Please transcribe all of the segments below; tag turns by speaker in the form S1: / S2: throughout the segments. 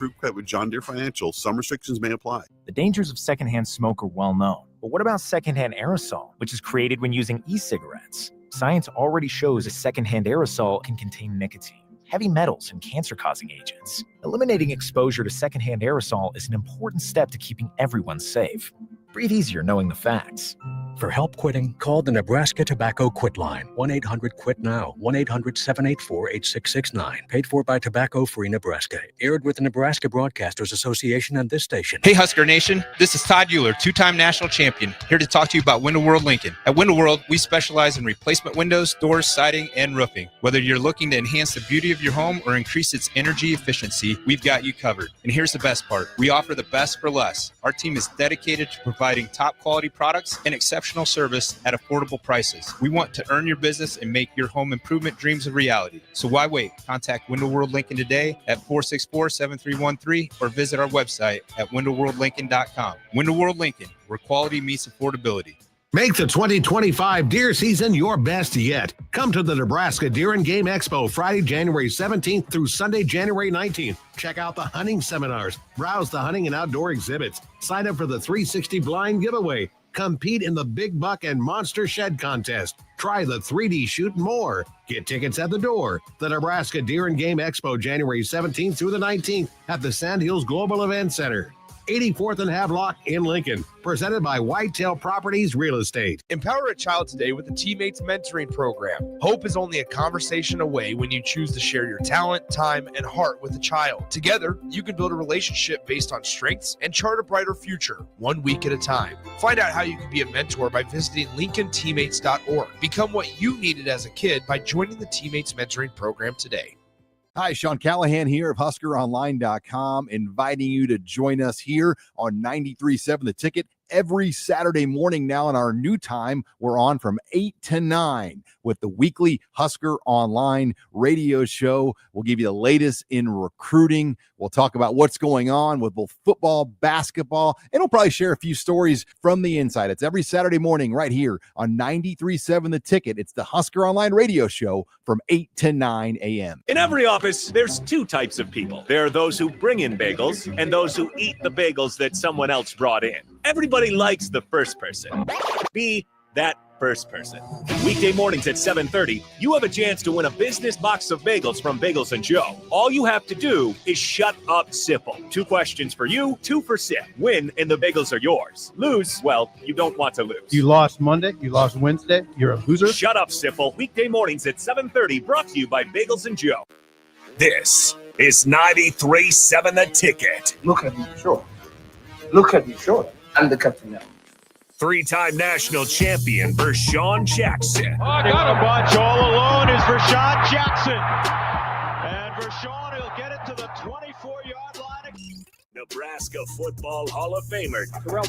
S1: Group credit with John Deere Financial. Some restrictions may apply.
S2: The dangers of secondhand smoke are well known. But what about secondhand aerosol, which is created when using e-cigarettes? Science already shows a secondhand aerosol can contain nicotine, heavy metals, and cancer-causing agents. Eliminating exposure to secondhand aerosol is an important step to keeping everyone safe. Breathe easier knowing the facts.
S3: For help quitting, call the Nebraska Tobacco Quit Line, 1-800-QUIT-NOW, 1-800-784-8669. Paid for by Tobacco Free Nebraska. Aired with the Nebraska Broadcasters Association and this station.
S4: Hey Husker Nation, this is Todd Euler, two-time national champion, here to talk to you about Window World Lincoln. At Window World, we specialize in replacement windows, doors, siding, and roofing. Whether you're looking to enhance the beauty of your home or increase its energy efficiency, we've got you covered. And here's the best part. We offer the best for less. Our team is dedicated to providing top quality products and exceptional service at affordable prices. We want to earn your business and make your home improvement dreams a reality. So why wait? Contact Window World Lincoln today at 464-7313 or visit our website at windowworldlincoln.com. Window World Lincoln, where quality meets affordability.
S5: Make the 2025 deer season your best yet. Come to the Nebraska Deer and Game Expo Friday, January 17th through Sunday, January 19th. Check out the hunting seminars, browse the hunting and outdoor exhibits, sign up for the 360 blind giveaway, compete in the Big Buck and Monster Shed contest, try the 3D shoot and more. Get tickets at the door. The Nebraska Deer and Game Expo, January 17th through the 19th at the Sand Hills Global Event Center. 84th and Havelock in Lincoln, presented by Whitetail Properties Real Estate.
S6: Empower a child today with the Teammates Mentoring Program. Hope is only a conversation away when you choose to share your talent, time, and heart with a child. Together, you can build a relationship based on strengths and chart a brighter future, 1 week at a time. Find out how you can be a mentor by visiting LincolnTeammates.org. Become what you needed as a kid by joining the Teammates Mentoring Program today.
S7: Hi, Sean Callahan here of HuskerOnline.com, inviting you to join us here on 93.7 The Ticket every Saturday morning now. In our new time, we're on from 8 to 9 with the weekly Husker Online radio show. We'll give you the latest in recruiting. We'll talk about what's going on with both football, basketball, and we'll probably share a few stories from the inside. It's every Saturday morning right here on 93.7 The Ticket. It's the Husker Online radio show from 8 to 9 a.m.
S8: In every office, there's two types of people. There are those who bring in bagels and those who eat the bagels that someone else brought in. Everybody likes the first person. Be that first person. Weekday mornings at 7:30, you have a chance to win a business box of bagels from Bagels and Joe. All you have to do is shut up, Sipple. 2 questions for you, 2 for Sip. Win, and the bagels are yours. Lose, well, you don't want to lose.
S9: You lost Monday, you lost Wednesday, you're a loser.
S8: Shut up, Sipple. Weekday mornings at 7:30, brought to you by Bagels and Joe. This is 93.7 The Ticket.
S10: Look at me, sure. Look at me, sure. I'm the captain now.
S8: 3-time national champion Vershawn Jackson.
S11: Oh, I got a bunch all alone is Vershawn Jackson. And Vershawn will get it to the 24-yard line.
S8: Nebraska Football Hall of Famer
S11: Terrell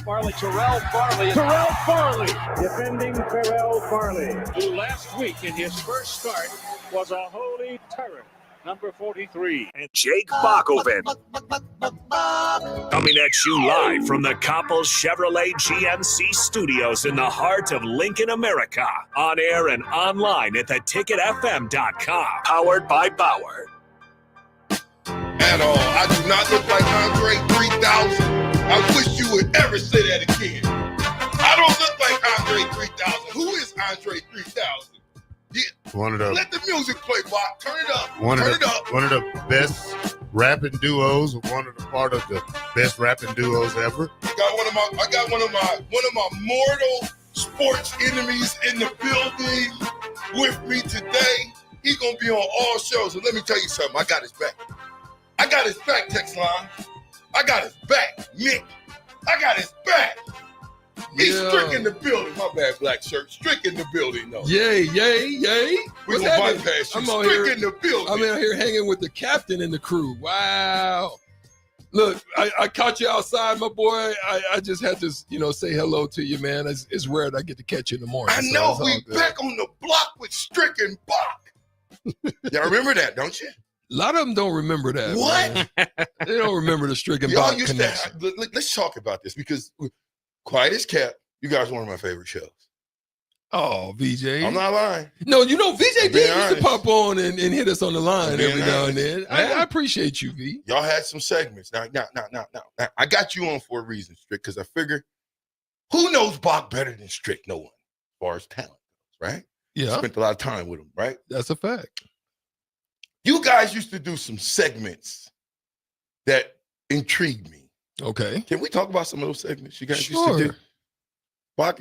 S11: Farley, defending Terrell Farley, who last week in his first start was a holy terror. Number 43.
S8: And Jake Bakoven. Coming at you live from the Coppel Chevrolet GMC studios in the heart of Lincoln, America. On air and online at theticketfm.com. Powered by Bauer.
S12: At all. I do not look like Andre 3000. I wish you would ever say that again. I don't look like Andre 3000. Who is Andre 3000? Yeah. Let the music play, Bob. Turn it up. One of the best rapping duos, one of the part of the best rapping duos ever. I got one of my mortal sports enemies in the building with me today. He's gonna be on all shows. And let me tell you something. I got his back. I got his back, text line. I got his back, Nick. I got his back. He's Strick in the building. My bad, black shirt. Strick in the building, though.
S13: Yay.
S12: We're going to bypass you. Strick in the building.
S13: I'm out here hanging with the captain and the crew. Wow. Look, I caught you outside, my boy. I just had to, say hello to you, man. It's rare that I get to catch you in the morning.
S12: I know. We back on the block with Strick and Bach. Y'all remember that, don't you?
S13: A lot of them don't remember that.
S12: What?
S13: They don't remember the Strick and Bach connection.
S12: Let's talk about this because Quiet as Kept, you guys are one of my favorite shows.
S13: Oh, VJ.
S12: I'm not lying.
S13: No, you know, VJ
S12: I'm
S13: did
S12: being
S13: used to
S12: honest.
S13: pop on and hit us on the line
S12: I'm being
S13: every now and
S12: honest.
S13: then. I appreciate you, V.
S12: Y'all had some segments. Now, I got you on for a reason, Strick, because I figure who knows Bach better than Strick? No one, as far as talent goes, right?
S13: Yeah.
S12: Spent a lot of time with him, right?
S13: That's a fact.
S12: You guys used to do some segments that intrigued me.
S13: Okay.
S12: Can we talk about some of those segments you guys
S13: Sure.
S12: used to do? Bach,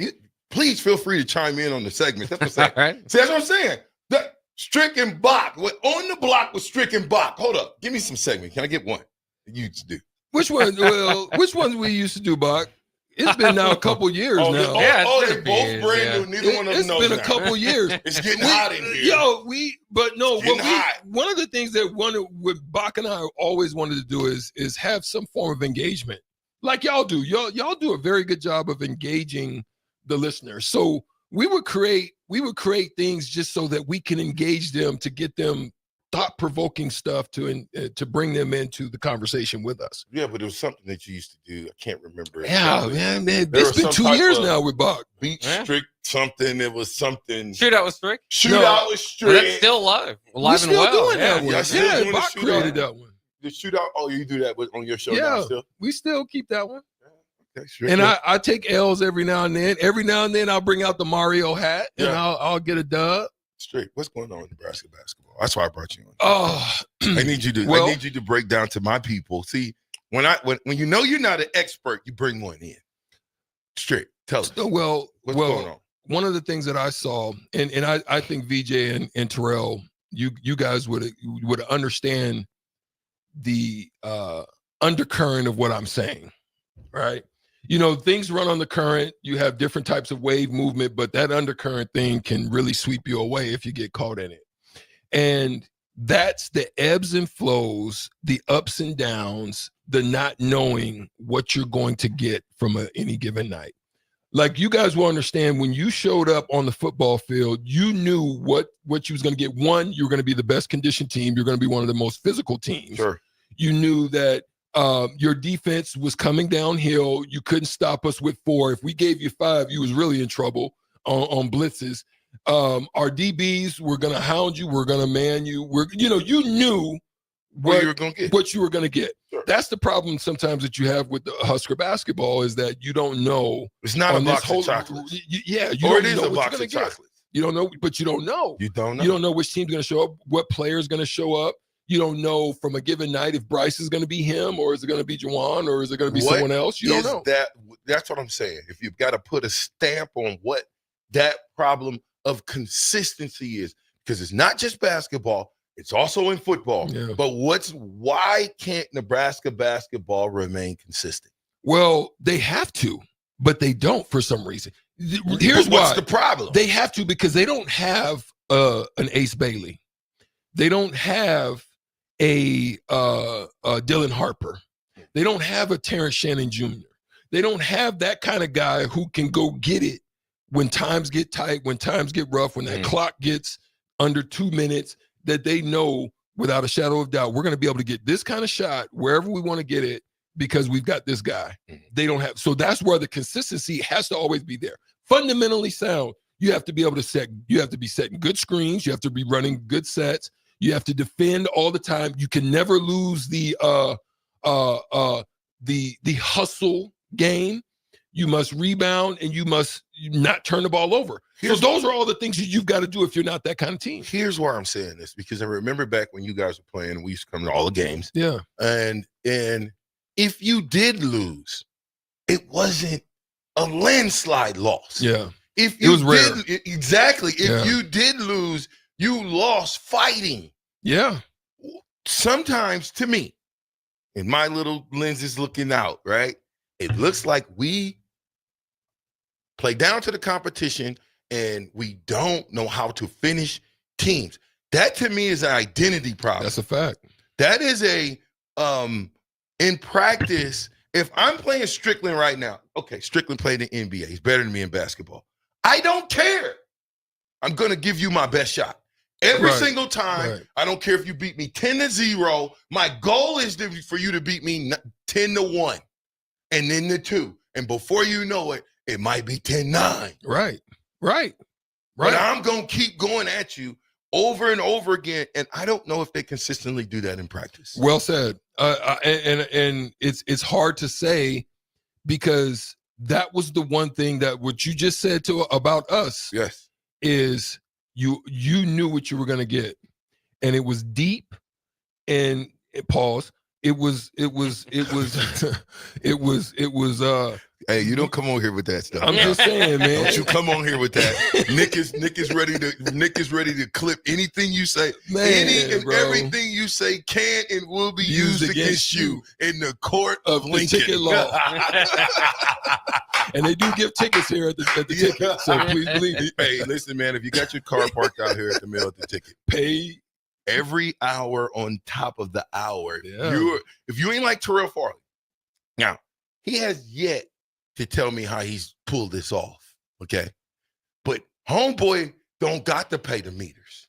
S12: please feel free to chime in on the segments. That's what I'm saying.
S13: Right.
S12: See, that's what I'm saying. The Strick and Bach. On the block with Strick and Bach. Hold up. Give me some segment. Can I get one? You used to do.
S13: Which one? Well, which ones we used to do, Bach? It's been now a couple years now.
S12: They're both brand new. Neither one of them knows
S13: It's been a
S12: now.
S13: couple years.
S12: It's getting hot in here.
S13: Yo, one of the things that what Bach and I always wanted to do is have some form of engagement, like y'all do. Y'all do a very good job of engaging the listeners. So we would create things just so that we can engage them, to get them thought-provoking stuff to bring them into the conversation with us.
S12: Yeah, but it was something that you used to do. I can't remember.
S13: Yeah, man. It's been 2 years now with Bach.
S12: Beat Strick something. It was something.
S14: Shootout with Strick.
S12: Shootout with Strick.
S14: That's still live and
S13: still
S14: well.
S13: doing that one.
S12: Y'all still
S13: Yeah,
S12: doing the
S13: Bach
S12: shootout?
S13: created that one.
S12: The shootout. Oh, you do that on your show now
S13: Yeah,
S12: still?
S13: we still keep that one.
S12: Okay, Strick.
S13: And I take L's every now and then. Every now and then I'll bring out the Mario hat and I'll get a dub.
S12: Strick, what's going on in Nebraska basketball? That's why I brought you on.
S13: Oh,
S12: I need you to break down to my people. See, when you know you're not an expert, you bring one in. Strick, tell us.
S13: What's
S12: going on?
S13: One of the things that I saw, and I think VJ and Terrell, you guys would understand the undercurrent of what I'm saying, right? You know, things run on the current. You have different types of wave movement, but that undercurrent thing can really sweep you away if you get caught in it. And that's the ebbs and flows, the ups and downs, the not knowing what you're going to get from any given night. Like, you guys will understand, when you showed up on the football field, you knew what you was going to get. One, you were going to be the best conditioned team. You're going to be one of the most physical teams.
S12: Sure.
S13: You knew that your defense was coming downhill. You couldn't stop us with 4. If we gave you 5, you was really in trouble on blitzes. Our DBs were going to hound you. We're going to man you. You knew what you were going to get.
S12: Sure.
S13: That's the problem sometimes that you have with the Husker basketball, is that you don't know.
S12: It's not a box of chocolates.
S13: Or it is a box of chocolates. You don't know, but you don't know.
S12: You don't know.
S13: You don't know which team's going to show up, what player is going to show up. You don't know from a given night if Bryce is going to be him, or is it going to be Juwan, or is it going to be someone else? You don't know.
S12: That's what I'm saying. If you've got to put a stamp on what that problem of consistency is, because it's not just basketball, it's also in football.
S13: Yeah.
S12: But why can't Nebraska basketball remain consistent?
S13: Well, they have to, but they don't for some reason. Here's
S12: what's the problem.
S13: They have to because they don't have an Ace Bailey. They don't have a Dylan Harper. They don't have a Terrence Shannon Jr. They don't have that kind of guy who can go get it when times get tight, when times get rough, when that clock gets under 2 minutes, that they know without a shadow of doubt, we're going to be able to get this kind of shot wherever we want to get it because we've got this guy. They don't have. So that's where the consistency has to always be there. Fundamentally sound. You have to be able to be setting good screens. You have to be running good sets. You have to defend all the time. You can never lose the hustle game. You must rebound and you must not turn the ball over. So those are all the things you've got to do if you're not that kind of team.
S12: Here's why I'm saying this, because I remember back when you guys were playing, we used to come to all the games.
S13: Yeah.
S12: And if you did lose, it wasn't a landslide loss.
S13: Yeah.
S12: If you
S13: it was rare.
S12: Exactly. If you did lose, you lost fighting.
S13: Yeah.
S12: Sometimes, to me, in my little lenses looking out, right, it looks like we play down to the competition and we don't know how to finish teams. That, to me, is an identity problem.
S13: That's a fact.
S12: That is in practice, if I'm playing Strickland right now, okay, Strickland played in the NBA. He's better than me in basketball. I don't care. I'm going to give you my best shot. Every single time. Right. I don't care if you beat me 10-0. My goal is for you to beat me 10-1 and then 2. And before you know it, it might be 10-9.
S13: Right. Right.
S12: But I'm going to keep going at you over and over again. And I don't know if they consistently do that in practice.
S13: Well said. And it's hard to say because that was the one thing that what you just said about us.
S12: Yes.
S13: Is you knew what you were going to get, and it was deep. And pause. It was.
S12: Hey, you don't come on here with that stuff.
S13: I'm just saying, man.
S12: Don't you come on here with that. Nick is ready to clip anything you say.
S13: Man,
S12: any and
S13: bro.
S12: everything you say can and will be used against you in the court of
S13: the
S12: Lincoln.
S13: ticket law. And they do give tickets here at the ticket, so please believe me.
S12: Hey, listen, man, if you got your car parked out here at the mail at the ticket,
S13: pay
S12: every hour on top of the hour.
S13: Yeah.
S12: If you ain't like Terrell Farley, now he has yet to tell me how he's pulled this off. Okay, but homeboy don't got to pay the meters.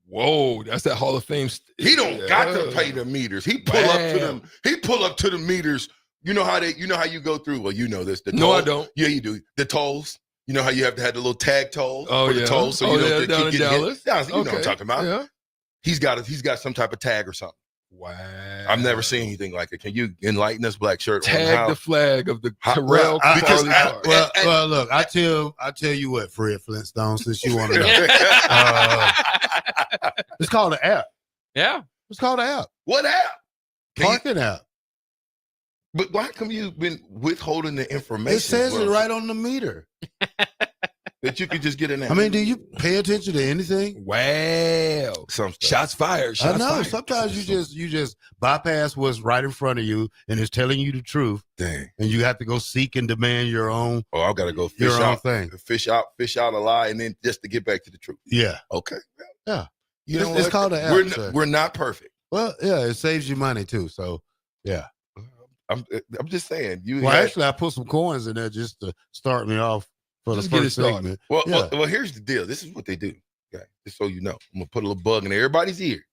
S13: Whoa, that's that Hall of Fame.
S12: He don't got to pay the meters. He pull up to them. He pull up to the meters. You know how you go through. Well, you know this. The
S13: No,
S12: toll.
S13: I don't.
S12: Yeah, you do. The tolls. You know how you have to have the little tag toll.
S13: Oh,
S12: for the
S13: yeah.
S12: tolls, so
S13: Oh,
S12: you don't
S13: yeah,
S12: think
S13: down
S12: you
S13: in
S12: get
S13: Dallas.
S12: hit. Yeah, you know what I'm
S13: Okay.
S12: talking about.
S13: Yeah.
S12: He's got some type of tag or something.
S13: Wow.
S12: I've never seen anything like it. Can you enlighten us, Black Shirt? on
S13: Tag
S12: how,
S13: the flag of the
S12: how-
S13: Terrell
S12: well, because
S13: Farley
S12: I-
S13: car.
S9: Well, look, I tell you what, Fred Flintstone, since you want to know. It's called an app.
S14: Yeah.
S9: It's called an app.
S12: What app?
S9: Parking app.
S12: But why come you've been withholding the information?
S9: It says it right on the meter.
S12: That you could just get an app.
S9: I mean, do you pay attention to anything?
S13: Wow.
S12: Some stuff.
S13: Shots fired.
S9: I know. Sometimes you just bypass what's right in front of you and it's telling you the truth.
S12: Dang.
S9: And you have to go seek and demand your own.
S12: Oh, I've got to go fish
S9: Your own
S12: out,
S9: thing.
S12: fish out a lie, and then just to get back to the truth.
S9: Yeah.
S12: Okay.
S9: Yeah.
S12: You know
S9: It's
S12: what?
S9: called an app,
S12: We're,
S9: sir.
S12: we're not perfect.
S9: Well, yeah, it saves you money too. So, yeah.
S12: I'm just saying.
S9: Well, actually, I put some coins in there just to start me off for
S13: Just
S9: the
S13: get it
S9: first
S13: started.
S9: segment.
S12: well,
S9: Yeah.
S12: well, here's the deal. This is what they do. Okay, just so you know, I'm gonna put a little bug in everybody's ear.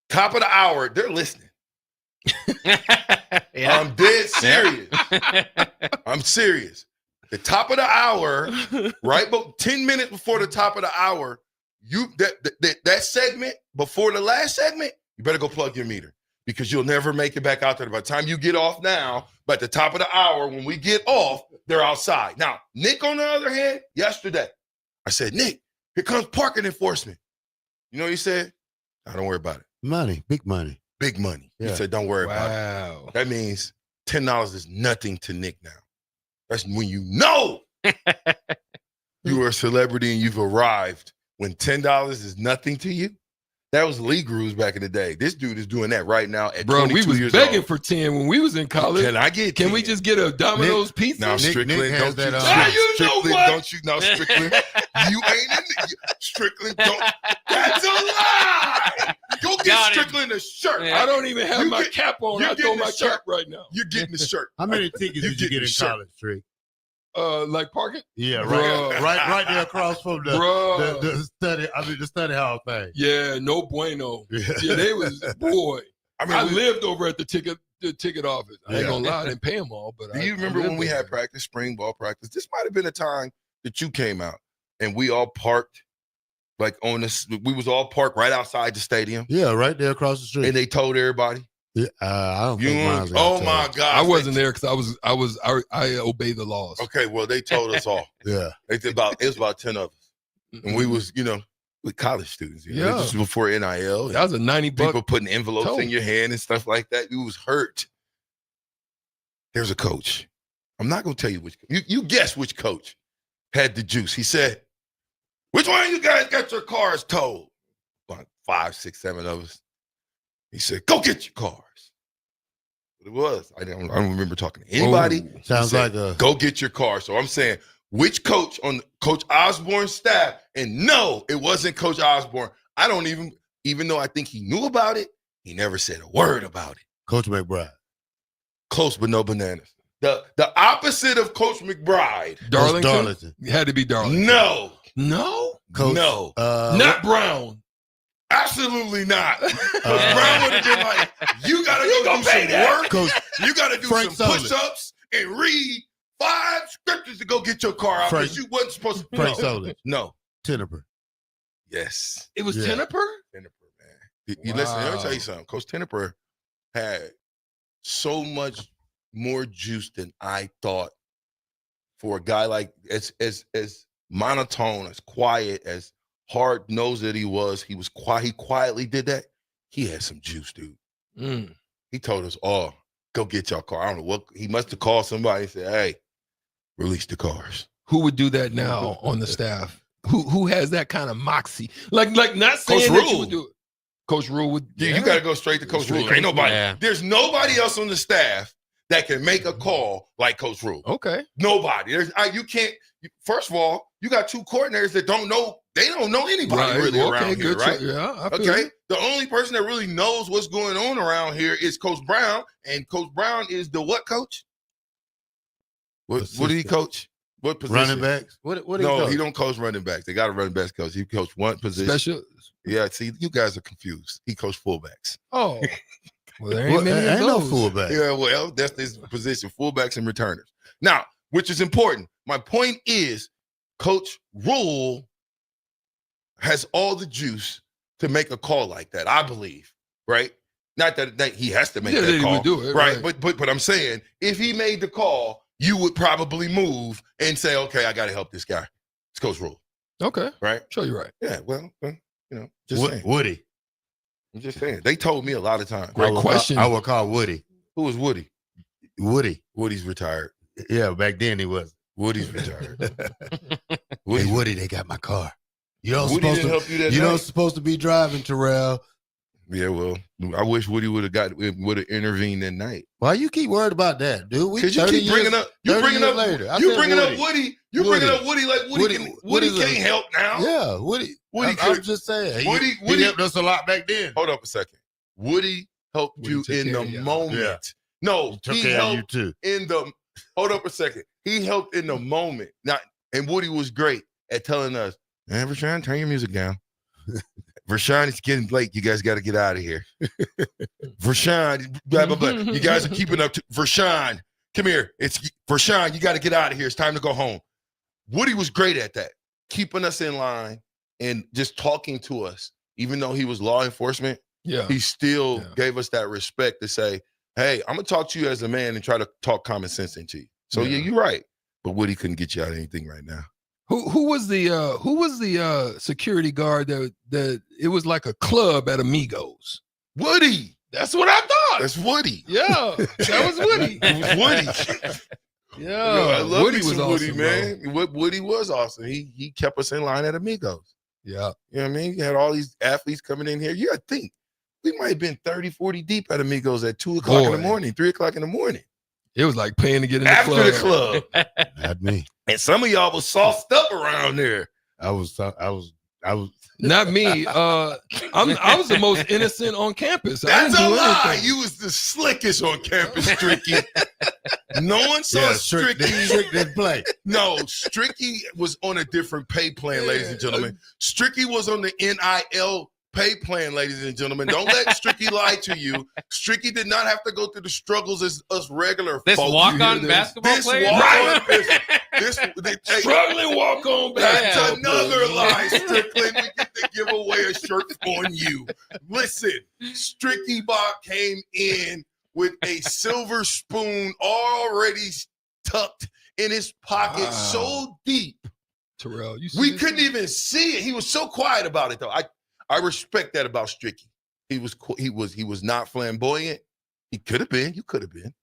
S12: Top of the hour, they're listening.
S14: Yeah.
S12: I'm dead serious. I'm serious. The top of the hour, right? But 10 minutes before the top of the hour, that segment before the last segment, you better go plug your meter because you'll never make it back out there. By the time you get off now, but at the top of the hour, when we get off, they're outside. Now, Nick, on the other hand, yesterday, I said, Nick, here comes parking enforcement. You know what he said? No, don't worry about it.
S9: Money, big money.
S12: Big money. He
S9: Yeah.
S12: said, don't worry about it.
S13: Wow.
S12: That means $10 is nothing to Nick now. That's when you know you are a celebrity and you've arrived. When $10 is nothing to you, that was league rules back in the day. This dude is doing that right now at
S13: Bro,
S12: 22
S13: we was
S12: years
S13: begging
S12: old.
S13: for 10 when we was in college. Can we just get a Domino's pizza?
S12: Now, Strickland,
S9: Nick has
S12: don't you,
S9: that,
S13: you know
S12: Strickland,
S13: what?
S12: don't you know, Strickland, you ain't in the, Strickland, don't, that's a lie. Go get
S14: Got him.
S12: Strickland a shirt.
S14: Yeah.
S13: I don't even have
S12: You
S13: my
S12: get-
S13: cap on.
S12: you're
S13: I throw
S12: getting
S13: my
S12: the shirt.
S13: cap right now.
S12: You're getting the shirt.
S9: How many tickets did you get in college, Trick?
S13: Like parking?
S9: Yeah,
S13: Bruh.
S9: right there across from
S13: Bruh.
S9: the study. I mean, the study hall thing.
S13: Yeah, no bueno.
S9: Yeah.
S13: Yeah, they was, boy. I
S12: we-
S13: lived over at the ticket office. I ain't
S9: Yeah.
S13: gonna lie, I didn't pay them all. But
S12: Do
S13: I
S12: you remember
S13: lived
S12: when we
S13: over
S12: had
S13: there.
S12: practice, spring ball practice? This might have been a time that you came out and we all parked like on this. We was all parked right outside the stadium,
S9: Yeah, right there across the street.
S12: and they told everybody.
S9: Yeah, I don't
S12: You,
S9: think mine's got
S12: oh
S9: to.
S12: my God!
S13: I wasn't there because I obey the laws.
S12: Okay, well they told us all.
S9: Yeah,
S12: It was about 10 of us, and we was with college students.
S13: Yeah.
S12: This was before NIL.
S13: That was a 90 buck.
S12: People putting envelopes
S13: tote.
S12: in your hand and stuff like that. You was hurt. There's a coach. I'm not gonna tell you which. You guess which coach had the juice. He said, "Which one of you guys got your cars towed?" Like 5, 6, 7 of us. He said, "Go get your cars." What it was, I don't remember talking to anybody.
S13: Oh,
S12: He
S9: sounds
S12: said,
S9: like a.
S12: "Go get your car." So I'm saying, which coach on Coach Osborne's staff? And no, it wasn't Coach Osborne. I don't even though I think he knew about it, he never said a word about it.
S9: Coach McBride.
S12: Close but no bananas. The opposite of Coach McBride.
S13: Darlington?
S9: Darlington.
S13: It had to be Darlington.
S12: No.
S13: No?
S9: Coach,
S12: No.
S13: Not Brown.
S12: Absolutely not. Coach Brown would have been like, you gotta go do some work.
S9: Coach
S12: You gotta do
S9: Frank
S12: some
S9: Sullivan.
S12: push-ups and read 5 scriptures to go get your car out because you wasn't supposed to.
S9: Frank Solich.
S12: No.
S9: Tenneper.
S12: Yes.
S13: It was
S9: Yeah.
S13: Tenneper?
S12: Tenneper, man. You listen, let me tell you something. Coach Tenneper had so much more juice than I thought for a guy like as monotone, as quiet, as hard-nosed that he was. He was quiet. He quietly did that. He had some juice, dude. He told us all, go get your car. I don't know what he must have called somebody and said, hey, release the cars.
S13: Who would do that now on the staff? Who has that kind of moxie? Like not saying
S12: Coach
S13: that you
S12: Rule.
S13: would do it. Coach Rule would.
S12: Yeah, you got to go straight to Coach Rule. Ain't nobody. There's nobody else on the staff that can make a call like Coach Rule.
S13: Okay.
S12: Nobody. You can't. First of all, you got 2 coordinators that don't know. They don't know anybody really around here, right?
S13: Yeah.
S12: Okay. The only person that really knows what's going on around here is Coach Brown, and Coach Brown is the what coach? What did he coach? What position?
S9: Running backs. What
S12: No, he don't coach running backs. They got a running backs coach. He coached one position.
S13: Special.
S12: Yeah, see, you guys are confused. He coached fullbacks.
S13: Oh. Well, there ain't many
S9: ain't
S13: of
S9: no
S13: those.
S9: fullback.
S12: Yeah, well, that's his position, fullbacks and returners. Now, which is important. My point is, Coach Rule has all the juice to make a call like that, I believe, right? Not that he has to make that
S13: he
S12: call,
S13: would do it,
S12: right? But I'm saying, if he made the call, you would probably move and say, okay, I got to help this guy. It's Coach Rule.
S13: Okay.
S12: Right?
S13: Sure, you're right.
S12: Yeah, well, just saying.
S9: Woody.
S12: I'm just saying. They told me a lot of times.
S13: Great question.
S9: I would call Woody.
S12: Who was Woody?
S9: Woody.
S12: Woody's retired.
S9: Yeah, back then he was.
S12: Woody's retired.
S9: Hey, Woody, they got my car. You don't
S12: Woody
S9: supposed
S12: didn't
S9: to
S12: help you that
S9: You
S12: night?
S9: don't supposed to be driving, Terrell.
S12: Yeah, well, I wish Woody would have intervened that night.
S9: Why you keep worried about that, dude?
S12: Because you keep bringing up Woody like Woody can't help now.
S9: Yeah, Woody. I'm just saying.
S12: Woody
S9: he helped us a lot back then.
S12: Hold up a second. Woody helped you in the moment.
S9: Yeah.
S12: No,
S9: He took
S12: he
S9: care of
S12: helped
S9: you too.
S12: in the. Hold up a second. He helped in the moment. And Woody was great at telling us, man, Rashawn, turn your music down. Rashawn, it's getting late. You guys got to get out of here. Rashawn, blah, blah, blah. You guys are keeping up. Rashawn, come here. It's Rashawn, you got to get out of here. It's time to go home. Woody was great at that, keeping us in line and just talking to us. Even though he was law enforcement, he still gave us that respect to say, hey, I'm going to talk to you as a man and try to talk common sense into you. So, yeah, you're right. But Woody couldn't get you out of anything right now.
S13: Who was the security guard that it was like a club at Amigos?
S12: Woody.
S13: That's what I thought.
S12: That's Woody.
S13: Yeah, that was Woody.
S12: It was Woody.
S13: Yeah,
S12: I love
S13: Woody was
S12: Woody,
S13: awesome,
S12: man. Woody was awesome. He kept us in line at Amigos.
S13: Yeah.
S12: You know what I mean? You had all these athletes coming in here. You got to think, we might have been 30, 40 deep at Amigos at 2 o'clock in the morning, 3 o'clock in the morning.
S13: It was like paying to get in the
S12: After
S13: club.
S12: the club.
S9: Not me.
S12: And some of y'all was sauced up around there.
S9: I was
S13: Not me. I was the most innocent on campus. I
S12: That's
S13: didn't
S12: a
S13: do
S12: lie.
S13: anything.
S12: You was the slickest on campus, Stricky. No one saw Stricky.
S9: Strick didn't play.
S12: No, Stricky was on a different pay plan, ladies and gentlemen. Stricky was on the NIL pay plan, ladies and gentlemen. Don't let Stricky lie to you. Stricky did not have to go through the struggles as us regular
S14: This
S12: folks.
S14: walk-on basketball
S12: This
S14: player?
S12: walk-on,
S13: Right. Struggling walk-on
S12: That's
S13: basketball
S12: another
S13: player.
S12: lie, Strickland. We get to give away a shirt on you. Listen, Stricky Bach came in with a silver spoon already tucked in his pocket so deep.
S13: Terrell, you see
S12: We
S13: this
S12: couldn't
S13: thing?
S12: even see it. He was so quiet about it, though. I respect that about Stricky. He was not flamboyant. He could have been. You could have been.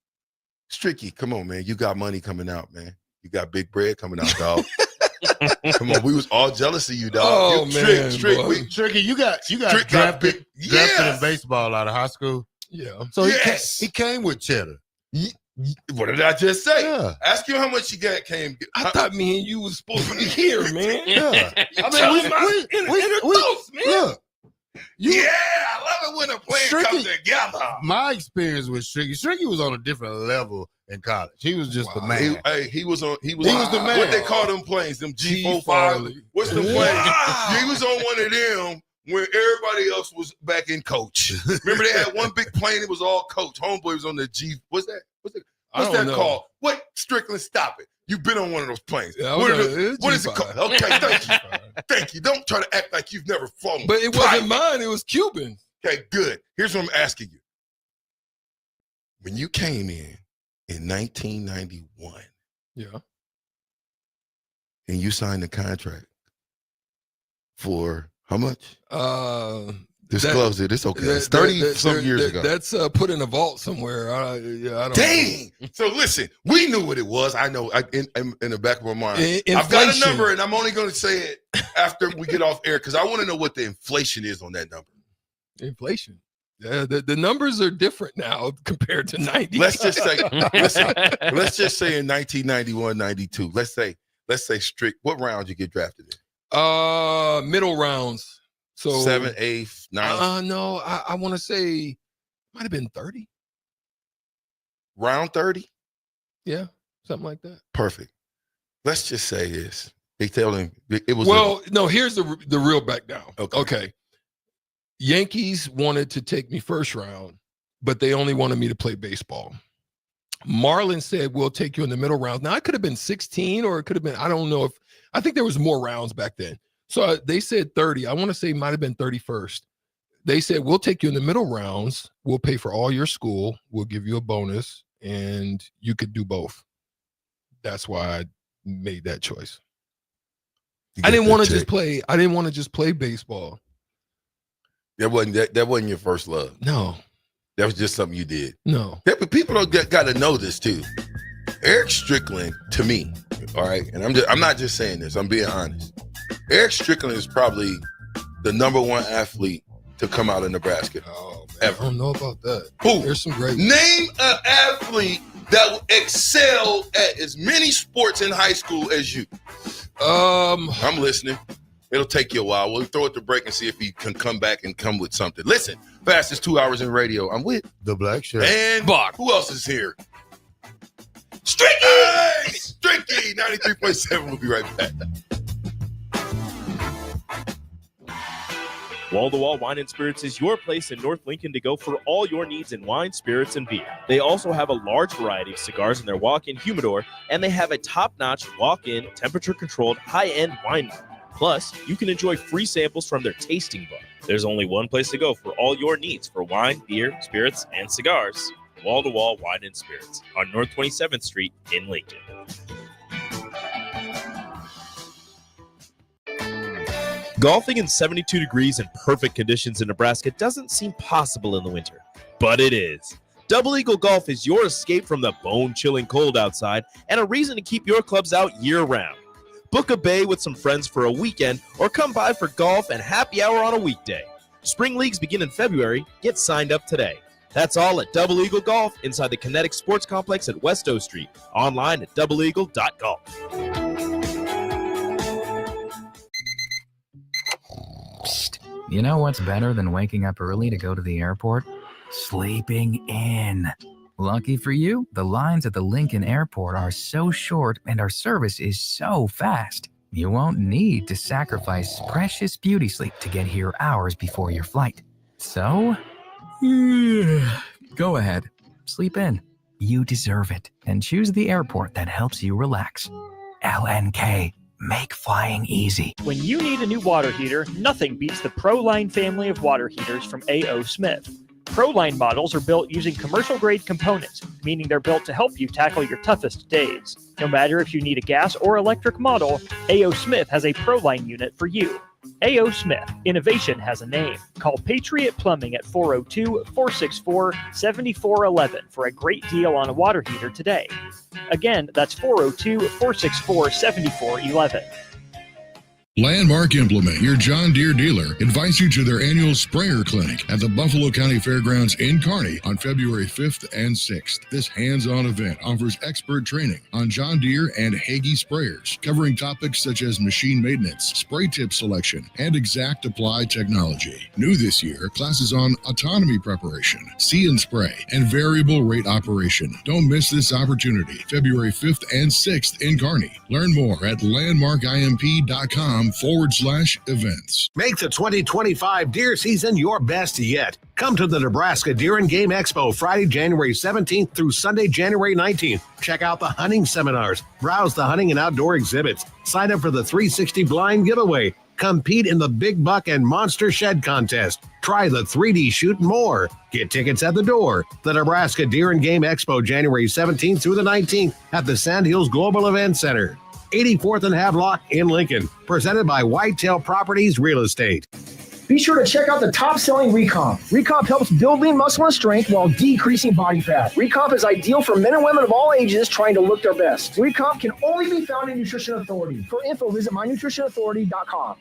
S12: Stricky, come on, man. You got money coming out, man. You got big bread coming out, dog. Come on, we was all jealous of you, dog.
S13: Oh,
S12: You
S13: man,
S12: Strick,
S13: boy.
S9: Tricky, you got
S12: Strick got
S9: drafted
S12: big.
S9: in
S12: Yes.
S9: baseball out of high school.
S13: Yeah.
S9: So
S12: Yes.
S9: he came with cheddar.
S12: What did I just say?
S9: Yeah.
S12: Ask him how much you got came.
S13: I thought me and you was supposed to be here, man.
S9: Yeah.
S13: I mean, we close, man.
S9: Look,
S12: Yeah, I love it when a player comes together.
S9: My experience with Stricky was on a different level in college. He was just the man.
S12: He was the man.
S9: man.
S12: What they call them planes? Them G45.
S13: Farley.
S12: What's the plane? He was on one of them when everybody else was back in coach. Remember they had one big plane. It was all coach. Homeboy was on the G. What's that? What's
S13: don't
S12: that
S13: know.
S12: called? What, Strickland, stop it. You've been on one of those planes.
S13: Yeah,
S12: what
S13: it's
S12: is it
S13: G5.
S12: called? Okay, thank you. Thank you. Don't try to act like you've never flown.
S13: But it wasn't mine. It was Cuban.
S12: Okay, good. Here's what I'm asking you. When you came in 1991,
S13: Yeah.
S12: and you signed the contract for how much? Disclose it. It's okay. It's 30-some years ago.
S13: That's put in a vault somewhere. I don't
S12: Dang.
S13: know.
S12: So listen, we knew what it was. I know in the back of my mind. I've got a
S13: Inflation.
S12: number, and I'm only going to say it after we get off air because I want to know what the inflation is on that number.
S13: Inflation. Yeah, the numbers are different now compared to 90.
S12: Let's just say, let's just say in 1991, 92. Let's say strict. What round you get drafted in?
S13: Middle rounds. So
S12: 7th, 8th, 9th.
S13: No, I want to say might have been 30.
S12: Round 30?
S13: Yeah, something like that.
S12: Perfect. Let's just say this. They tell him it was.
S13: No, here's the real background. Okay. Yankees wanted to take me first round, but they only wanted me to play baseball. Marlins said, we'll take you in the middle rounds. Now, I could have been 16 or it could have been, I don't know I think there was more rounds back then. So they said 30. I want to say it might have been 31st. They said, we'll take you in the middle rounds. We'll pay for all your school. We'll give you a bonus and you could do both. That's why I made that choice. I didn't want to just play baseball.
S12: That wasn't your first love.
S13: No.
S12: That was just something you did.
S13: No.
S12: But people got to know this too. Eric Strickland, to me, all right, and I'm not just saying this, I'm being honest. Eric Strickland is probably the number one athlete to come out of Nebraska.
S13: Oh, man,
S12: ever.
S13: I don't know about that.
S12: Who?
S13: There's some great.
S12: Name an athlete that excelled at as many sports in high school as you. I'm listening. It'll take you a while. We'll throw it to break and see if he can come back and come with something. Listen, fastest 2 hours in radio. I'm with
S9: the Black Shirt.
S12: And Bach. Who else is here? Stricky! Stricky! 93.7. We'll be right back.
S14: Wall to Wall Wine and Spirits is your place in North Lincoln to go for all your needs in wine, spirits, and beer. They also have a large variety of cigars in their walk-in humidor, and they have a top-notch walk-in, temperature-controlled, high-end wine bar. Plus, you can enjoy free samples from their tasting bar. There's only one place to go for all your needs for wine, beer, spirits, and cigars. Wall to Wall Wine and Spirits on North 27th Street in Lincoln. Golfing in 72 degrees and perfect conditions in Nebraska doesn't seem possible in the winter, but it is. Double Eagle Golf is your escape from the bone-chilling cold outside and a reason to keep your clubs out year-round. Book a bay with some friends for a weekend or come by for golf and happy hour on a weekday. Spring leagues begin in February. Get signed up today. That's all at Double Eagle Golf inside the Kinetic Sports Complex at West O Street. Online at doubleeagle.golf.
S15: You know what's better than waking up early to go to the airport? Sleeping in. Lucky for you, the lines at the Lincoln Airport are so short and our service is so fast. You won't need to sacrifice precious beauty sleep to get here hours before your flight. So, go ahead, sleep in. You deserve it, and choose the airport that helps you relax. LNK. Make flying easy.
S16: When you need a new water heater, nothing beats the ProLine family of water heaters from A.O. Smith. ProLine models are built using commercial-grade components, meaning they're built to help you tackle your toughest days. No matter if you need a gas or electric model, A.O. Smith has a ProLine unit for you. A.O. Smith. Innovation has a name. Call Patriot Plumbing at 402-464-7411 for a great deal on a water heater today. Again, that's 402-464-7411.
S17: Landmark Implement, your John Deere dealer, invites you to their annual sprayer clinic at the Buffalo County Fairgrounds in Kearney on February 5th and 6th. This hands-on event offers expert training on John Deere and Hagie sprayers, covering topics such as machine maintenance, spray tip selection, and exact apply technology. New this year, classes on autonomy preparation, see and spray, and variable rate operation. Don't miss this opportunity, February 5th and 6th in Kearney. Learn more at landmarkimp.com nebraskadeerandgameexpo.com/events.
S5: Make the 2025 deer season your best yet. Come to the Nebraska Deer and Game Expo Friday, January 17th through Sunday, January 19th. Check out the hunting seminars, browse the hunting and outdoor exhibits, sign up for the 360 blind giveaway, compete in the Big Buck and Monster Shed contest, try the 3D shoot and more. Get tickets at the door. The Nebraska Deer and Game Expo, January 17th through the 19th at the Sand Hills Global Event Center, 84th and Havelock in Lincoln, presented by Whitetail Properties Real Estate.
S10: Be sure to check out the top-selling Recomp. Recomp helps build lean muscle and strength while decreasing body fat. Recomp is ideal for men and women of all ages trying to look their best. Recomp can only be found in Nutrition Authority. For info, visit mynutritionauthority.com.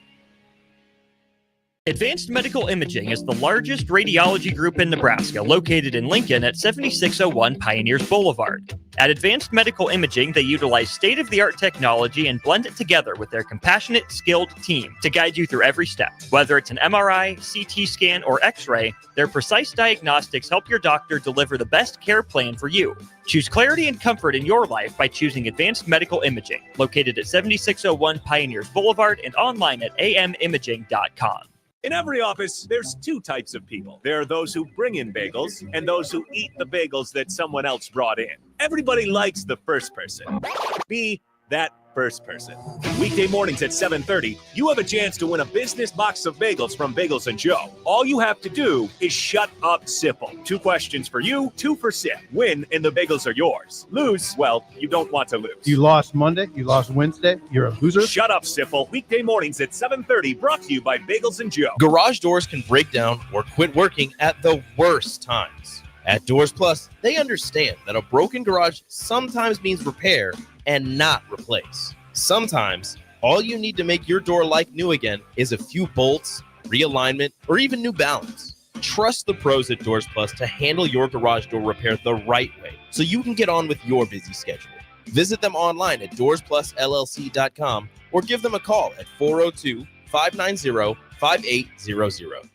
S16: Advanced Medical Imaging is the largest radiology group in Nebraska, located in Lincoln at 7601 Pioneers Boulevard. At Advanced Medical Imaging, they utilize state-of-the-art technology and blend it together with their compassionate, skilled team to guide you through every step. Whether it's an MRI, CT scan, or X-ray, their precise diagnostics help your doctor deliver the best care plan for you. Choose clarity and comfort in your life by choosing Advanced Medical Imaging, located at 7601 Pioneers Boulevard and online at amimaging.com.
S8: In every office, there's two types of people. There are those who bring in bagels and those who eat the bagels that someone else brought in. Everybody likes the first person. Be that first person. Weekday mornings at 7:30, you have a chance to win a business box of bagels from Bagels & Joe. All you have to do is shut up, Sipple. 2 questions for you, 2 for Sip. Win, and the bagels are yours. Lose, well, you don't want to lose.
S18: You lost Monday, you lost Wednesday, you're a loser.
S8: Shut up, Sipple. Weekday mornings at 7:30, brought to you by Bagels & Joe.
S14: Garage doors can break down or quit working at the worst times. At Doors Plus, they understand that a broken garage sometimes means repair and not replace. Sometimes, all you need to make your door like new again is a few bolts, realignment, or even new balance. Trust the pros at Doors Plus to handle your garage door repair the right way so you can get on with your busy schedule. Visit them online at doorsplusllc.com or give them a call at 402-590-5800.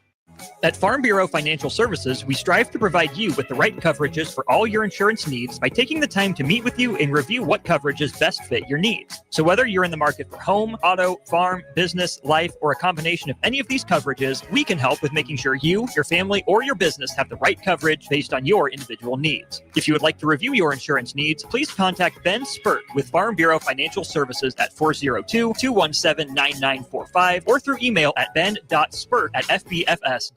S16: At Farm Bureau Financial Services, we strive to provide you with the right coverages for all your insurance needs by taking the time to meet with you and review what coverages best fit your needs. So whether you're in the market for home, auto, farm, business, life, or a combination of any of these coverages, we can help with making sure you, your family, or your business have the right coverage based on your individual needs. If you would like to review your insurance needs, please contact Ben Spurt with Farm Bureau Financial Services at 402-217-9945 or through email at ben.spurt@fbfs.com.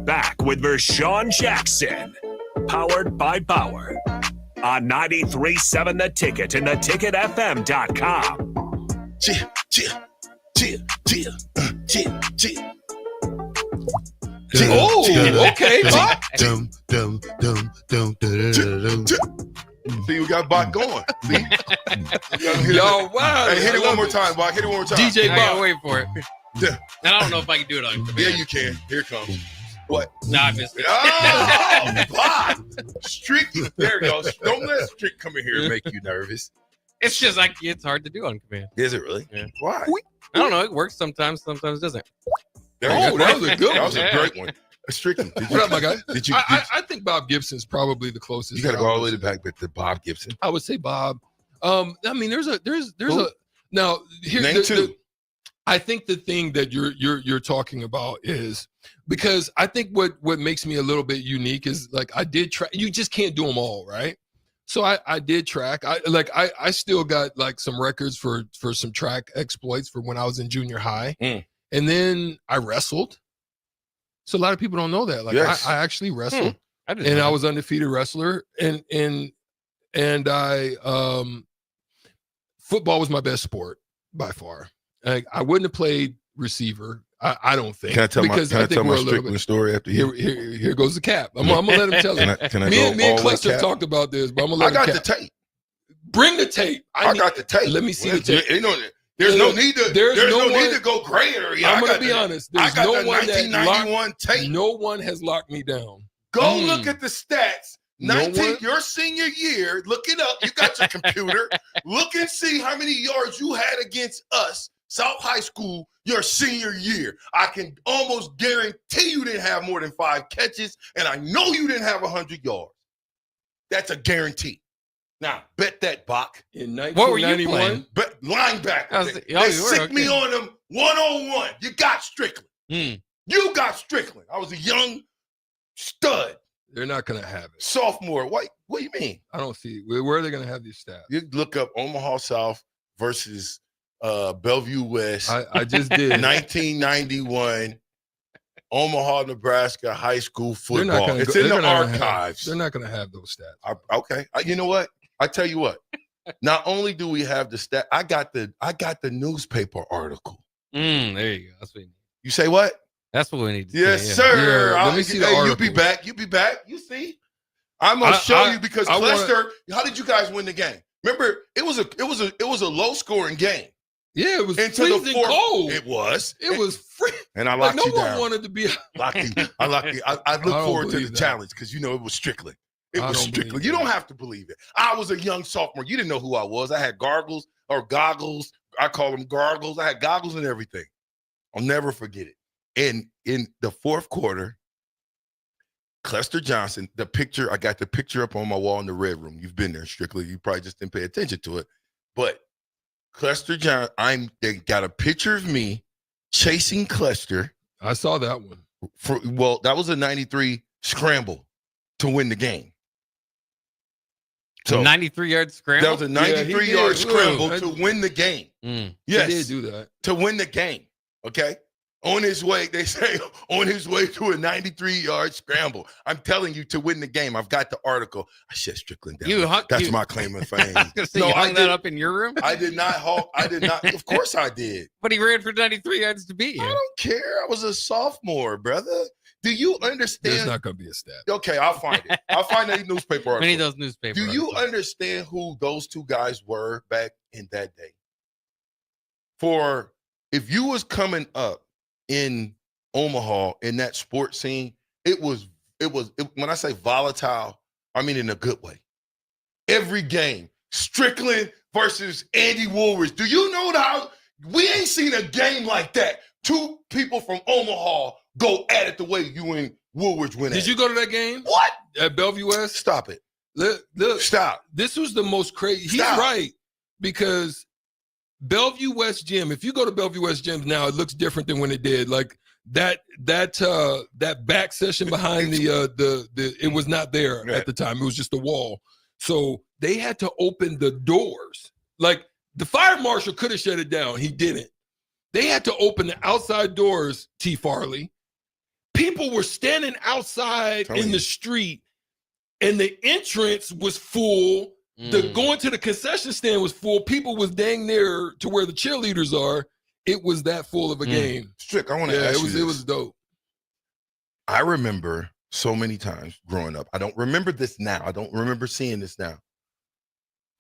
S19: Back with Vershawn Jackson, powered by Bauer, on 93.7 The Ticket and theticketfm.com.
S13: Oh, okay, Bob.
S12: See, we got Bot going. See?
S13: Yo, wow.
S12: Hey, hit it one more time, Bot. Hit it one more time.
S13: DJ
S20: I
S13: Bob.
S20: gotta wait for it.
S12: Yeah.
S20: And I don't know if I can do it on command.
S12: Yeah, you can. Here it comes. What?
S20: Nah, I missed it.
S12: Oh, Bot. Strick. There it goes. Don't let Strick come in here and make you nervous.
S20: It's just like it's hard to do on command.
S12: Is it really?
S20: Yeah.
S12: Why?
S20: I don't know. It works sometimes it doesn't.
S12: That was a good one. That was a
S20: Yeah.
S12: great one. Stricken.
S13: What up, my guy?
S12: Did you?
S13: I think Bob Gibson's probably the closest.
S12: You got to go all the way back to Bob Gibson.
S13: I would say Bob. I mean, there's a now here.
S12: Name two.
S13: I think the thing that you're talking about is because I think what makes me a little bit unique is like I did track. You just can't do them all, right? So I did track. I still got like some records for some track exploits for when I was in junior high, and then I wrestled. So a lot of people don't know that. Like
S12: Yes.
S13: I actually wrestled,
S20: I didn't
S13: and
S20: know
S13: I
S20: that.
S13: was undefeated wrestler, and I football was my best sport by far. I wouldn't have played receiver. I don't think.
S12: Can I tell
S13: because
S12: my
S13: we're a little
S12: Strickland story after you?
S13: Here goes the cap. I'm gonna let him tell it.
S12: Can I
S13: Me
S12: go
S13: and
S12: all the way
S13: Cluster
S12: cap?
S13: talked about this, but I'm gonna
S12: I
S13: let
S12: got
S13: him
S12: the
S13: cap.
S12: tape.
S13: Bring the tape.
S12: I got the tape.
S13: Let me see the tape.
S12: You know, there's no need to. There's no need to go gray area.
S13: I'm gonna be honest. There's
S12: I got
S13: no
S12: the
S13: one that
S12: 1991 tape.
S13: No one has locked me down.
S12: Go look at the stats.
S13: No
S12: 19,
S13: one?
S12: your senior year. Look it up. You got your computer. Look and see how many yards you had against us, South High School, your senior year. I can almost guarantee you didn't have more than 5 catches, and I know you didn't have 100 yards. That's a guarantee. Now, bet that, Bach.
S13: In
S20: What were you
S13: 1991,
S20: playing?
S12: Bet linebacker. They
S20: you were,
S12: sicked me
S20: okay.
S12: on them 101. You got Strickland. You got Strickland. I was a young stud.
S13: they're not going to have it.
S12: Sophomore. What do you mean?
S13: I don't see where are they going to have these stats.
S12: You look up Omaha South versus Bellevue West.
S13: I just did.
S12: 1991 Omaha, Nebraska high school
S13: They're not
S12: football.
S13: gonna
S12: It's
S13: go-
S12: in
S13: they're
S12: the
S13: not gonna
S12: archives.
S13: They're not going to have those stats.
S12: Okay. You know what? I tell you what. Not only do we have the stat, I got the newspaper article.
S20: There you go. That's what we need.
S12: You say what?
S20: That's what we need to
S12: Yes,
S20: see,
S12: sir.
S13: Yeah, let me see the
S12: Hey, you'll
S13: article.
S12: be back. You be back. You see? I'm gonna show you because
S13: I wanna-
S12: Clester. How did you guys win the game? Remember, it was a low scoring game.
S13: Yeah, it was
S12: Into the
S13: freezing
S12: fourth-
S13: cold.
S12: It was.
S13: It was free.
S12: And I
S13: Like,
S12: locked
S13: no
S12: you
S13: one
S12: down.
S13: wanted to be.
S12: Locked you. I look
S13: don't
S12: forward to the
S13: believe that.
S12: challenge because it was Strickland. It
S13: I
S12: was
S13: don't
S12: Strickland.
S13: believe
S12: You
S13: that.
S12: don't have to believe it. I was a young sophomore. You didn't know who I was. I had goggles. I call them gargles. I had goggles and everything. I'll never forget it. And in the fourth quarter, Clester Johnson, I got the picture up on my wall in the red room. You've been there, Strickland. You probably just didn't pay attention to it. But Clester Johnson, they got a picture of me chasing Clester.
S13: I saw that one.
S12: That was a 93 scramble to win the game.
S20: So 93-yard scramble.
S12: That was a 93-yard scramble to win the game. Yes,
S13: He did do that.
S12: to win the game. Okay. On his way, they say on his way to a 93-yard scramble. I'm telling you to win the game. I've got the article. I shut Strickland down. That's my claim of fame.
S20: You hung that up in your room?
S12: I did not. Of course I did.
S20: But he ran for 93 yards to beat you.
S12: I don't care. I was a sophomore, brother. Do you understand?
S13: There's not going to be a stat.
S12: Okay, I'll find it. I'll find that newspaper article.
S20: We need those newspapers.
S12: Do you understand who those two guys were back in that day? If you was coming up in Omaha in that sports scene, it was when I say volatile, I mean in a good way. Every game, Strickland versus Andy Woolridge. Do you know how we ain't seen a game like that? Two people from Omaha go at it the way you and Woolridge went at it.
S13: Did you go to that game?
S12: What?
S13: At Bellevue West?
S12: Stop it.
S13: Look,
S12: stop.
S13: This was the most crazy. He's
S12: Stop.
S13: right, because Bellevue West Gym, if you go to Bellevue West Gym now, it looks different than when it did. Like that back session behind it was not there at the time. It was just a wall. So they had to open the doors. Like the fire marshal could have shut it down. He didn't. They had to open the outside doors, T. Farley. People were standing outside in the street, and the entrance was full. The going to the concession stand was full. People was dang near to where the cheerleaders are. It was that full of a game.
S12: Strick, I want to ask you this.
S13: It was dope.
S12: I remember so many times growing up. I don't remember this now. I don't remember seeing this now.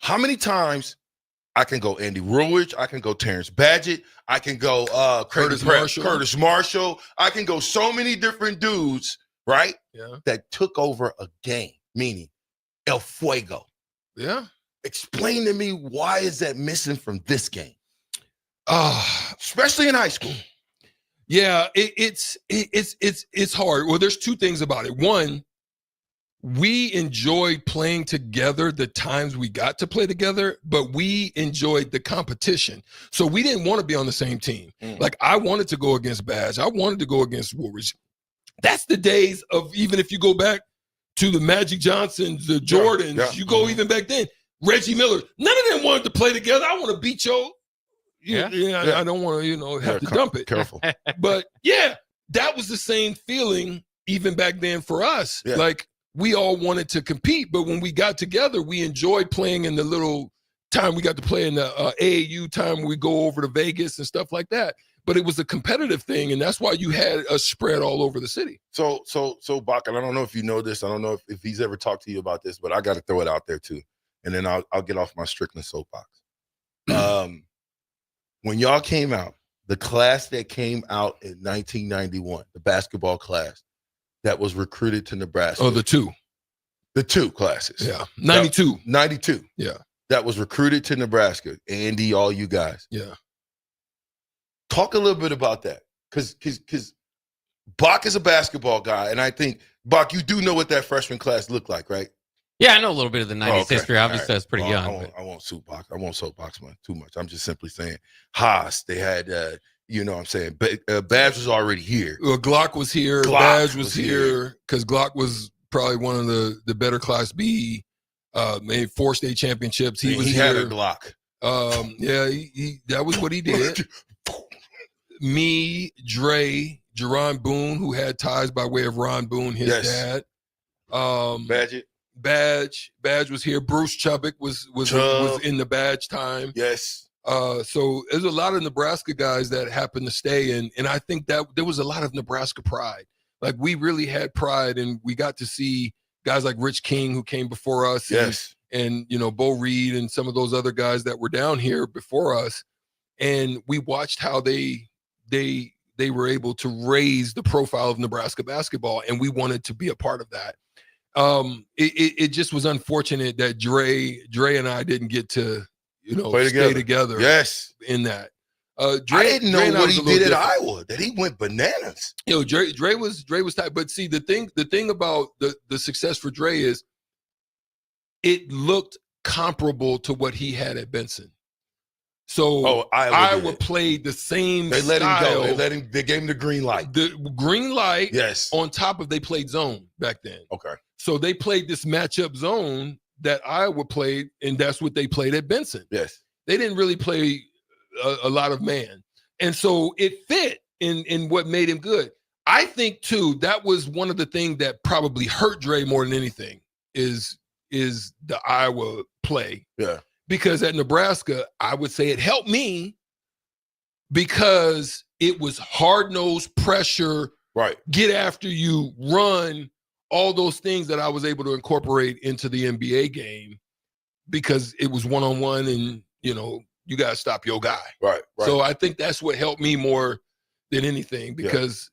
S12: How many times I can go Andy Woolridge, I can go Terrence Badgett, I can go Curtis Marshall. I can go so many different dudes, right?
S13: Yeah.
S12: That took over a game, meaning El Fuego.
S13: Yeah.
S12: Explain to me, why is that missing from this game? Especially in high school.
S13: Yeah, it's hard. Well, there's two things about it. One, we enjoyed playing together the times we got to play together, but we enjoyed the competition. So we didn't want to be on the same team. Like I wanted to go against Badge. I wanted to go against Woolridge. That's the days of, even if you go back to the Magic Johnsons, the Jordans, you go even back then, Reggie Miller, none of them wanted to play together. I want to beat you. I don't want to, have to dump it.
S12: Careful.
S13: But yeah, that was the same feeling even back then for us.
S12: Yeah.
S13: Like we all wanted to compete, but when we got together, we enjoyed playing in the little time we got to play in the AAU time where we go over to Vegas and stuff like that. But it was a competitive thing, and that's why you had a spread all over the city. So
S12: Bach, and I don't know if you know this. I don't know if he's ever talked to you about this, but I got to throw it out there too. And then I'll get off my Strickland soapbox. When y'all came out, the class that came out in 1991, the basketball class that was recruited to Nebraska.
S13: Oh, the two classes. Yeah, 92.
S12: 92.
S13: Yeah.
S12: That was recruited to Nebraska. Andy, all you guys.
S13: Yeah.
S12: Talk a little bit about that. Because Bach is a basketball guy, and I think, Bach, you do know what that freshman class looked like, right?
S20: Yeah, I know a little bit of the 90s history. Obviously, I was pretty young.
S12: I won't soapbox too much. I'm just simply saying Haas, they had, you know what I'm saying? Badge was already here.
S13: Glock was here. Badge was here because Glock was probably one of the better Class B, made 4 state championships. He
S12: had a Glock.
S13: He that was what he did. Me, Dre, Jerron Boone, who had ties by way of Ron Boone, his dad. Badge was here. Bruce Chubbuck was in the Badge time.
S12: Yes.
S13: So there's a lot of Nebraska guys that happened to stay in, and I think that there was a lot of Nebraska pride. Like we really had pride, and we got to see guys like Rich King who came before us.
S12: Yes.
S13: And you know, Bo Reed and some of those other guys that were down here before us, and we watched how they were able to raise the profile of Nebraska basketball, and we wanted to be a part of that. It just was unfortunate that Dre and I didn't get to, you know, stay together.
S12: Yes,
S13: in that.
S12: I didn't know what he did at Iowa. That he went bananas.
S13: You know, Dre was tight. But see, the thing about the success for Dre is it looked comparable to what he had at Benson. So Iowa played the same.
S12: They let
S13: style.
S12: him go. They gave him the green light.
S13: The green light.
S12: Yes.
S13: On top of they played zone back then.
S12: Okay.
S13: So they played this matchup zone that Iowa played, and that's what they played at Benson.
S12: Yes.
S13: They didn't really play a lot of man. And so it fit in what made him good. I think, too, that was one of the things that probably hurt Dre more than anything is the Iowa play.
S12: Yeah.
S13: Because at Nebraska, I would say it helped me because it was hard-nosed pressure,
S12: right?
S13: Get after you, run, all those things that I was able to incorporate into the NBA game because it was one-on-one and, you know, you got to stop your guy.
S12: Right.
S13: So I think that's what helped me more than anything because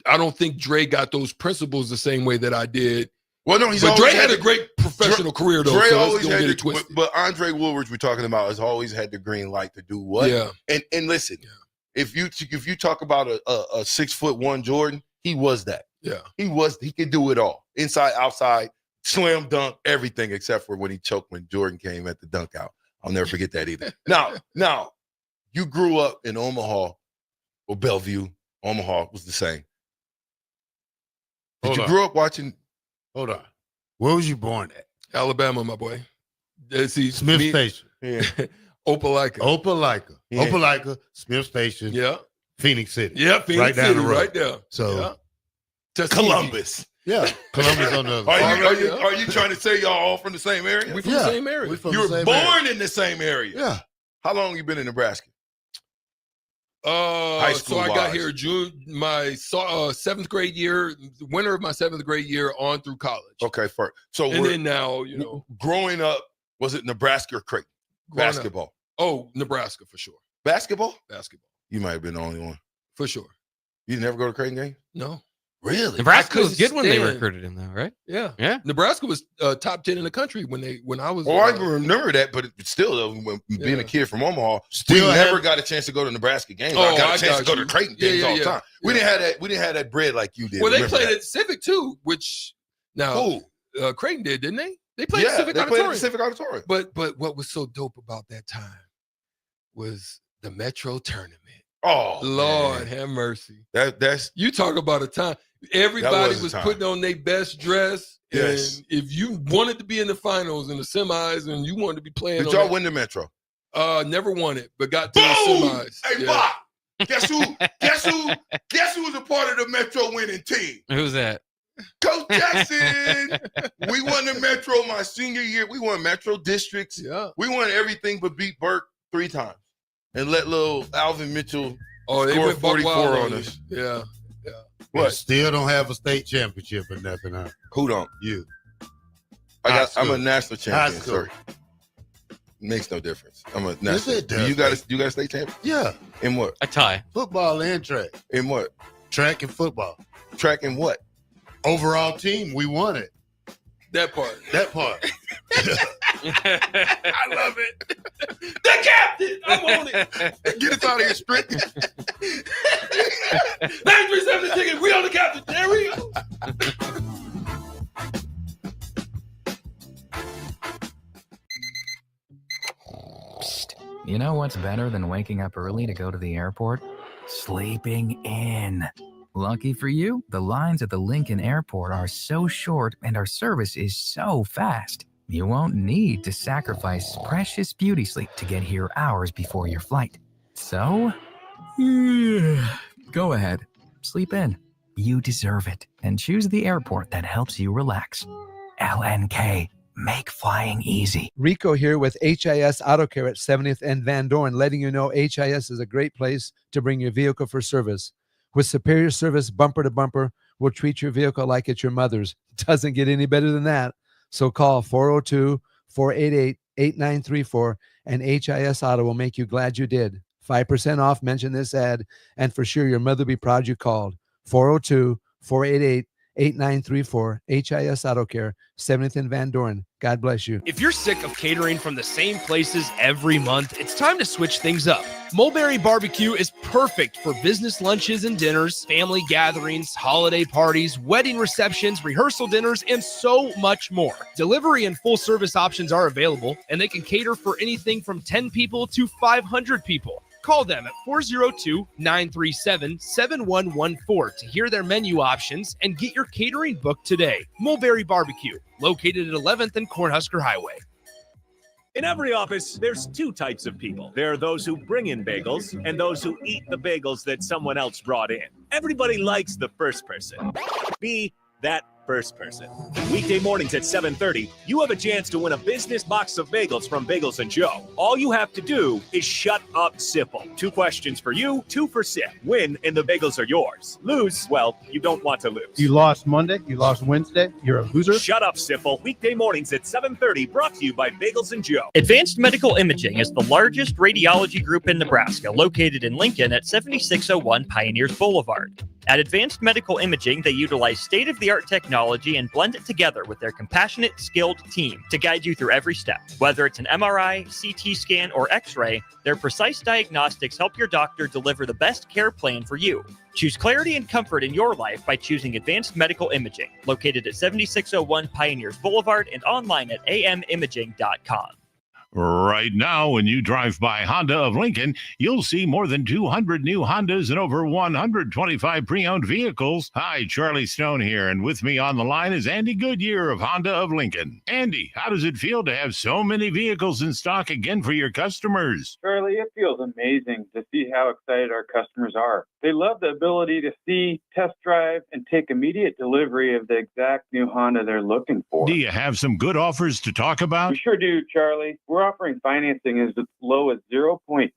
S13: I don't think Dre got those principles the same way that I did.
S12: Well, no,
S13: but Dre had a great professional career, though.
S12: Dre
S13: so
S12: always
S13: don't
S12: had
S13: get it twisted.
S12: but Andre Woolridge we're talking about has always had the green light to do what?
S13: Yeah.
S12: And listen, if you talk about a 6'1" Jordan, he was that.
S13: Yeah.
S12: He could do it all. Inside, outside, slam dunk, everything except for when he choked when Jordan came at the dunk out. I'll never forget that either. Now, you grew up in Omaha or Bellevue. Omaha was the same. Did you grow up watching?
S9: Hold on. Where was you born at?
S13: Alabama, my boy. See,
S9: Smith Station.
S12: Yeah.
S13: Opelika.
S9: Yeah. Opelika, Smith Station.
S13: Yeah.
S9: Phoenix City.
S13: Yeah, Phoenix
S9: right down
S13: City,
S9: the road.
S13: right there.
S9: So
S12: Columbus.
S9: Yeah, Columbus on the other.
S12: Are you trying to say y'all all from the same area?
S13: We from the same area.
S12: You were born in the same area.
S9: Yeah.
S12: How long you been in Nebraska?
S13: High school. So I got here my 7th grade year, winter of my 7th grade year on through college.
S12: Okay, first. So
S13: and then now, you know,
S12: growing up, was it Nebraska or Creighton? Basketball.
S13: Up. Oh, Nebraska for sure.
S12: Basketball?
S13: Basketball.
S12: You might have been the only one.
S13: For sure.
S12: You never go to Creighton game?
S13: No.
S12: Really?
S20: Nebraska was good when they recruited him, though, right?
S13: Yeah.
S20: Yeah.
S13: Nebraska was top 10 in the country when I was.
S12: Oh, I remember that, but still, though, being a kid from Omaha, we never got a chance to go to Nebraska games. I got a chance to go to Creighton games all the time. We didn't have that. We didn't have that bread like you did.
S13: Well, they played at Civic too, which now Creighton did, didn't they? They played at Civic Auditorium.
S12: Played at the Civic Auditorium.
S13: But what was so dope about that time was the Metro tournament.
S12: Oh,
S13: Lord, have mercy.
S12: That's
S13: you talk about a time. Everybody was putting on their best dress.
S12: Yes.
S13: And if you wanted to be in the finals and the semis and you wanted to be playing.
S12: Did y'all win the Metro?
S13: Never won it, but got to
S12: Boom!
S13: the semis.
S12: Hey, Bob. Guess who was a part of the Metro winning team?
S20: Who's that?
S12: Coach Jackson. We won the Metro my senior year. We won Metro districts.
S13: Yeah.
S12: We won everything but beat Burke 3 times. And let little Alvin Mitchell
S13: score
S12: 44 on us.
S13: Yeah.
S9: What? Still don't have a state championship or nothing, huh?
S12: Who don't?
S9: You.
S12: I'm a national champion, sir. Makes no difference. I'm a national. You got a state champion?
S9: Yeah.
S12: In what?
S20: A tie.
S9: Football and track.
S12: In what?
S9: Track and football.
S12: Track and what?
S9: Overall team, we won it.
S13: That part.
S12: I love it. The captain. I want it. Get us out of here, strict.
S13: 937 the ticket. We on the captain. There we go.
S15: You know what's better than waking up early to go to the airport? Sleeping in. Lucky for you, the lines at the Lincoln Airport are so short and our service is so fast. You won't need to sacrifice precious beauty sleep to get here hours before your flight. So, go ahead, sleep in. You deserve it, and choose the airport that helps you relax. LNK, make flying easy.
S21: Rico here with HIS Auto Care at 70th and Van Dorn, letting you know HIS is a great place to bring your vehicle for service. With superior service bumper to bumper, we'll treat your vehicle like it's your mother's. Doesn't get any better than that. So call 402-488-8934 and HIS Auto will make you glad you did. 5% off, mention this ad, and for sure your mother will be proud you called. 402-488-8934, HIS Auto Care, 70th and Van Dorn. God bless you.
S6: If you're sick of catering from the same places every month, it's time to switch things up. Mulberry Barbecue is perfect for business lunches and dinners, family gatherings, holiday parties, wedding receptions, rehearsal dinners, and so much more. Delivery and full service options are available, and they can cater for anything from 10 people to 500 people. Call them at 402-937-7114 to hear their menu options and get your catering booked today. Mulberry Barbecue, located at 11th and Cornhusker Highway.
S8: In every office, there's two types of people. There are those who bring in bagels and those who eat the bagels that someone else brought in. Everybody likes the first person. Be that first person. Weekday mornings at 7:30, you have a chance to win a business box of bagels from Bagels & Joe. All you have to do is shut up, Sipple. 2 questions for you, 2 for Sip. Win, and the bagels are yours. Lose, well, you don't want to lose.
S18: You lost Monday. You lost Wednesday. You're a loser.
S8: Shut up, Sipple. Weekday mornings at 7:30, brought to you by Bagels & Joe.
S16: Advanced Medical Imaging is the largest radiology group in Nebraska, located in Lincoln at 7601 Pioneers Boulevard. At Advanced Medical Imaging, they utilize state-of-the-art technology and blend it together with their compassionate, skilled team to guide you through every step. Whether it's an MRI, CT scan, or X-ray, their precise diagnostics help your doctor deliver the best care plan for you. Choose clarity and comfort in your life by choosing Advanced Medical Imaging, located at 7601 Pioneers Boulevard and online at amimaging.com.
S22: Right now, when you drive by Honda of Lincoln, you'll see more than 200 new Hondas and over 125 pre-owned vehicles. Hi, Charlie Stone here, and with me on the line is Andy Goodyear of Honda of Lincoln. Andy, how does it feel to have so many vehicles in stock again for your customers?
S23: Charlie, it feels amazing to see how excited our customers are. They love the ability to see, test drive, and take immediate delivery of the exact new Honda they're looking for.
S22: Do you have some good offers to talk about?
S23: We sure do, Charlie. We're offering financing as low as 0.9%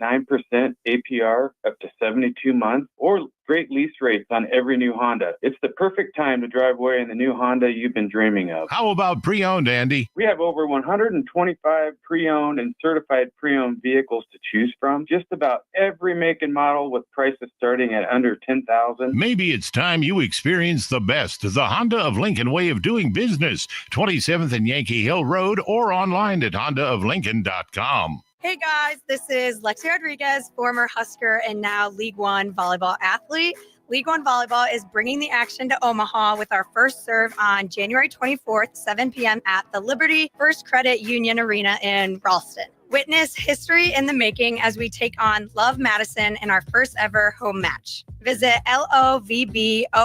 S23: APR up to 72 months, or great lease rates on every new Honda. It's the perfect time to drive away in the new Honda you've been dreaming of.
S22: How about pre-owned, Andy?
S23: We have over 125 pre-owned and certified pre-owned vehicles to choose from. Just about every make and model with prices starting at under $10,000.
S22: Maybe it's time you experience the best, the Honda of Lincoln way of doing business. 27th and Yankee Hill Road, or online at hondaoflincoln.com.
S24: Hey guys, this is Lexi Rodriguez, former Husker and now League One volleyball athlete. League One Volleyball is bringing the action to Omaha with our first serve on January 24th, 7 p.m. at the Liberty First Credit Union Arena in Ralston. Witness history in the making as we take on Love Madison in our first ever home match. Visit lovboma.com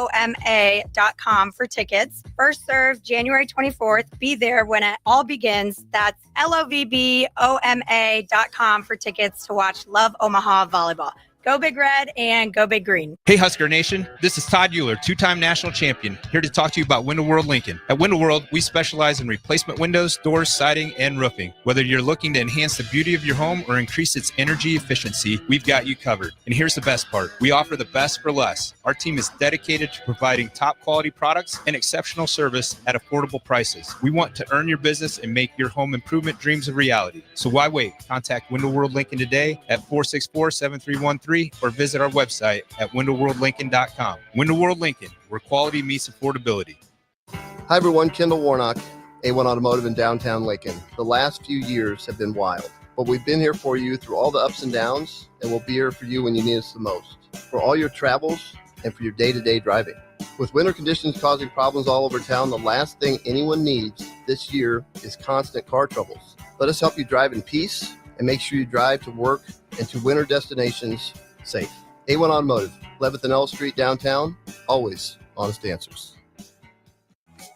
S24: for tickets. First serve January 24th. Be there when it all begins. That's lovboma.com for tickets to watch Love Omaha Volleyball. Go Big Red and go Big Green.
S4: Hey Husker Nation, this is Todd Euler, 2-time national champion, here to talk to you about Window World Lincoln. At Window World, we specialize in replacement windows, doors, siding, and roofing. Whether you're looking to enhance the beauty of your home or increase its energy efficiency, we've got you covered. And here's the best part. We offer the best for less. Our team is dedicated to providing top quality products and exceptional service at affordable prices. We want to earn your business and make your home improvement dreams a reality. So why wait? Contact Window World Lincoln today at 464-7313 or visit our website at windowworldlincoln.com. Window World Lincoln, where quality meets affordability.
S25: Hi everyone, Kendall Warnock, A1 Automotive in downtown Lincoln. The last few years have been wild, but we've been here for you through all the ups and downs, and we'll be here for you when you need us the most, for all your travels and for your day-to-day driving. With winter conditions causing problems all over town, the last thing anyone needs this year is constant car troubles. Let us help you drive in peace and make sure you drive to work and to winter destinations safe. A1 Automotive, 11th and L Street downtown, always honest answers.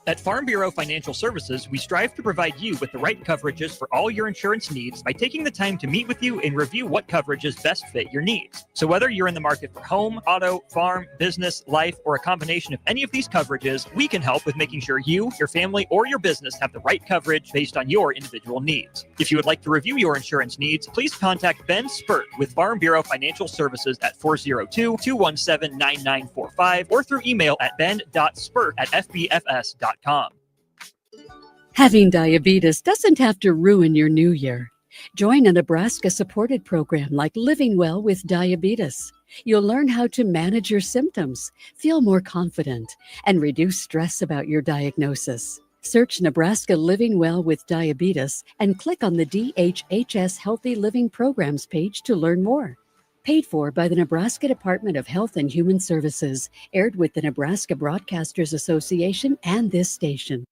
S16: At Farm Bureau Financial Services, we strive to provide you with the right coverages for all your insurance needs by taking the time to meet with you and review what coverages best fit your needs. So whether you're in the market for home, auto, farm, business, life, or a combination of any of these coverages, we can help with making sure you, your family, or your business have the right coverage based on your individual needs. If you would like to review your insurance needs, please contact Ben Spurt with Farm Bureau Financial Services at 402-217-9945 or through email at ben.spurt@fbfs.com.
S1: Having diabetes doesn't have to ruin your new year. Join a Nebraska-supported program like Living Well with Diabetes. You'll learn how to manage your symptoms, feel more confident, and reduce stress about your diagnosis. Search Nebraska Living Well with Diabetes and click on the DHHS Healthy Living Programs page to learn more. Paid for by the Nebraska Department of Health and Human Services, aired with the Nebraska Broadcasters Association and this station.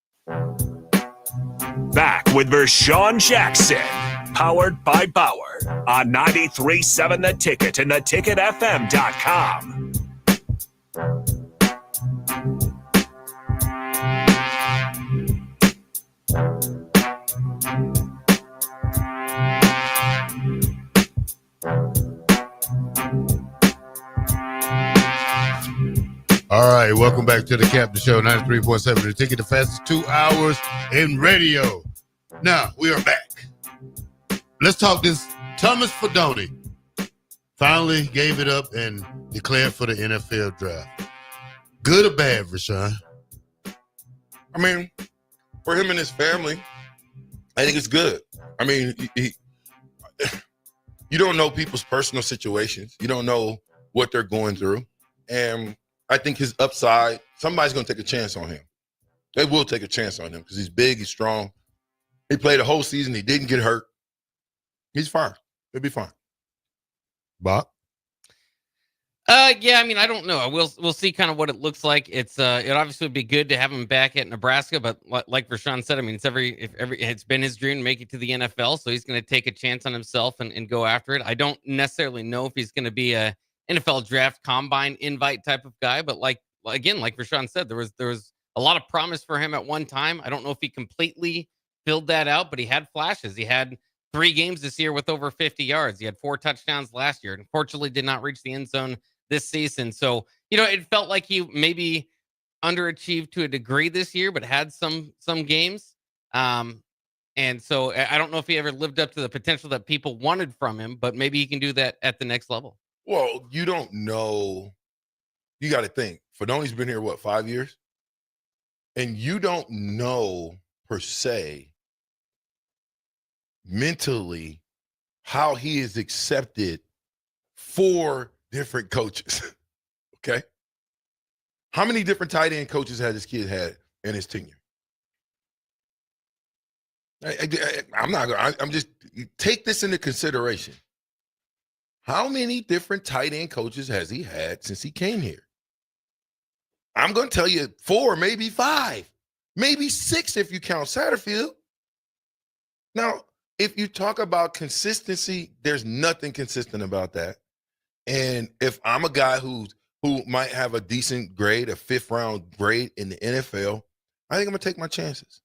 S19: Back with Vershawn Jackson, powered by Bauer, on 93.7 The Ticket and theticketfm.com.
S9: All right, welcome back to the Captain Show, 93.7 The Ticket, the fastest 2 hours in radio. Now, we are back. Let's talk this. Thomas Fidone finally gave it up and declared for the NFL draft. Good or bad, Rashawn?
S12: I mean, for him and his family, I think it's good. I mean, you don't know people's personal situations. You don't know what they're going through. And I think his upside, somebody's going to take a chance on him. They will take a chance on him because he's big, he's strong. He played a whole season. He didn't get hurt. He's fine. He'll be fine. Bob?
S20: Yeah, I mean, I don't know. We'll see kind of what it looks like. It obviously would be good to have him back at Nebraska, but like Rashawn said, I mean, it's been his dream to make it to the NFL, so he's going to take a chance on himself and go after it. I don't necessarily know if he's going to be a NFL draft combine invite type of guy, but like Rashawn said, there was a lot of promise for him at one time. I don't know if he completely filled that out, but he had flashes. He had 3 games this year with over 50 yards. He had 4 touchdowns last year. Unfortunately, did not reach the end zone this season. So, it felt like he maybe underachieved to a degree this year, but had some games. And so I don't know if he ever lived up to the potential that people wanted from him, but maybe he can do that at the next level.
S12: Well, you don't know. You got to think. Fidone's been here, 5 years? And you don't know, per se, mentally, how he is accepted 4 different coaches. Okay? How many different tight end coaches has this kid had in his tenure? I'm just, take this into consideration. How many different tight end coaches has he had since he came here? I'm going to tell you 4, maybe 5, maybe 6 if you count Satterfield. Now, if you talk about consistency, there's nothing consistent about that. And if I'm a guy who might have a decent grade, a 5th round grade in the NFL, I think I'm going to take my chances.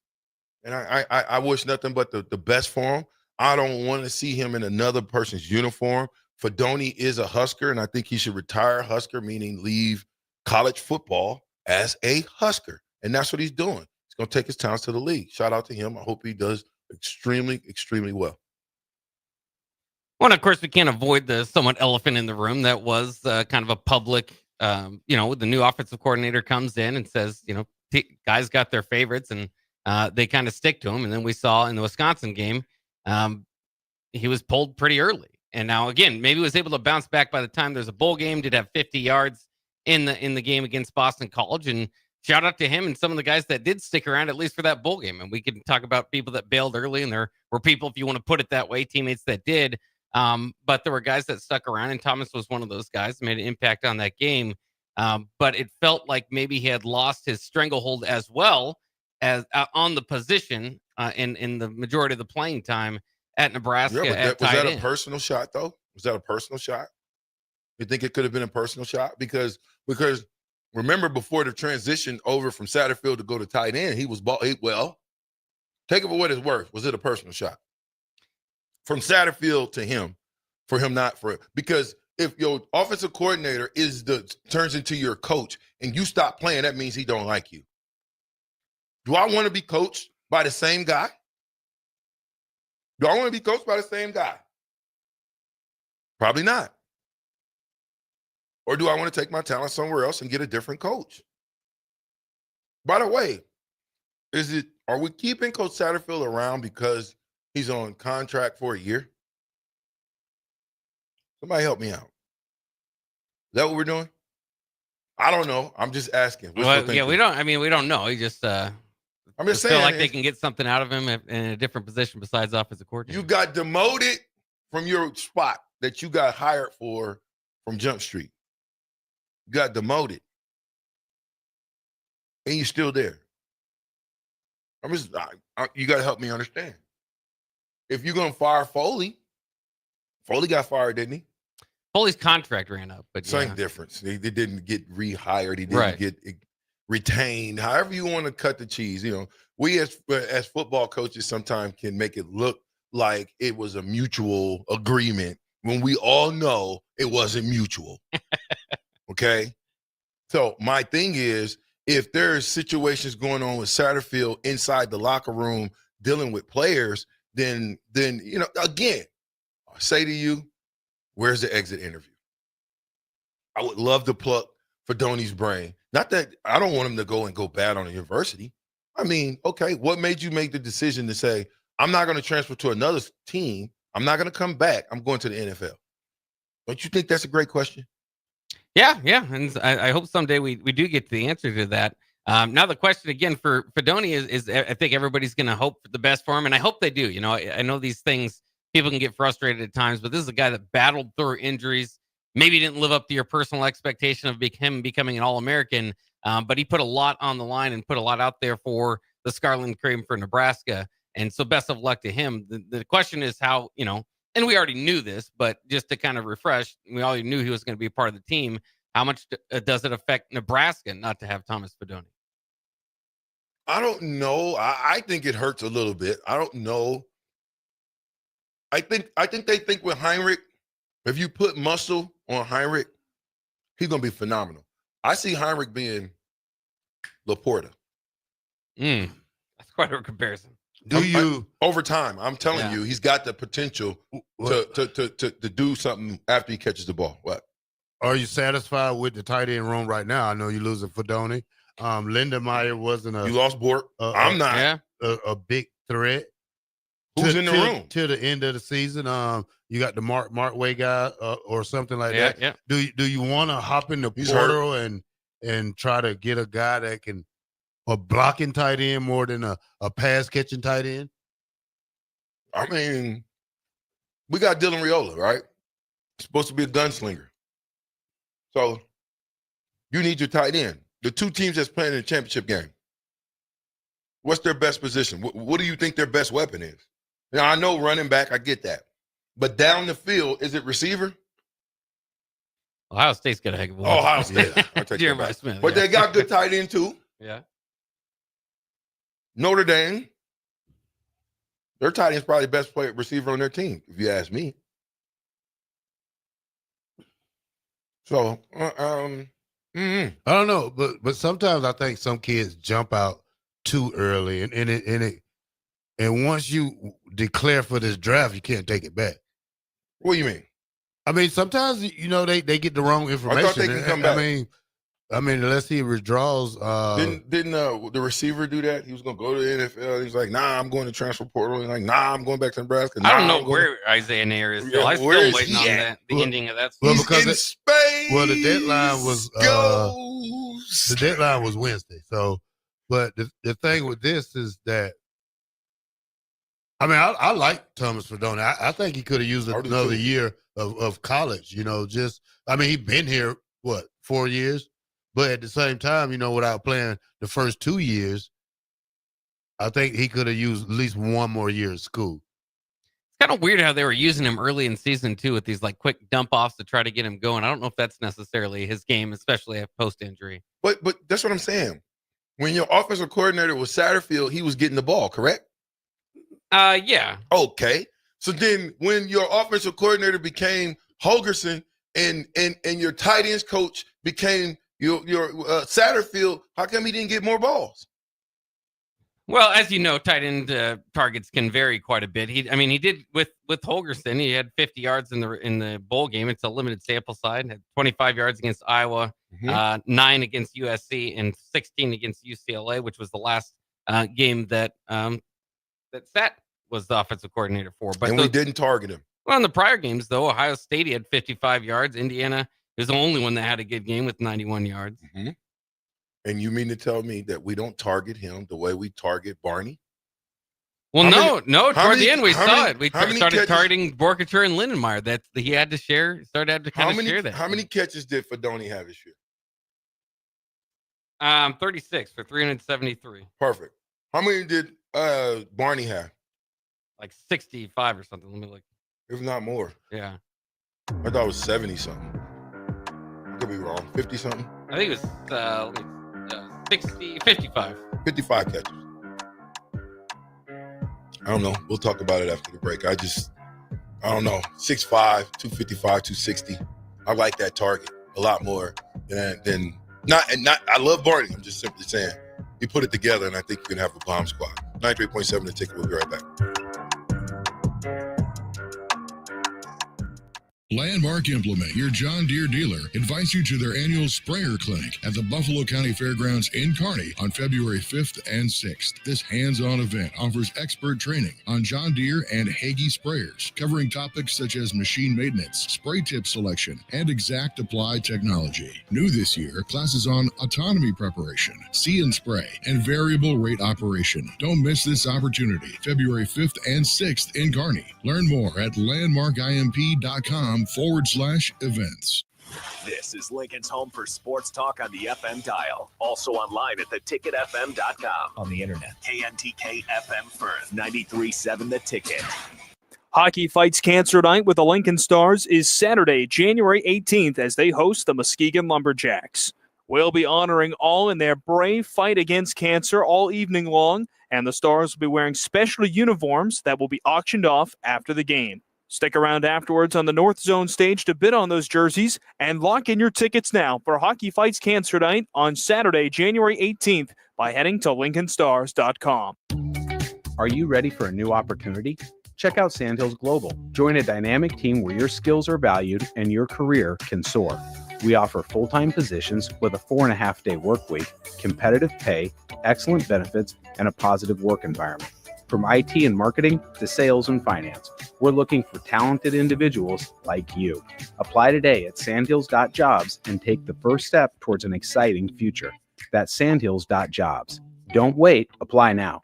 S12: And I wish nothing but the best for him. I don't want to see him in another person's uniform. Fidone is a Husker, and I think he should retire Husker, meaning leave college football as a Husker. And that's what he's doing. He's going to take his talents to the league. Shout out to him. I hope he does extremely, extremely well.
S20: Well, and of course, we can't avoid the somewhat elephant in the room that was kind of a public, the new offensive coordinator comes in and says, guys got their favorites and they kind of stick to him. And then we saw in the Wisconsin game, he was pulled pretty early. And now, again, maybe was able to bounce back by the time there's a bowl game, did have 50 yards in the game against Boston College. And shout out to him and some of the guys that did stick around, at least for that bowl game. And we can talk about people that bailed early, and there were people, if you want to put it that way, teammates that did. But there were guys that stuck around, and Thomas was one of those guys, made an impact on that game. But it felt like maybe he had lost his stranglehold as well as on the position in the majority of the playing time at Nebraska
S12: Yeah, but
S20: at
S12: was
S20: tight
S12: that a
S20: end.
S12: personal shot, though? Was that a personal shot? You think it could have been a personal shot? Because remember, before the transition over from Satterfield to go to tight end, he was well, take it for what it's worth. Was it a personal shot? From Satterfield to him, because if your offensive coordinator turns into your coach and you stop playing, that means he don't like you. Do I want to be coached by the same guy? Do I want to be coached by the same guy? Probably not. Or do I want to take my talent somewhere else and get a different coach? By the way, are we keeping Coach Satterfield around because he's on contract for a year? Somebody help me out. Is that what we're doing? I don't know. I'm just asking.
S20: Well, yeah, we don't know. He just
S12: I'm just
S20: feel
S12: saying,
S20: like they can get something out of him in a different position besides offensive coordinator.
S12: You got demoted from your spot that you got hired for from Jump Street. You got demoted. And you're still there. You got to help me understand. If you're going to fire Foley got fired, didn't he?
S20: Foley's contract ran up, but
S12: same difference. They didn't get rehired. He didn't get retained. However you want to cut the cheese. We as football coaches sometimes can make it look like it was a mutual agreement when we all know it wasn't mutual. Okay? So my thing is, if there's situations going on with Satterfield inside the locker room dealing with players, then again, I say to you, where's the exit interview? I would love to pluck Fidoni's brain. Not that I don't want him to go bad on the university. I mean, okay, what made you make the decision to say, I'm not going to transfer to another team. I'm not going to come back. I'm going to the NFL. Don't you think that's a great question?
S20: Yeah. And I hope someday we do get the answer to that. Now the question again for Fidoni is I think everybody's going to hope for the best for him. And I hope they do. I know these things, people can get frustrated at times, but this is a guy that battled through injuries. Maybe didn't live up to your personal expectation of him becoming an All-American, but he put a lot on the line and put a lot out there for the Scarlet Cream for Nebraska. And so best of luck to him. The question is how, and we already knew this, but just to kind of refresh, we already knew he was going to be a part of the team. How much does it affect Nebraska not to have Thomas Fidoni?
S12: I don't know. I think it hurts a little bit. I don't know. I think they think with Heinrich, if you put muscle on Heinrich, he's going to be phenomenal. I see Heinrich being Laporta.
S20: That's quite a comparison.
S12: Over time, I'm telling you, he's got the potential to do something after he catches the ball. What?
S9: Are you satisfied with the tight end room right now? I know you're losing Fidoni. Lindenmeyer wasn't
S12: you lost Bork. I'm not
S9: a big threat.
S12: Who's in the room
S9: till the end of the season? You got the Mark Way guy or something like that.
S20: Yeah.
S9: Do you want to hop in the portal and try to get a guy that can a blocking tight end more than a pass catching tight end?
S12: I mean, we got Dylan Raiola, right? Supposed to be a gunslinger. So you need your tight end. The two teams that's playing in the championship game, what's their best position? What do you think their best weapon is? Now, I know running back, I get that. But down the field, is it receiver?
S20: Ohio State's got a heck of a
S12: lot. Ohio State. I'll take
S20: Jeremiah
S12: that
S20: Smith.
S12: But they got good tight end, too.
S20: Yeah.
S12: Notre Dame, their tight end's probably the best player receiver on their team, if you ask me. So,
S9: I don't know, but sometimes I think some kids jump out too early, and once you declare for this draft, you can't take it back.
S12: What do you mean?
S9: I mean, sometimes they get the wrong information.
S12: I thought they can come back.
S9: I mean, unless he withdraws.
S12: Didn't the receiver do that? He was going to go to the NFL. He's like, nah, I'm going to transfer portal. He's like, nah, I'm going back to Nebraska.
S20: I don't know where Isaiah Nair is. Still. I'm still waiting on that. The ending of that.
S12: He's in space.
S9: Well, the deadline was Wednesday. So, but the thing with this is that, I mean, I like Thomas Fidoni. I think he could have used another year of college. He's been here 4 years. But at the same time, without playing the first 2 years, I think he could have used at least one more year of school.
S20: It's kind of weird how they were using him early in season 2 with these like quick dump offs to try to get him going. I don't know if that's necessarily his game, especially at post injury.
S12: But that's what I'm saying. When your offensive coordinator was Satterfield, he was getting the ball, correct?
S20: Yeah.
S12: Okay. So then when your offensive coordinator became Holgerson and your tight ends coach became your Satterfield, how come he didn't get more balls?
S20: Well, as you know, tight end targets can vary quite a bit. He did with Holgerson. He had 50 yards in the bowl game. It's a limited sample size. Had 25 yards against Iowa, 9 against USC, and 16 against UCLA, which was the last game that Sat was the offensive coordinator for. But
S12: we didn't target him.
S20: Well, in the prior games, though, Ohio State, he had 55 yards. Indiana was the only one that had a good game with 91 yards.
S12: Mm-hmm. And you mean to tell me that we don't target him the way we target Barney?
S20: Well, toward the end we saw it. We started targeting Borkature and Lindenmeyer. That he had to share. Started to kind of share that.
S12: How many catches did Fedoni have this year?
S20: 36 for 373.
S12: Perfect. How many did Barney have?
S20: Like 65 or something. Let me look.
S12: If not more.
S20: Yeah.
S12: I thought it was 70 something. I could be wrong. 50 something.
S20: I think it was 55.
S12: 55 catches. I don't know. We'll talk about it after the break. I don't know. 6'5", 255, 260. I like that target a lot more than not. I love Barney. I'm just simply saying you put it together, and I think you can have a bomb squad. 93.7 The Ticket. We'll be right back.
S2: Landmark Implement, your John Deere dealer, invites you to their annual sprayer clinic at the Buffalo County Fairgrounds in Kearney on February 5th and 6th. This hands-on event offers expert training on John Deere and Hagee sprayers, covering topics such as machine maintenance, spray tip selection, and exact apply technology. New this year, classes on autonomy preparation, see and spray, and variable rate operation. Don't miss this opportunity, February 5th and 6th in Kearney. Learn more at landmarkimp.com/events.
S19: This is Lincoln's home for sports talk on the FM dial. Also online at theticketfm.com. On the internet. KNTK FM Firth, 93.7 The Ticket.
S3: Hockey Fights Cancer Night with the Lincoln Stars is Saturday, January 18th, as they host the Muskegon Lumberjacks. We'll be honoring all in their brave fight against cancer all evening long, and the Stars will be wearing special uniforms that will be auctioned off after the game. Stick around afterwards on the North Zone stage to bid on those jerseys and lock in your tickets now for Hockey Fights Cancer Night on Saturday, January 18th by heading to LincolnStars.com.
S7: Are you ready for a new opportunity? Check out Sandhills Global. Join a dynamic team where your skills are valued and your career can soar. We offer full-time positions with a 4.5-day work week, competitive pay, excellent benefits, and a positive work environment. From IT and marketing to sales and finance, we're looking for talented individuals like you. Apply today at sandhills.jobs and take the first step towards an exciting future. That's sandhills.jobs. Don't wait. Apply now.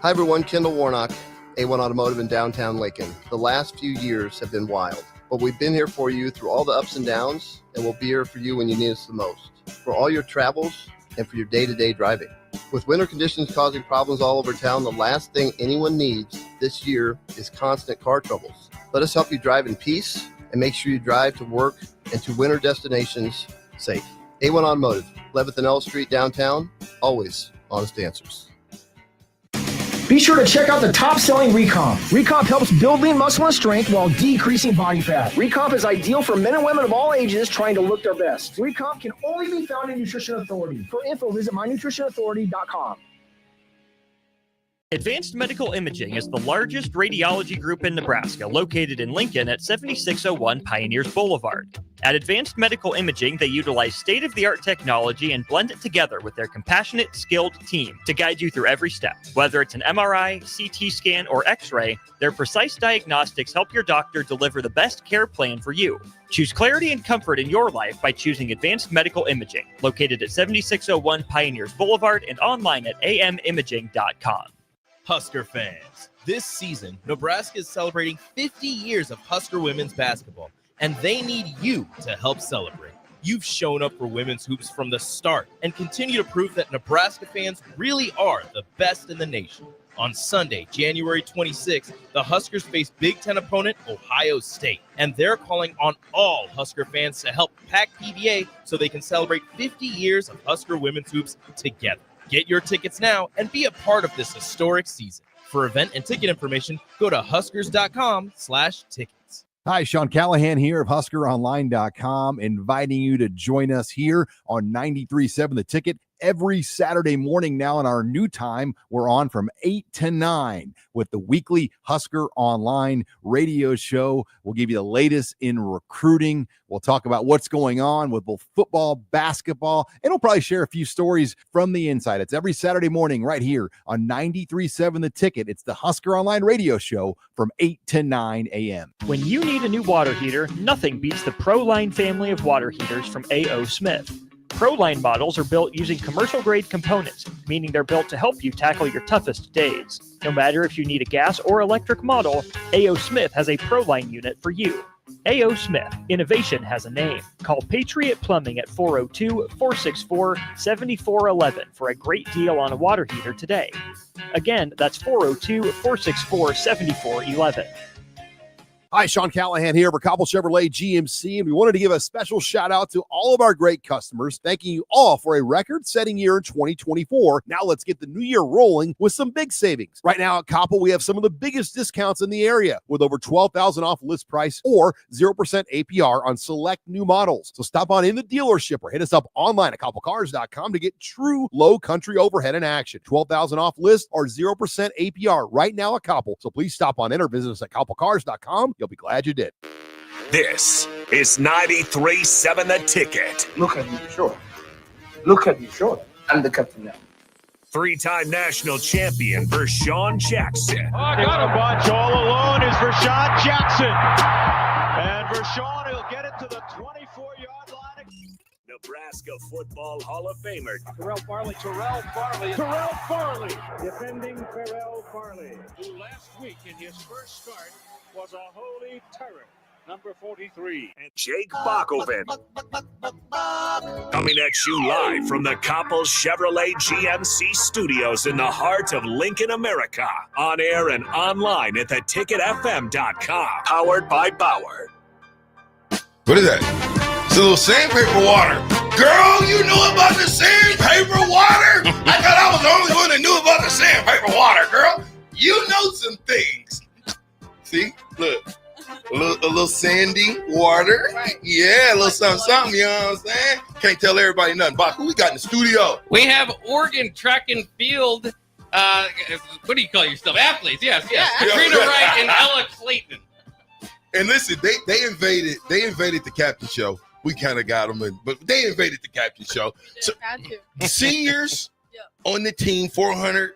S25: Hi, everyone. Kendall Warnock, A1 Automotive in downtown Lincoln. The last few years have been wild, but we've been here for you through all the ups and downs, and we'll be here for you when you need us the most. For all your travels and for your day-to-day driving. With winter conditions causing problems all over town, the last thing anyone needs this year is constant car troubles. Let us help you drive in peace and make sure you drive to work and to winter destinations safe. A1 Automotive, 11th and L Street downtown, always honest answers.
S10: Be sure to check out the top-selling Recomp. Recomp helps build lean muscle and strength while decreasing body fat. Recomp is ideal for men and women of all ages trying to look their best. Recomp can only be found in Nutrition Authority. For info, visit mynutritionauthority.com.
S16: Advanced Medical Imaging is the largest radiology group in Nebraska, located in Lincoln at 7601 Pioneers Boulevard. At Advanced Medical Imaging, they utilize state-of-the-art technology and blend it together with their compassionate, skilled team to guide you through every step. Whether it's an MRI, CT scan, or X-ray, their precise diagnostics help your doctor deliver the best care plan for you. Choose clarity and comfort in your life by choosing Advanced Medical Imaging, located at 7601 Pioneers Boulevard and online at amimaging.com.
S14: Husker fans, this season, Nebraska is celebrating 50 years of Husker women's basketball, and they need you to help celebrate. You've shown up for women's hoops from the start and continue to prove that Nebraska fans really are the best in the nation. On Sunday, January 26th, the Huskers face Big Ten opponent Ohio State, and they're calling on all Husker fans to help pack PBA so they can celebrate 50 years of Husker women's hoops together. Get your tickets now and be a part of this historic season. For event and ticket information, go to huskers.com/tickets.
S5: Hi, Sean Callahan here of HuskerOnline.com, inviting you to join us here on 93.7 The Ticket every Saturday morning now in our new time. We're on from 8 to 9 with the weekly Husker Online radio show. We'll give you the latest in recruiting. We'll talk about what's going on with both football, basketball, and we'll probably share a few stories from the inside. It's every Saturday morning right here on 93.7 The Ticket. It's the Husker Online radio show from 8 to 9 a.m.
S16: When you need a new water heater, nothing beats the ProLine family of water heaters from A.O. Smith. ProLine models are built using commercial-grade components, meaning they're built to help you tackle your toughest days. No matter if you need a gas or electric model, A.O. Smith has a ProLine unit for you. A.O. Smith, innovation has a name. Call Patriot Plumbing at 402-464-7411 for a great deal on a water heater today. Again, that's 402-464-7411.
S5: Hi, Sean Callahan here for Cobble Chevrolet GMC, and we wanted to give a special shout out to all of our great customers, thanking you all for a record-setting year in 2024. Now let's get the new year rolling with some big savings. Right now at Cobble, we have some of the biggest discounts in the area with over $12,000 off list price or 0% APR on select new models. So stop on in the dealership or hit us up online at cobblecars.com to get true low country overhead in action. $12,000 off list or 0% APR right now at Cobble. So please stop on in or visit us at cobblecars.com. You'll be glad you did.
S19: This is 93.7 The Ticket.
S10: Look at me, sure. Look at me, sure. I'm the captain now.
S19: Three-time national champion Vershawn Jackson.
S11: Oh, I got a bunch all alone is Vershawn Jackson. And Vershawn will get it to the 24-yard line.
S19: Nebraska Football Hall of Famer
S11: Terrell Farley, defending Terrell Farley, who last week in his first start was a holy terror. Number 43.
S19: And Jake Bakoven. Coming at you live from the Koppel Chevrolet GMC studios in the heart of Lincoln, America. On air and online at theticketfm.com. Powered by Bauer.
S12: What is that? It's a little sandpaper water. Girl, you knew about the sandpaper water? I thought I was the only one that knew about the sandpaper water, girl. You know some things. See, look, a little sandy water. Yeah, a little something, you know what I'm saying? Can't tell everybody nothing. Bob, who we got in the studio?
S20: We have Oregon track and field, what do you call yourself? Athletes, yes. Katrina Wright and Ella Clayton.
S12: And listen, they invaded the captain show. We kind of got them, but they invaded the captain show. So seniors on the team, 400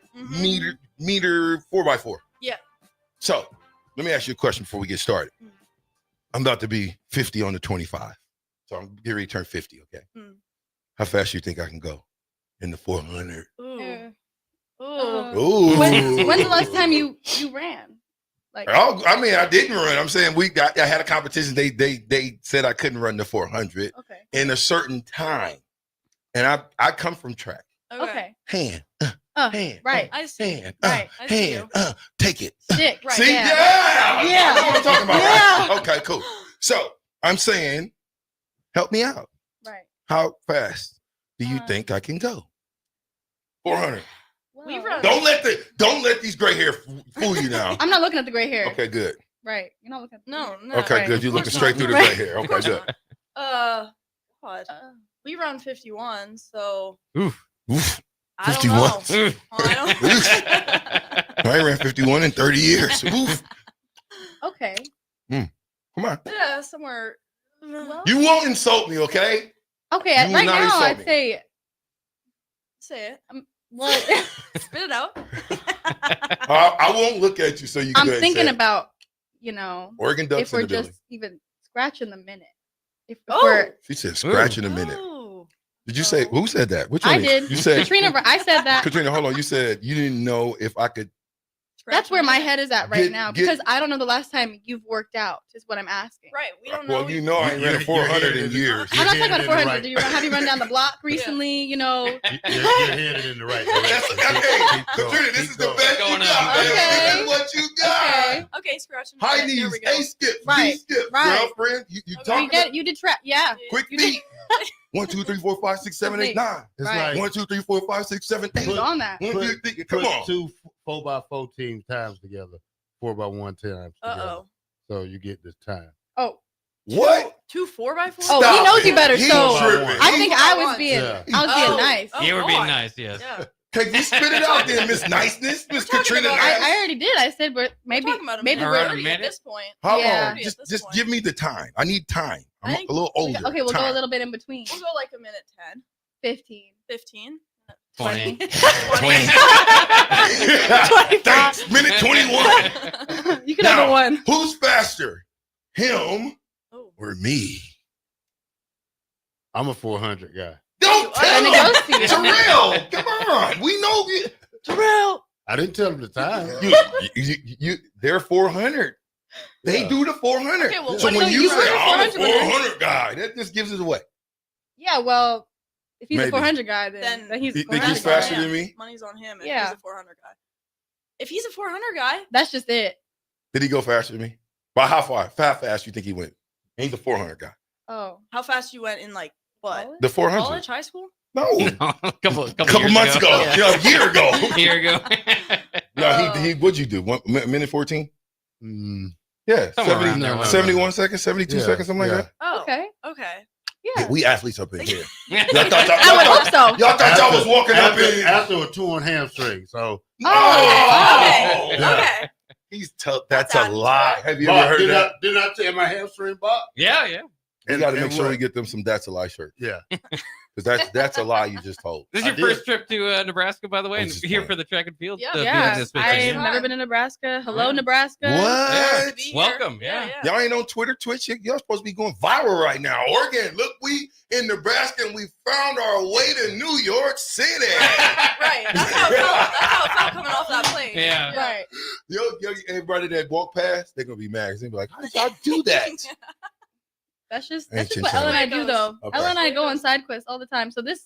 S12: meter 4x4.
S13: Yeah.
S12: So let me ask you a question before we get started. I'm about to be 50 on the 25. So I'm getting ready to turn 50, okay? How fast do you think I can go in the 400?
S13: Ooh.
S12: Ooh.
S13: When's the last time you ran? Like,
S12: I didn't run. I'm saying I had a competition. They said I couldn't run the 400 in a certain time. And I come from track.
S13: Okay.
S12: Hand.
S13: Right. I see.
S12: Hand.
S13: Right. I see
S12: Hand. Take it.
S13: Stick. Right.
S12: See?
S13: Yeah.
S12: I know what I'm talking about.
S13: Yeah.
S12: Right? Okay, cool. So I'm saying, help me out.
S13: Right.
S12: How fast do you think I can go? 400.
S13: We run.
S12: Don't let these gray hair fool you now.
S13: I'm not looking at the gray hair.
S12: Okay, good.
S13: Right. You're not looking at the No.
S12: Okay,
S13: right.
S12: good. You're looking straight through the gray hair. Okay, good.
S13: What? We run 51, so
S12: Oof.
S13: I don't
S12: 51.
S13: know.
S12: I ain't ran 51 in 30 years. Oof.
S13: Okay.
S12: Come on.
S13: Yeah, somewhere. Well,
S12: You won't insult me, okay?
S13: okay.
S12: you will
S13: Right
S12: not
S13: now,
S12: insult
S13: I'd
S12: me.
S13: say
S15: Say it.
S13: what?
S15: Spit it out.
S12: I won't look at you so you can
S13: I'm
S12: go ahead and
S13: thinking
S12: say it.
S13: about,
S12: Oregon Ducks
S13: if we're
S12: in the building.
S13: just even scratching the minute. If
S15: Oh.
S13: we're,
S12: She said scratch in a minute. Did you say, who said that? Which
S13: I
S12: one?
S13: did.
S12: You said,
S13: Katrina, I said that.
S12: Katrina, hold on. You said you didn't know if I could.
S13: That's where my head is at right
S12: Get-
S13: now
S12: get-
S13: because I don't know the last time you've worked out. Is what I'm asking.
S15: Right. We don't know.
S12: Well, you know I ain't ran a 400 in years.
S13: I'm not talking about 400. Have you run down the block recently? You know.
S9: You're headed in the right direction.
S12: Hey, Katrina, this is the best you got. This is what you got.
S13: Okay, scratch.
S12: High knees, A skip, B skip, girlfriend. You talking?
S13: You did track. Yeah.
S12: Quick feet. 1, 2, 3, 4, 5, 6, 7, 8, 9.
S9: It's
S13: Right.
S9: like
S12: 1, 2, 3, 4, 5, 6, 7, 8.
S13: on that.
S12: Come on.
S9: 2 4x4 team times together, 4x1 times together. So you get this time.
S13: Oh.
S12: What?
S13: 2 4x4?
S12: Stop
S13: Oh, he knows you better.
S12: He's
S13: So
S12: tripping.
S13: I think I was being
S9: Yeah.
S13: nice.
S20: You were being nice, yes.
S13: Yeah.
S12: Can you spit it out there, Miss Niceness? Miss Katrina Nice.
S13: I already did. I said maybe
S20: Around
S13: we're
S20: a minute?
S13: at this point.
S12: How
S13: Yeah.
S12: long? Just give me the time. I need time. I'm a little older.
S13: Okay, we'll go a
S12: Time.
S13: little bit in between.
S15: We'll go like a minute 10.
S13: 15.
S15: 15.
S20: 20.
S13: 20.
S12: Thanks. Minute 21.
S13: You can have a
S12: Now,
S13: one.
S12: Who's faster? Him or me?
S9: I'm a 400 guy.
S12: Don't tell
S13: And it
S12: him.
S13: goes to you.
S12: Terrell, come on. We know you. Terrell.
S9: I didn't tell him the time.
S12: They're 400. They do the 400.
S15: Okay, well,
S12: so
S15: what
S12: when
S15: do
S12: you
S15: you
S12: say,
S15: do
S12: I'm a
S15: 400?
S12: 400 guy, that just gives it away.
S13: Yeah, well, if he's
S12: Maybe.
S13: a 400 guy, then he's
S12: You
S13: a
S12: think
S13: 400
S12: he's faster
S13: guy.
S12: than me?
S15: Money's on him if
S13: Yeah.
S15: he's a 400 guy. If he's a 400 guy,
S13: That's just it.
S12: Did he go faster than me? By how far? How fast you think he went? He's a 400 guy.
S13: Oh.
S15: how fast you went in like what?
S12: The 400.
S15: College, high school?
S12: No.
S20: A couple
S12: Couple months ago. Yeah, a year ago.
S20: A year ago.
S12: No, he what'd you do? 1 minute 14? Yeah,
S20: Somewhere
S12: 70,
S20: around there.
S12: 71 seconds, 72
S9: Yeah,
S12: seconds, something like that.
S15: Oh,
S13: Okay.
S15: Okay.
S13: Yeah.
S12: We athletes up in here.
S20: Yeah.
S12: Y'all thought
S13: I would hope so.
S12: Y'all thought y'all was walking up in.
S9: After a torn hamstring. So
S12: Oh,
S15: Okay.
S9: Yeah.
S15: Okay.
S12: He's that's a lie. Have you
S9: Bob,
S12: ever heard that?
S9: Did I tell my hamstring, Bob?
S20: Yeah, yeah.
S12: We got to make sure
S9: what?
S12: we get them some "That's a Lie" shirts
S9: Yeah.
S12: because that's a lie you just told.
S20: This is your
S9: I did.
S20: first trip to Nebraska, by the way,
S12: I'm
S20: and
S12: just
S20: here
S12: playing.
S20: for the track and field.
S15: Yeah.
S20: field
S13: Yeah.
S20: participation.
S13: I've never been to Nebraska. Hello,
S20: Yeah.
S13: Nebraska.
S12: What?
S15: Be here.
S20: Welcome, yeah.
S12: Y'all ain't on Twitter, Twitch. Y'all supposed to be going viral right now. Oregon, look, we in Nebraska and we found our way to New York City.
S15: Right. That's how it felt. That's how it felt coming off that plane.
S20: Yeah.
S13: Right.
S12: Yo, everybody that walk past, they're gonna be mad. They're gonna be like, "How did y'all do that?"
S13: That's just
S12: Ancient
S13: what Ella and I
S15: time.
S13: do though.
S12: Okay.
S13: Ella and I go on side quests all the time. So this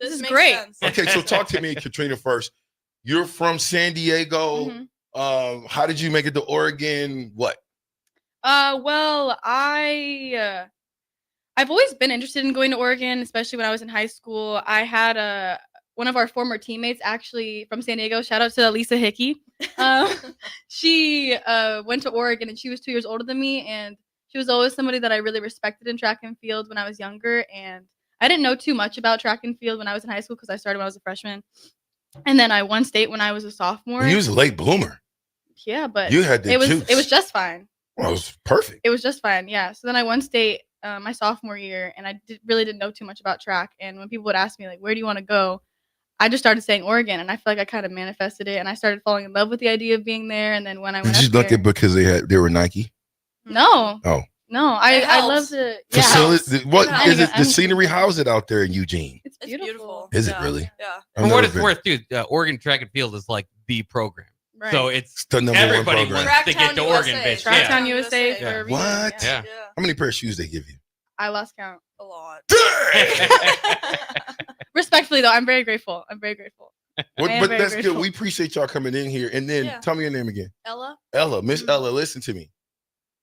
S13: is
S15: makes
S13: great.
S15: sense.
S12: Okay, so talk to me, Katrina, first. You're from San Diego.
S13: Mhm.
S12: How did you make it to Oregon? What?
S13: Well, I've always been interested in going to Oregon, especially when I was in high school. I had one of our former teammates actually from San Diego. Shout out to Lisa Hickey. She went to Oregon and she was 2 years older than me, and she was always somebody that I really respected in track and field when I was younger. And I didn't know too much about track and field when I was in high school because I started when I was a freshman. And then I won state when I was a sophomore.
S12: You was a late bloomer.
S13: Yeah, but
S12: You had the
S13: it was
S12: juice.
S13: just fine.
S12: Well, it was perfect.
S13: It was just fine, yeah. So then I won state my sophomore year, and I really didn't know too much about track. And when people would ask me, like, where do you want to go? I just started saying Oregon, and I feel like I kind of manifested it, and I started falling in love with the idea of being there. And then when I went
S12: Did you
S13: up
S12: look
S13: there,
S12: at because they were Nike?
S13: no,
S12: Oh.
S13: no,
S15: It
S13: I love
S15: helps.
S13: the
S12: Facility. What
S13: Yeah.
S12: is it? The
S13: And-
S12: scenery. How's it out there in Eugene?
S13: It's
S15: It's
S13: beautiful.
S15: beautiful.
S12: Is it
S15: Yeah.
S12: really?
S15: Yeah.
S12: I've
S20: For what
S12: never
S20: it's
S12: been.
S20: worth, dude, Oregon track and field is like the program.
S13: Right.
S20: So it's
S12: the number one
S20: everybody
S12: program.
S20: wants to get to
S15: Tracktown
S20: Oregon,
S15: USA.
S20: bitch.
S13: Tracktown
S20: Yeah.
S13: USA
S15: Yeah.
S13: for a reason.
S12: What?
S20: Yeah.
S12: How many pair of shoes they give you?
S13: I lost count.
S15: A lot.
S13: Respectfully, though, I'm very grateful. I'm very grateful.
S12: What,
S13: I am
S12: but
S13: very
S12: that's
S13: grateful.
S12: good. We appreciate y'all coming in here. And then
S15: Yeah.
S12: tell me your name again.
S15: Ella,
S12: Ella. Miss
S13: Mm-hmm.
S12: Ella, listen to me.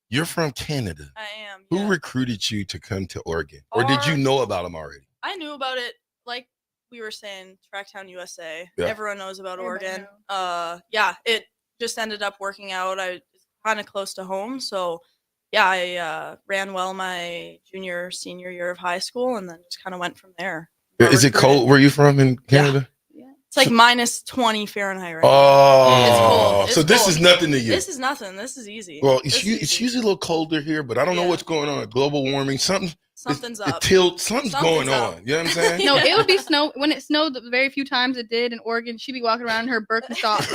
S12: You're from Canada.
S15: I am.
S12: Who
S15: yeah.
S12: recruited you to come to Oregon? Or did you
S15: Our-
S12: know about them already?
S15: I knew about it, like we were saying, Tracktown USA.
S12: Yeah.
S15: Everyone knows about
S13: Everybody
S15: Oregon. Yeah, it just ended up working out. I was kind of close to home, so yeah, I ran well my junior, senior year of high school, and then just kind of went from there. Got
S12: Is it
S15: recruited.
S12: cold where you from in Canada?
S15: It's like minus 20 Fahrenheit right now.
S12: Oh,
S15: It's cold.
S12: so
S15: It's
S12: this
S15: cold.
S12: is nothing to you.
S15: This is nothing. This is easy.
S12: Well,
S15: This is
S12: it's usually a little colder here, but I don't know
S15: Yeah.
S12: what's going on. Global warming,
S15: Something's
S12: something's
S15: up.
S12: something's going
S15: up.
S12: on. You know what I'm saying?
S13: No, it would be snow when it snowed the very few times it did in Oregon. She'd be walking around in her Birkenstocks.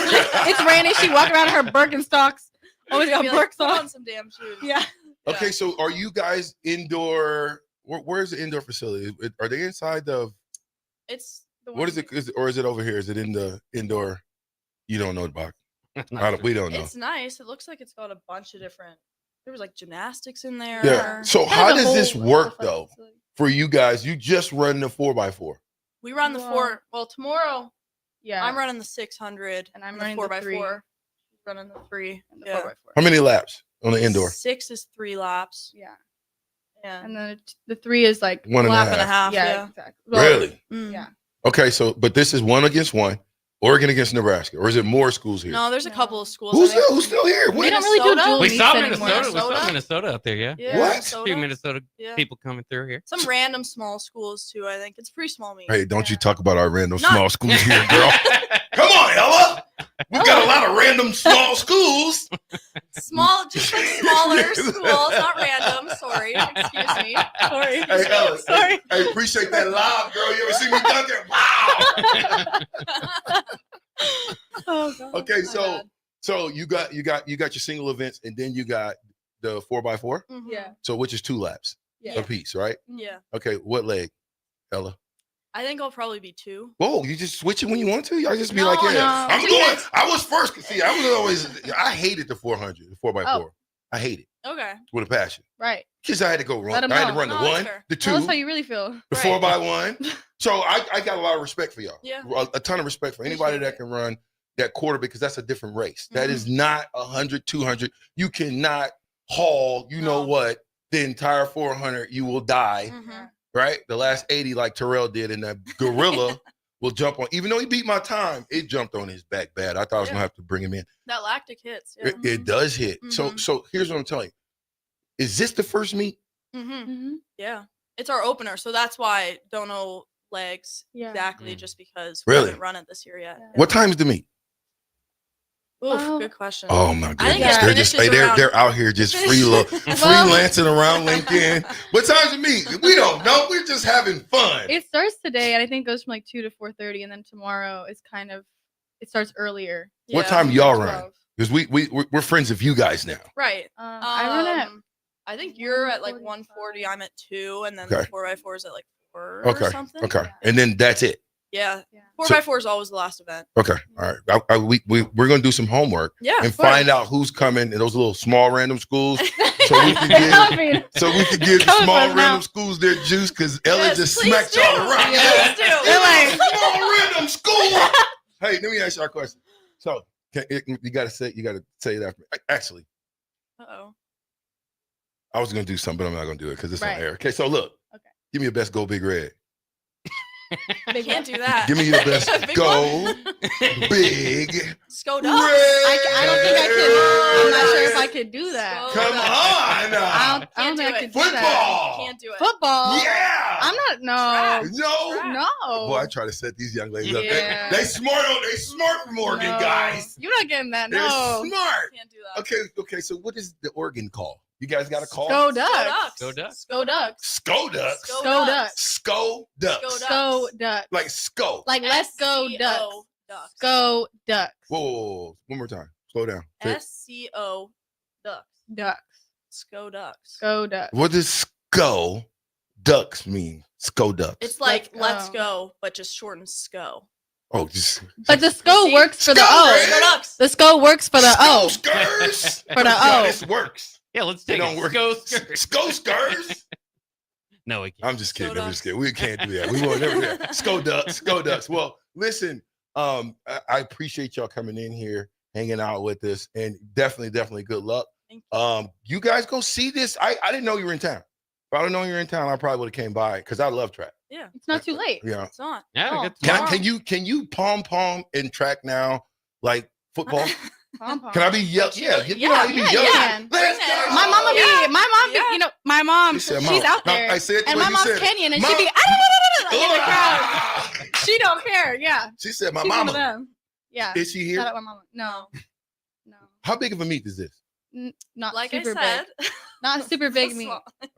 S13: It's raining. She'd walk around in her Birkenstocks. Always got
S15: Be like,
S13: Birks
S15: put
S13: on.
S15: on some damn shoes.
S13: Yeah.
S12: Okay, so are you guys indoor? Where's the indoor facility? Are they inside the?
S15: It's the
S12: What is it? Or is it over here? Is it in the indoor? You don't know about. We don't know.
S15: It's nice. It looks like it's got a bunch of different. There was like gymnastics in there.
S12: Yeah. So
S15: Kind
S12: how
S15: of a
S12: does this
S15: whole
S12: work
S15: fun
S12: though
S15: facility.
S12: for you guys? You just run the 4x4.
S15: We run the
S13: Wow.
S15: 4. Well, tomorrow,
S13: Yeah.
S15: I'm running the 600
S13: And I'm
S15: the
S13: running the
S15: 4x4. running the 3.
S13: And the
S15: Yeah.
S13: 4x4.
S9: How many laps on the indoor?
S15: 6 is 3 laps.
S13: Yeah.
S15: Yeah.
S13: And then the 3 is like
S9: One and a
S15: lap
S9: half.
S15: and a half. Yeah.
S13: exactly. Well,
S9: Really?
S15: Mm.
S13: Yeah.
S9: Okay, so but this is 1 against 1, Oregon against Nebraska, or is it more schools here?
S15: No, there's a couple of schools.
S9: Who's
S15: I think.
S9: still here?
S13: We don't really do dual
S20: We
S13: meets
S20: saw
S13: anymore.
S20: Minnesota. We saw Minnesota out there, yeah.
S15: Yeah,
S9: What?
S15: Minnesota.
S20: A few Minnesota
S15: Yeah.
S20: people coming through here.
S15: Some random small schools too. I think it's pretty small meet.
S9: Hey, don't you talk about our random
S15: Not-
S9: small schools here, girl. Come on, Ella. We've got a lot of random small schools.
S15: Small, just like smaller schools, not random. Sorry, excuse me. Sorry.
S9: Hey, Ella.
S15: Sorry.
S9: Hey, appreciate that live, girl. You ever see me dunk it? Wow.
S15: Oh, God.
S9: Okay,
S15: My
S9: so
S15: bad.
S9: so you got your single events, and then you got the 4x4.
S15: Mhm.
S13: Yeah.
S9: So which is 2 laps
S15: Yeah.
S9: apiece, right?
S15: Yeah.
S9: Okay, what leg, Ella?
S15: I think I'll probably be 2.
S9: Whoa, you just switch it when you want to? Y'all just be
S15: No,
S9: like, yeah,
S15: no.
S9: I'm going. I was first. See, I was always, I hated the 400, the 4x4.
S13: Oh.
S9: I hate it
S15: Okay.
S9: with a passion.
S13: Right.
S9: Because I had to go run.
S13: Let 'em
S9: I had to
S13: know.
S9: run the
S15: No, that's
S9: 1,
S15: fair.
S9: the 2,
S13: Tell us how you really feel.
S9: the
S15: Right.
S9: 4x1. So I got a lot of respect for y'all.
S15: Yeah.
S9: A ton of respect for anybody
S13: Appreciate
S9: that can run that quarter, because that's a different race. That
S15: Mhm.
S9: is not 100, 200. You cannot haul, you know
S15: No.
S9: what, the entire 400. You will die,
S15: Mhm.
S9: right? The last 80, like Terrell did, and that gorilla will jump on. Even though he beat my time, it jumped on his back bad. I thought I was
S15: Yeah.
S9: gonna have to bring him in.
S15: That lactic hits. Yeah.
S9: It does hit. So
S15: Mhm.
S9: here's what I'm telling you. Is this the first meet?
S15: Mm-hmm.
S13: Mm-hmm.
S15: Yeah. It's our opener, so that's why I don't know legs
S13: Yeah.
S15: exactly, just because we
S9: Really?
S15: haven't run it this year yet.
S9: What time's the meet?
S15: Oof,
S13: Oh.
S15: good question.
S9: Oh my
S15: I think
S9: goodness.
S15: it
S9: They're just
S15: finishes around-
S9: they're out here just freelancing around Lincoln. What time's the meet? We don't know. We're just having fun.
S13: It starts today, and I think goes from like 2 to 4:30, and then tomorrow is kind of it starts earlier.
S9: What
S15: Yeah.
S9: time y'all
S13: Like
S9: run?
S13: 12.
S9: Because we're friends of you guys now.
S15: Right.
S13: I run at
S15: I think you're at like 140. I'm at 2, and then
S9: Okay.
S15: the 4x4 is at like 4
S9: Okay.
S15: or something.
S9: Okay. And then that's it.
S15: Yeah.
S13: Yeah.
S15: 4x4 is always the last event.
S9: Okay. All right. We're gonna do some homework
S15: Yeah,
S9: and
S15: of course.
S9: find out who's coming in those little small random schools. So we can
S13: I
S9: give
S13: mean,
S9: the
S13: Come
S9: small
S13: on now.
S9: random schools their juice, because Ella
S15: Yes,
S9: just
S15: please
S9: smacked
S15: do.
S9: y'all around.
S15: Yes, do.
S13: They're like,
S9: Small random school. Hey, let me ask you a question. So you gotta say it after me. Actually,
S15: Uh-oh.
S9: I was gonna do something, but I'm not gonna do it because it's
S13: Right.
S9: on air. Okay, so look.
S13: Okay.
S9: Give me your best go big red.
S15: I can't do that.
S9: Give me your best
S15: Big
S9: go
S15: one.
S9: big
S15: Sco
S9: red.
S15: Ducks.
S13: I don't think I could. I'm not sure if I could do that.
S15: Sco
S9: Come
S15: Ducks.
S9: on.
S13: I don't
S15: Can't
S13: think I
S15: do
S13: could
S15: it.
S13: do that.
S9: Football.
S15: Can't do it.
S13: Football.
S9: Yeah.
S13: I'm not.
S15: Track.
S9: No.
S13: No.
S9: Boy, I try to set these young ladies up.
S13: Yeah.
S9: They smart from Oregon,
S13: No.
S9: guys.
S13: You're not getting that.
S9: They're
S13: No.
S9: smart.
S15: Can't do that.
S9: Okay. So what is the Oregon call? You guys got a call?
S13: Go
S15: Sco
S13: Ducks.
S20: Go Ducks.
S13: Go Ducks.
S9: Sco Ducks.
S15: Sco
S13: Go
S15: Ducks.
S13: Ducks.
S9: Sco Ducks.
S15: Sco
S13: Go Ducks.
S9: Like Sco.
S13: Like let's go Ducks.
S15: SCO Ducks.
S13: Go Ducks.
S9: Whoa. One more time. Slow down.
S15: SCO Ducks.
S13: Ducks.
S15: Sco Ducks.
S13: Go Ducks.
S9: What does Sco Ducks mean? Sco Ducks.
S15: It's like
S13: Let's
S15: let's
S13: go.
S15: go, but just shortened SCO.
S9: Oh, just
S13: But the SCO
S15: See?
S13: works for the
S9: Sco,
S13: O.
S9: man.
S15: Sco Ducks.
S13: The SCO works for the O.
S9: Skurs.
S13: For the
S9: Yeah,
S13: O.
S9: this works.
S20: Yeah, let's
S9: It
S20: take
S9: don't
S20: it.
S9: work.
S20: Go skirt.
S9: Sco Skurs.
S20: No, we can't.
S9: I'm just kidding.
S15: Sco
S9: I'm just
S15: Ducks.
S9: kidding. We can't do that. We won't never do that. Sco Ducks. Sco Ducks. Well, listen, I appreciate y'all coming in here, hanging out with us, and definitely good luck.
S15: Thank you.
S9: You guys go see this. I didn't know you were in town. If I didn't know you were in town, I probably would have came by because I love track.
S15: Yeah.
S13: It's not too late.
S9: Yeah.
S15: It's not.
S20: Yeah,
S13: Oh.
S20: good.
S9: Can you pom and track now like football?
S13: Pom-pom.
S9: Can I be yell? Yeah, you know how you be
S13: yeah,
S9: yelling.
S13: yeah.
S9: Let's
S15: Bring it.
S9: go.
S13: My mama
S15: Yeah.
S13: be, my mom,
S15: Yeah.
S13: be, you know, my mom,
S9: She said,
S13: she's
S9: Mom.
S13: out
S9: No,
S13: there.
S9: I said it the
S13: and
S9: way
S13: my
S9: you
S13: mom's
S9: said it.
S13: Kenyan, and
S9: Mom.
S13: she be, like in the crowd.
S9: Ah!
S13: She don't care. Yeah.
S9: She said, "My
S13: She's one of
S9: mama."
S13: them. Yeah.
S9: Is she here?
S13: Shout out my mama. No. No.
S9: How big of a meet is this?
S13: Not
S15: Like I
S13: super
S15: said.
S13: big. Not super big meat.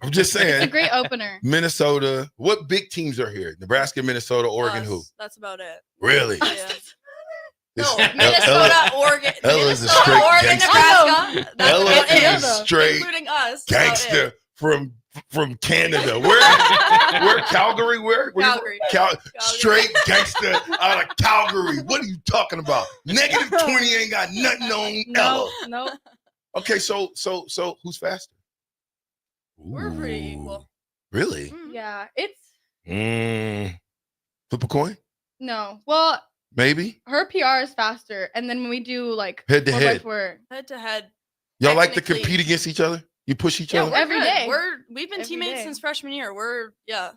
S9: I'm just
S13: It's a
S9: saying.
S13: great opener.
S9: Minnesota. What big teams are here? Nebraska, Minnesota, Oregon.
S15: Us.
S9: Who?
S15: That's about it.
S9: Really?
S15: Yeah.
S9: This-
S15: No, Minnesota, Oregon,
S9: Ella's a
S15: Minnesota,
S9: straight
S15: Oregon,
S9: gangster.
S15: Nebraska. That's
S9: Ella
S15: about it.
S9: is straight
S15: Including us. That's about
S9: gangster
S15: it.
S9: from Canada. Where Calgary? Where you-
S15: Calgary.
S9: Straight gangster out of Calgary. What are you talking about? Negative 20 ain't got nothing on Ella.
S13: No.
S9: Okay, so who's faster?
S15: We're pretty
S9: Ooh.
S15: equal.
S9: Really?
S13: Yeah. It's
S9: Flip a coin?
S13: no. Well,
S9: Maybe
S13: Her PR is faster, and then when we do like
S9: Head to
S13: 4x4,
S15: Head to head.
S9: y'all like to
S15: Technically-
S9: compete against each other. You push each
S15: Yeah,
S9: other.
S15: we're
S13: Every
S15: good.
S13: day.
S15: We've been
S13: Every
S15: teammates
S13: day.
S15: since freshman year. We're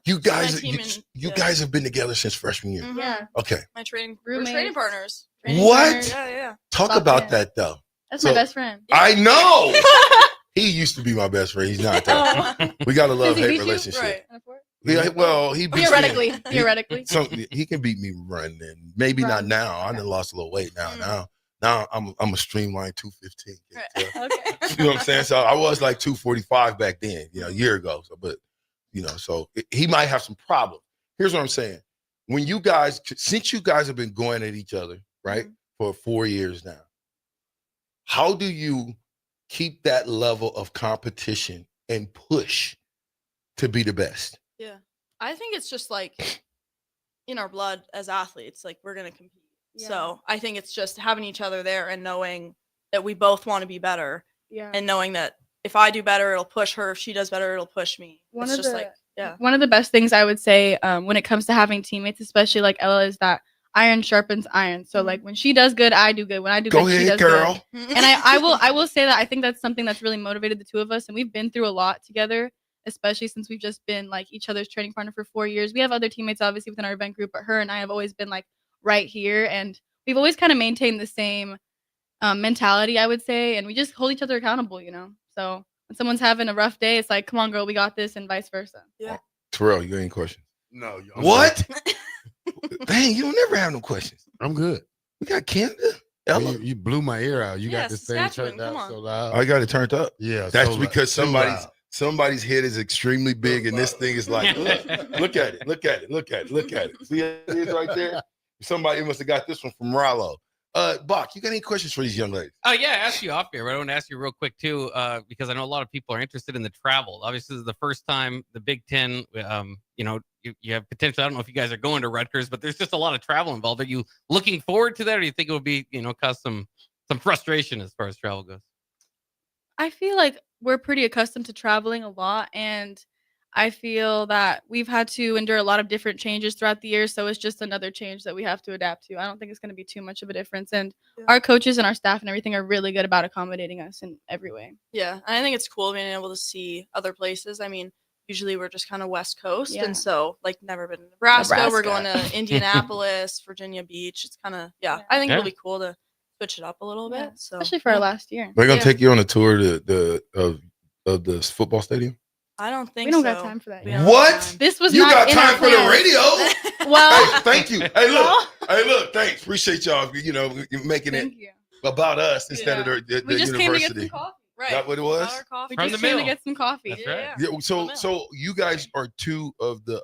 S9: You guys,
S15: my team
S9: you,
S15: and-
S9: you
S15: yeah.
S9: guys have been together since freshman year.
S15: Mhm.
S13: Yeah.
S9: Okay,
S15: My training
S13: Roommates.
S15: we're training partners.
S9: What?
S15: Yeah.
S9: talk
S13: About
S9: about
S13: that.
S9: that though.
S13: That's
S9: So-
S13: my best friend.
S9: I know. He used to be my best friend. He's not. Though.
S13: Oh.
S9: We got a
S13: Does he
S9: love-hate
S13: beat you?
S9: relationship.
S15: Right.
S9: Yeah, well, he beats me.
S13: Theoretically.
S9: So he can beat me running. Maybe not
S13: Running.
S9: now. I done lost a little weight now. Now I'm a streamlined 215.
S13: Okay.
S9: You know what I'm saying? So I was like 245 back then, a year ago. So, but so he might have some problems. Here's what I'm saying. When you guys, since you guys have been going at each other, right, for 4 years now, how do you keep that level of competition and push to be the best?
S15: Yeah. I think it's just like in our blood as athletes, like we're going to compete.
S13: Yeah.
S15: So I think it's just having each other there and knowing that we both want to be better.
S13: Yeah.
S15: And knowing that if I do better, it'll push her. If she does better, it'll push me.
S13: One
S15: It's
S13: of
S15: just
S13: the-
S15: like, yeah.
S13: One of the best things I would say when it comes to having teammates, especially like Ella, is that iron sharpens iron. So like when she does good, I do good. When I do
S9: Go
S13: good, she
S9: ahead,
S13: does
S9: girl.
S13: good. And I will say that I think that's something that's really motivated the two of us, and we've been through a lot together, especially since we've just been like each other's training partner for 4 years. We have other teammates obviously within our event group, but her and I have always been like right here, and we've always kind of maintained the same mentality, I would say, and we just hold each other accountable, So when someone's having a rough day, it's like, come on, girl, we got this, and vice versa.
S15: Yeah.
S9: Terrell, you got any questions?
S6: No.
S9: What? Dang, you don't never have no questions.
S6: I'm good.
S9: We got Canada.
S6: Well, you blew my ear out. You
S15: Yeah,
S6: got this thing
S15: Saskatchewan,
S6: turned
S15: come
S6: out
S15: on.
S6: so loud.
S9: I got it turned up.
S6: Yeah,
S9: That's
S6: so
S9: because
S6: too loud.
S9: somebody's head is extremely big, and this thing is like, look at it, look at it, look at it, look at it. See it is right there. Somebody must have got this one from Rollo. Bach, you got any questions for these young ladies?
S20: Oh yeah, I asked you off here, but I want to ask you real quick too, because I know a lot of people are interested in the travel. Obviously, this is the first time the Big Ten, you have potential. I don't know if you guys are going to Rutgers, but there's just a lot of travel involved. Are you looking forward to that, or do you think it would be, cause some frustration as far as travel goes?
S13: I feel like we're pretty accustomed to traveling a lot, and I feel that we've had to endure a lot of different changes throughout the year, so it's just another change that we have to adapt to. I don't think it's going to be too much of a difference, and our coaches and our staff and everything are really good about accommodating us in every way.
S15: Yeah. I think it's cool being able to see other places. I mean, usually we're just kind of West Coast.
S13: Yeah.
S15: And so, like, never been to Nebraska. We're going to Indianapolis, Virginia Beach. It's kind of, I think it'll be cool to switch it up a little bit. So,
S13: especially for our last year.
S9: They're gonna take you on a tour of the football stadium.
S15: I don't think
S13: We don't
S15: so.
S13: got time for that.
S15: We
S13: yet.
S15: don't
S9: What?
S15: have time.
S13: This was
S9: You
S13: not
S9: got
S13: in
S9: time
S13: our
S9: for the
S13: plans.
S9: radio?
S13: Well,
S9: Hey, thank you. Hey, look, thanks. Appreciate y'all. Making it about us instead of the
S13: we just came to get
S9: university.
S13: some coffee.
S15: Right.
S9: That what it was?
S15: Our coffee.
S13: We just came to get some coffee.
S20: That's right.
S9: Yeah. So you guys are two of the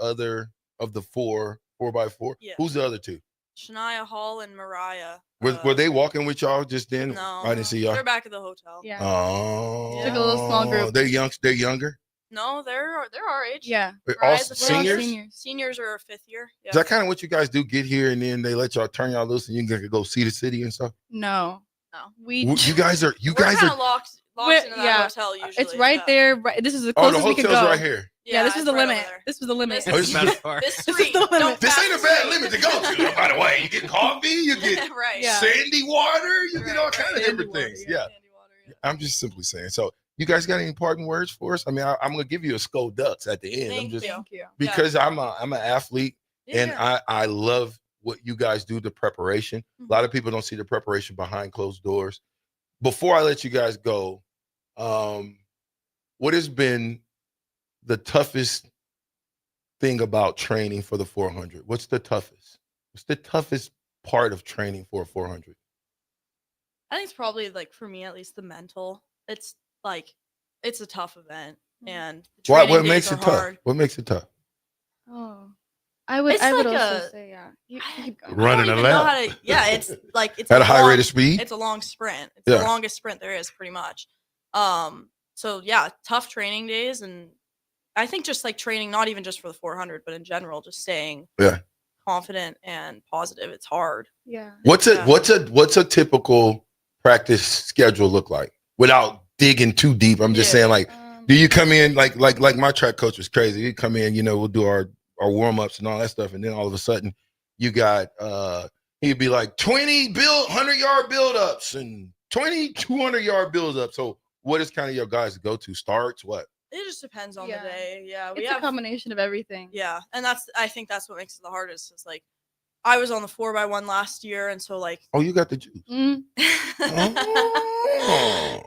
S9: 4x4.
S15: Yeah.
S9: Who's the other two?
S15: Shania Hall and Mariah.
S9: Were they walking with y'all just then?
S15: No.
S9: I didn't see y'all.
S15: They're back at the hotel.
S13: Yeah.
S9: Oh,
S13: Took a little small group.
S9: They're younger.
S15: No, they're our age.
S13: Yeah.
S9: They're all
S15: Mariah's a
S9: seniors?
S15: Seniors are 5th year. Yeah.
S9: Is that kind of what you guys do? Get here and then they let y'all turn y'all loose and you can go see the city and stuff.
S13: No. We.
S9: You guys are.
S15: We're kind of locked
S13: We're-
S15: into that hotel usually.
S13: It's right there. Right, this is the
S9: Oh, the
S13: closest we can
S9: hotel's
S13: go.
S9: right here.
S13: Yeah, this
S15: Yeah,
S13: was the
S15: it's right
S13: limit.
S15: over there.
S13: This was the limit.
S9: Oh, this is
S15: This street.
S9: This ain't a bad limit to go to. By the way, you get coffee, you get
S15: Right.
S13: Yeah.
S9: sandy water, you get all kind of
S15: Sandy
S9: different
S15: water,
S9: things.
S15: yeah,
S9: Yeah. I'm just simply saying. So, you guys got any parting words for us? I mean, I'm gonna give you a Skull Ducks at the end.
S15: Thank you.
S9: Because I'm an athlete and
S15: Yeah.
S9: I love what you guys do, the preparation. A lot of people don't see the preparation behind closed doors. Before I let you guys go, what has been the toughest thing about training for the 400? What's the toughest? What's the toughest part of training for a 400?
S15: I think it's probably like for me at least the mental. It's like it's a tough event and the
S9: What
S15: training
S9: makes
S15: days
S9: it
S15: are
S9: tough?
S15: hard.
S9: What makes it tough?
S13: Oh, I would.
S15: It's
S13: I would
S15: like
S13: also
S15: a-
S13: say yeah. You keep going.
S9: Running
S15: I
S9: a
S15: don't even know
S9: lap.
S15: how to- yeah, it's like it's
S9: At a high
S15: long-
S9: rate of speed?
S15: It's a long sprint. It's
S9: Yeah.
S15: the longest sprint there is, pretty much. So yeah, tough training days, and I think just like training, not even just for the 400, but in general, just staying confident and positive. It's hard.
S13: Yeah.
S9: What's a typical practice schedule look like? Without digging too deep, I'm just saying, like, do you come in like my track coach was crazy? You come in, we'll do our warm ups and all that stuff, and then all of a sudden you got
S12: he'd be like 20 100-yard build-ups and 20 200-yard build-ups. So what is kind of your guys' go-to starts? What?
S15: It just depends on the day. Yeah,
S13: It's a combination of everything.
S15: Yeah, and I think that's what makes it the hardest. Is like I was on the 4x1 last year, and so like.
S12: Oh, you got the juice.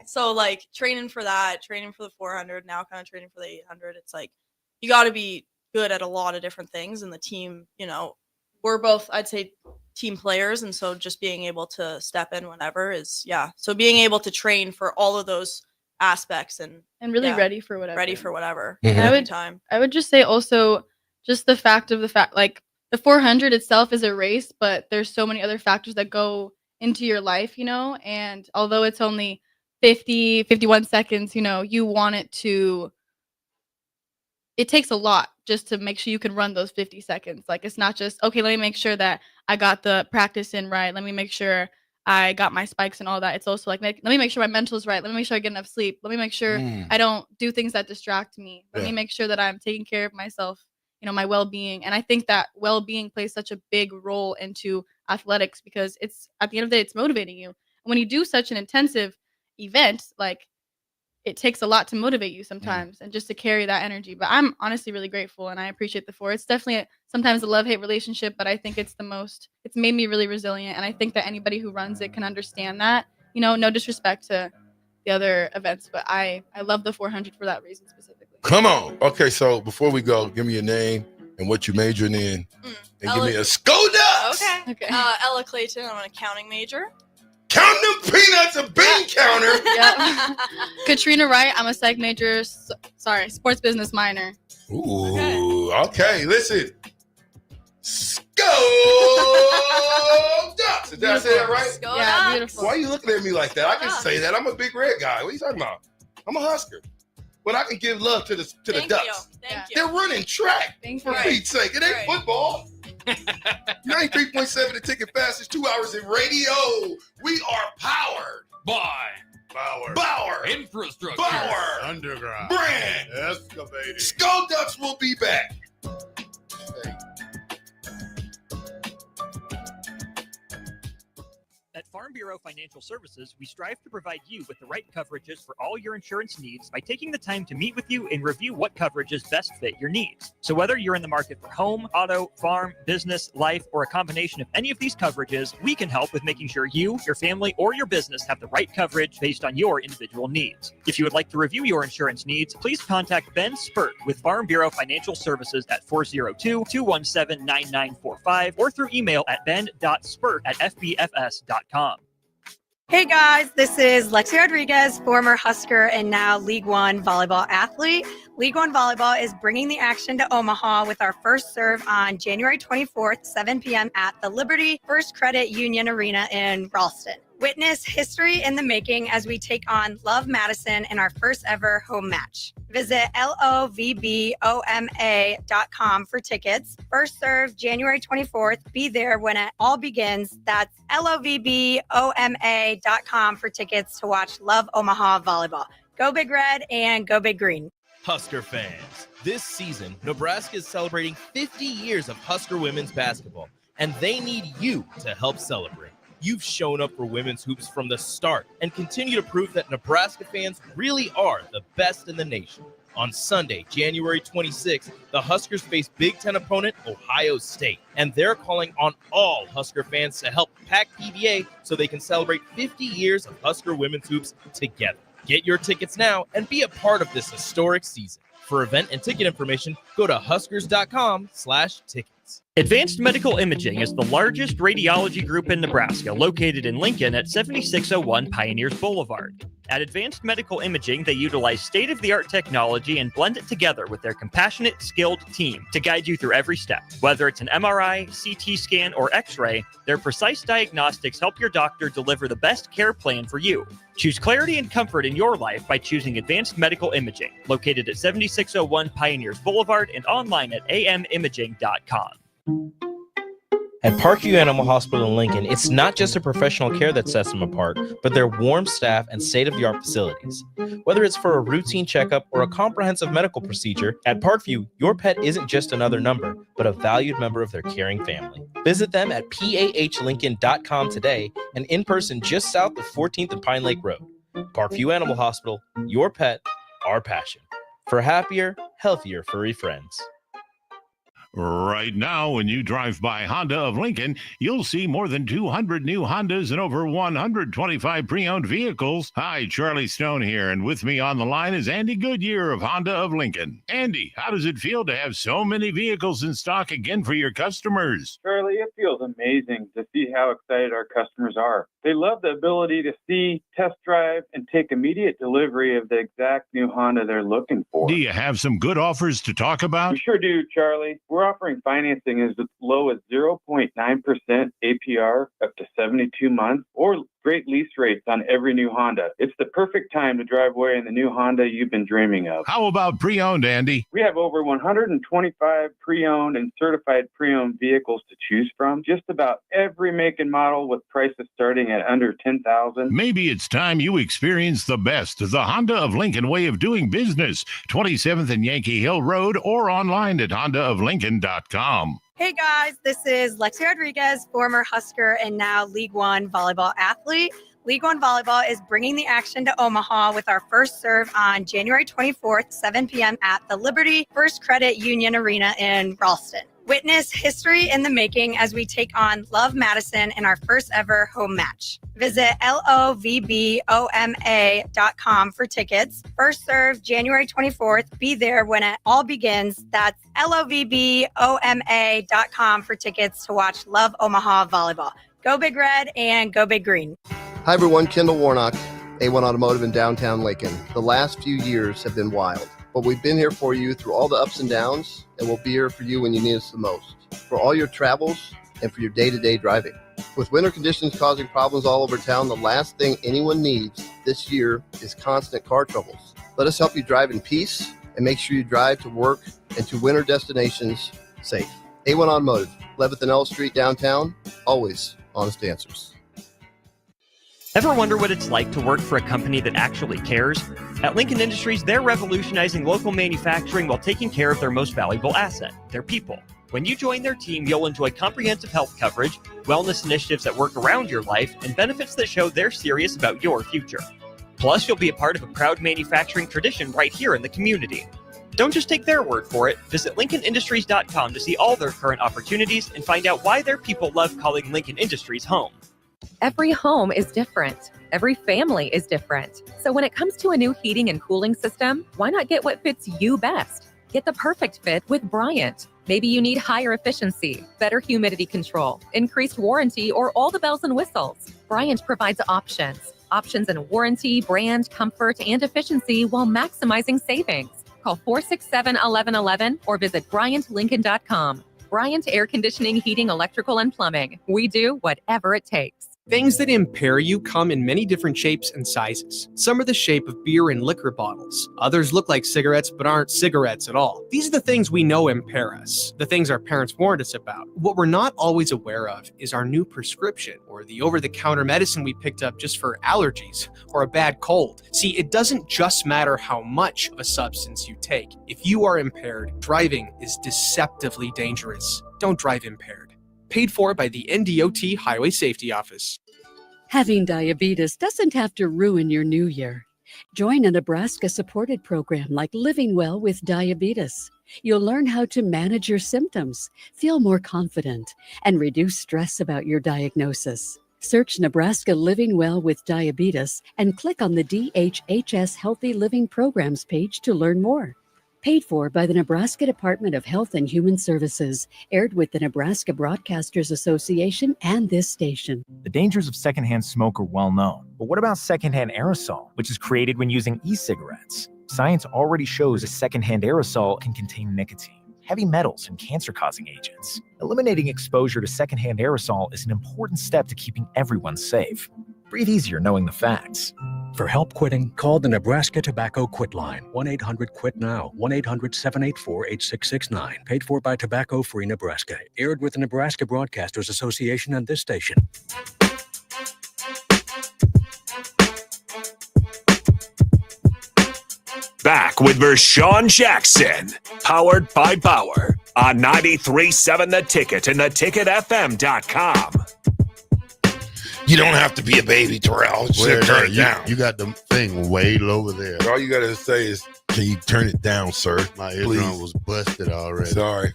S15: So like training for that, training for the 400, now kind of training for the 800. It's like you got to be good at a lot of different things, and the team, we're both, I'd say, team players, and so just being able to step in whenever is So being able to train for all of those aspects and
S13: really ready for whatever.
S15: Time.
S13: I would just say also just the fact like the 400 itself is a race, but there's so many other factors that go into your life, and although it's only 51 seconds, you want it takes a lot just to make sure you can run those 50 seconds. Like, it's not just, okay, let me make sure that I got the practice in right. Let me make sure I got my spikes and all that. It's also like, let me make sure my mental is right. Let me make sure I get enough sleep. Let me make sure I don't do things that distract me. Let me make sure that I'm taking care of myself, my well-being. And I think that well-being plays such a big role into athletics because it's, at the end of the day, it's motivating you. And when you do such an intensive event, like, it takes a lot to motivate you sometimes and just to carry that energy. But I'm honestly really grateful and I appreciate the 4. It's definitely sometimes a love-hate relationship, but I think it's made me really resilient. And I think that anybody who runs it can understand that, no disrespect to the other events, but I love the 400 for that reason specifically.
S12: Come on. Okay, so before we go, give me your name and what you majored in and give me a SCODUX.
S15: Okay. Ella Clayton, I'm an accounting major.
S12: Count them peanuts, a bean counter.
S13: Yep. Katrina Wright, I'm a psych major, sports business minor.
S12: Ooh, okay. Listen. SCODUX. Did I say that right?
S13: Yeah, beautiful.
S12: Why are you looking at me like that? I can say that. I'm a big red guy. What are you talking about? I'm a Husker. But I can give love to the Ducks.
S15: Thank you.
S12: They're running track.
S13: Thank
S12: For Pete's sake. It ain't football. 93.7 The Ticket fastest 2 hours in radio. We are powered by Bauer
S19: Infrastructure.
S12: Bauer
S9: Underground.
S12: Brand
S9: Excavating.
S12: SCODUX will be back.
S16: At Farm Bureau Financial Services, we strive to provide you with the right coverages for all your insurance needs by taking the time to meet with you and review what coverages best fit your needs. So whether you're in the market for home, auto, farm, business, life, or a combination of any of these coverages, we can help with making sure you, your family, or your business have the right coverage based on your individual needs. If you would like to review your insurance needs, please contact Ben Spurt with Farm Bureau Financial Services at 402-217-9945 or through email at ben.spurt@fbfs.com.
S24: Hey guys, this is Lexi Rodriguez, former Husker and now League One volleyball athlete. League One volleyball is bringing the action to Omaha with our first serve on January 24th, 7 p.m. at the Liberty First Credit Union Arena in Ralston. Witness history in the making as we take on Love Madison in our first ever home match. Visit lovboma.com for tickets. First serve January 24th. Be there when it all begins. That's lovboma.com for tickets to watch Love Omaha volleyball. Go Big Red and go Big Green.
S14: Husker fans, this season, Nebraska is celebrating 50 years of Husker women's basketball, and they need you to help celebrate. You've shown up for women's hoops from the start and continue to prove that Nebraska fans really are the best in the nation. On Sunday, January 26th, the Huskers face Big Ten opponent Ohio State, and they're calling on all Husker fans to help pack PBA so they can celebrate 50 years of Husker women's hoops together. Get your tickets now and be a part of this historic season. For event and ticket information, go to huskers.com/tickets.
S16: Advanced Medical Imaging is the largest radiology group in Nebraska, located in Lincoln at 7601 Pioneers Boulevard. At Advanced Medical Imaging, they utilize state-of-the-art technology and blend it together with their compassionate, skilled team to guide you through every step. Whether it's an MRI, CT scan, or X-ray, their precise diagnostics help your doctor deliver the best care plan for you. Choose clarity and comfort in your life by choosing Advanced Medical Imaging, located at 7601 Pioneers Boulevard and online at amimaging.com.
S14: At Parkview Animal Hospital in Lincoln, it's not just a professional care that sets them apart, but their warm staff and state-of-the-art facilities. Whether it's for a routine checkup or a comprehensive medical procedure, at Parkview, your pet isn't just another number, but a valued member of their caring family. Visit them at pahlincoln.com today and in person just south of 14th and Pine Lake Road. Parkview Animal Hospital, your pet, our passion. For happier, healthier furry friends.
S22: Right now, when you drive by Honda of Lincoln, you'll see more than 200 new Hondas and over 125 pre-owned vehicles. Hi, Charlie Stone here, and with me on the line is Andy Goodyear of Honda of Lincoln. Andy, how does it feel to have so many vehicles in stock again for your customers?
S8: Charlie, it feels amazing to see how excited our customers are. They love the ability to see, test drive, and take immediate delivery of the exact new Honda they're looking for.
S22: Do you have some good offers to talk about?
S8: We sure do, Charlie. We're offering financing as low as 0.9% APR up to 72 months, or great lease rates on every new Honda. It's the perfect time to drive away in the new Honda you've been dreaming of.
S22: How about pre-owned, Andy?
S8: We have over 125 pre-owned and certified pre-owned vehicles to choose from. Just about every make and model with prices starting at under $10,000.
S22: Maybe it's time you experience the best, the Honda of Lincoln way of doing business. 27th and Yankee Hill Road or online at hondaoflincoln.com.
S24: Hey guys, this is Lexi Rodriguez, former Husker and now League One volleyball athlete. League One Volleyball is bringing the action to Omaha with our first serve on January 24th, 7 p.m. at the Liberty First Credit Union Arena in Ralston. Witness history in the making as we take on Love Madison in our first ever home match. Visit lovboma.com for tickets. First serve January 24th. Be there when it all begins. That's lovboma.com for tickets to watch Love Omaha Volleyball. Go Big Red and go Big Green.
S25: Hi everyone, Kendall Warnock, A1 Automotive in downtown Lincoln. The last few years have been wild, but we've been here for you through all the ups and downs, and we'll be here for you when you need us the most, for all your travels and for your day-to-day driving. With winter conditions causing problems all over town, the last thing anyone needs this year is constant car troubles. Let us help you drive in peace and make sure you drive to work and to winter destinations safe. A1 Automotive, 11th and L Street downtown, always honest answers.
S16: Ever wonder what it's like to work for a company that actually cares? At Lincoln Industries, they're revolutionizing local manufacturing while taking care of their most valuable asset, their people. When you join their team, you'll enjoy comprehensive health coverage, wellness initiatives that work around your life, and benefits that show they're serious about your future. Plus, you'll be a part of a proud manufacturing tradition right here in the community. Don't just take their word for it. Visit LincolnIndustries.com to see all their current opportunities and find out why their people love calling Lincoln Industries home.
S17: Every home is different. Every family is different. So when it comes to a new heating and cooling system, why not get what fits you best? Get the perfect fit with Bryant. Maybe you need higher efficiency, better humidity control, increased warranty, or all the bells and whistles. Bryant provides options in warranty, brand, comfort, and efficiency while maximizing savings. Call 467-1111 or visit BryantLincoln.com. Bryant Air Conditioning, Heating, Electrical, and Plumbing. We do whatever it takes.
S18: Things that impair you come in many different shapes and sizes. Some are the shape of beer and liquor bottles. Others look like cigarettes but aren't cigarettes at all. These are the things we know impair us, the things our parents warned us about. What we're not always aware of is our new prescription or the over-the-counter medicine we picked up just for allergies or a bad cold. See, it doesn't just matter how much of a substance you take. If you are impaired, driving is deceptively dangerous. Don't drive impaired. Paid for by the NDOT Highway Safety Office.
S1: Having diabetes doesn't have to ruin your new year. Join a Nebraska-supported program like Living Well with Diabetes. You'll learn how to manage your symptoms, feel more confident, and reduce stress about your diagnosis. Search Nebraska Living Well with Diabetes and click on the DHHS Healthy Living Programs page to learn more. Paid for by the Nebraska Department of Health and Human Services, aired with the Nebraska Broadcasters Association and this station.
S21: The dangers of secondhand smoke are well known. But what about secondhand aerosol, which is created when using e-cigarettes? Science already shows a secondhand aerosol can contain nicotine, heavy metals, and cancer-causing agents. Eliminating exposure to secondhand aerosol is an important step to keeping everyone safe. Breathe easier knowing the facts.
S2: For help quitting, call the Nebraska Tobacco Quit Line, 1-800-QUIT-NOW, 1-800-784-8669. Paid for by Tobacco Free Nebraska. Aired with the Nebraska Broadcasters Association and this station.
S19: Back with Vershawn Jackson, powered by Bauer, on 93.7 The Ticket and theticketfm.com.
S12: You don't have to be a baby, Terrell. Just turn it down.
S9: You got the thing way over there.
S12: All you got to say is, can you turn it down, sir?
S9: My eardrum was busted already.
S12: Sorry.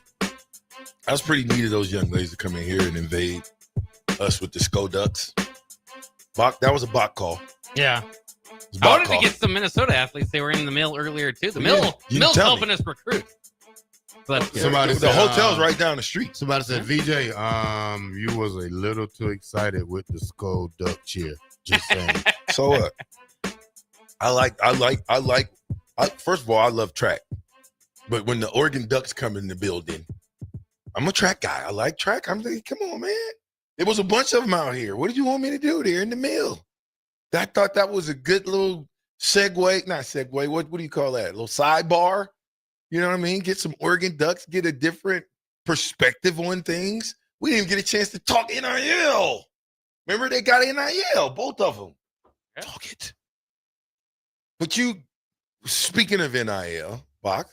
S12: That's pretty neat of those young ladies to come in here and invade us with the Ducks. That was a bot call.
S20: Yeah.
S12: It's
S20: I
S12: bot
S20: wanted
S12: call.
S20: to get some Minnesota athletes. They were in the mill earlier too. The mill's
S12: tell
S20: helping us recruit. But
S9: Somebody
S12: the
S9: said,
S12: hotel's right down the street.
S9: Somebody said, VJ, you was a little too excited with the Skull Duck cheer. Just saying.
S12: So what? First of all, I love track. But when the Oregon Ducks come in the building, I'm a track guy. I like track. I'm thinking, come on, man. There was a bunch of them out here. What did you want me to do there in the mill? I thought that was a good little segue. Not segue. What do you call that? A little sidebar? You know what I mean? Get some Oregon Ducks, get a different perspective on things. We didn't even get a chance to talk NIL. Remember, they got NIL, both of them.
S20: Yeah.
S12: Talk it. But speaking of NIL, Bach,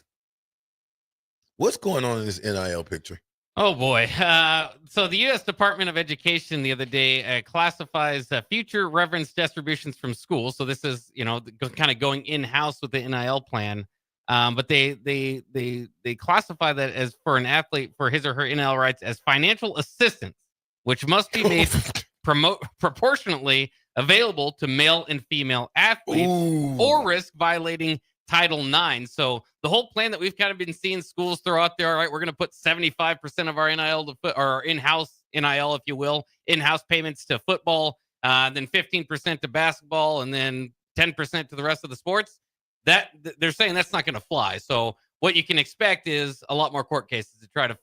S12: what's going on in this NIL picture?
S20: Oh, boy. So the U.S. Department of Education the other day classifies future reference distributions from schools. So this is, kind of going in-house with the NIL plan. But they classify that as for an athlete for his or her NIL rights as financial assistance, which must be made proportionately available to male and female athletes or risk violating Title IX. So the whole plan that we've kind of been seeing schools throw out there, all right, we're going to put 75% of our NIL or in-house NIL, if you will, in-house payments to football, then 15% to basketball, and then 10% to the rest of the sports. That they're saying that's not going to fly. So what you can expect is a lot more court cases to try to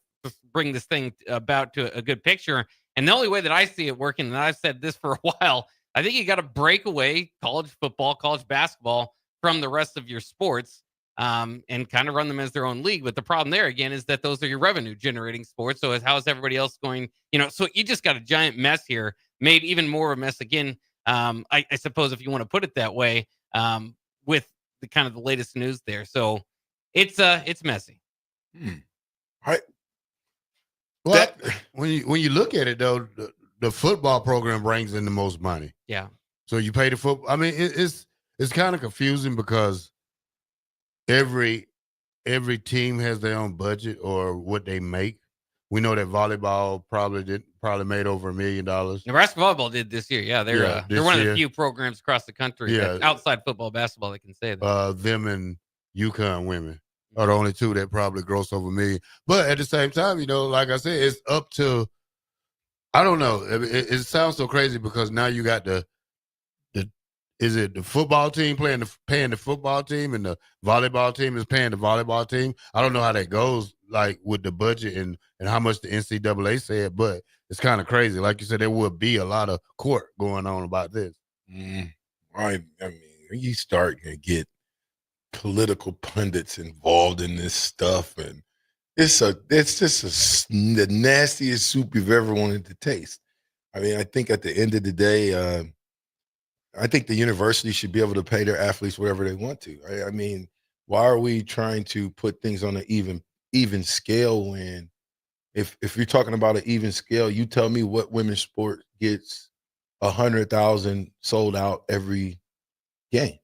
S20: bring this thing about to a good picture. And the only way that I see it working, and I've said this for a while, I think you got to break away college football, college basketball from the rest of your sports and kind of run them as their own league. But the problem there, again, is that those are your revenue generating sports. So how is everybody else going? So you just got a giant mess here, made even more of a mess again. I suppose if you want to put it that way, with the kind of the latest news there. So it's messy.
S12: All right.
S9: Well, when you look at it though, the football program brings in the most money.
S20: Yeah.
S9: So you pay the football. I mean, it's kind of confusing because every team has their own budget or what they make. We know that volleyball probably made over $1 million.
S20: Nebraska volleyball did this year. Yeah, they're one of the few programs across the country outside football, basketball that can say that.
S9: Them and UConn women are the only two that probably gross over $1 million. But at the same time, like I said, it's up to, I don't know. It sounds so crazy because now you got is it the football team paying the football team and the volleyball team is paying the volleyball team? I don't know how that goes, like with the budget and how much the NCAA said, but it's kind of crazy. Like you said, there would be a lot of court going on about this.
S12: I mean, you start to get political pundits involved in this stuff, and it's just the nastiest soup you've ever wanted to taste. I mean, I think at the end of the day, I think the university should be able to pay their athletes whatever they want to. Right? I mean, why are we trying to put things on an even scale when if you're talking about an even scale, you tell me what women's sport gets 100,000 sold out every game.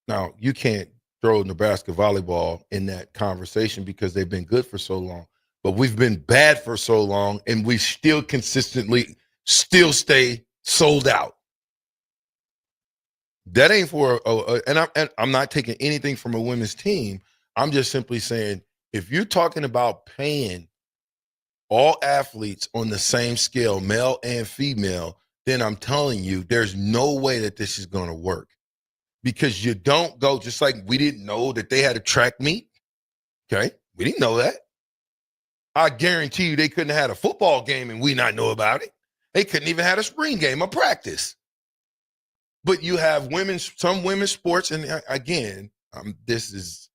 S12: Now, you can't throw Nebraska volleyball in that conversation because they've been good for so long, but we've been bad for so long and we still consistently stay sold out. That ain't for and I'm not taking anything from a women's team. I'm just simply saying if you're talking about paying all athletes on the same scale, male and female, then I'm telling you there's no way that this is going to work. Because you don't go, just like we didn't know that they had a track meet. Okay? We didn't know that. I guarantee you they couldn't have had a football game and we not know about it. They couldn't even have a spring game, a practice. But you have some women's sports, and again, this is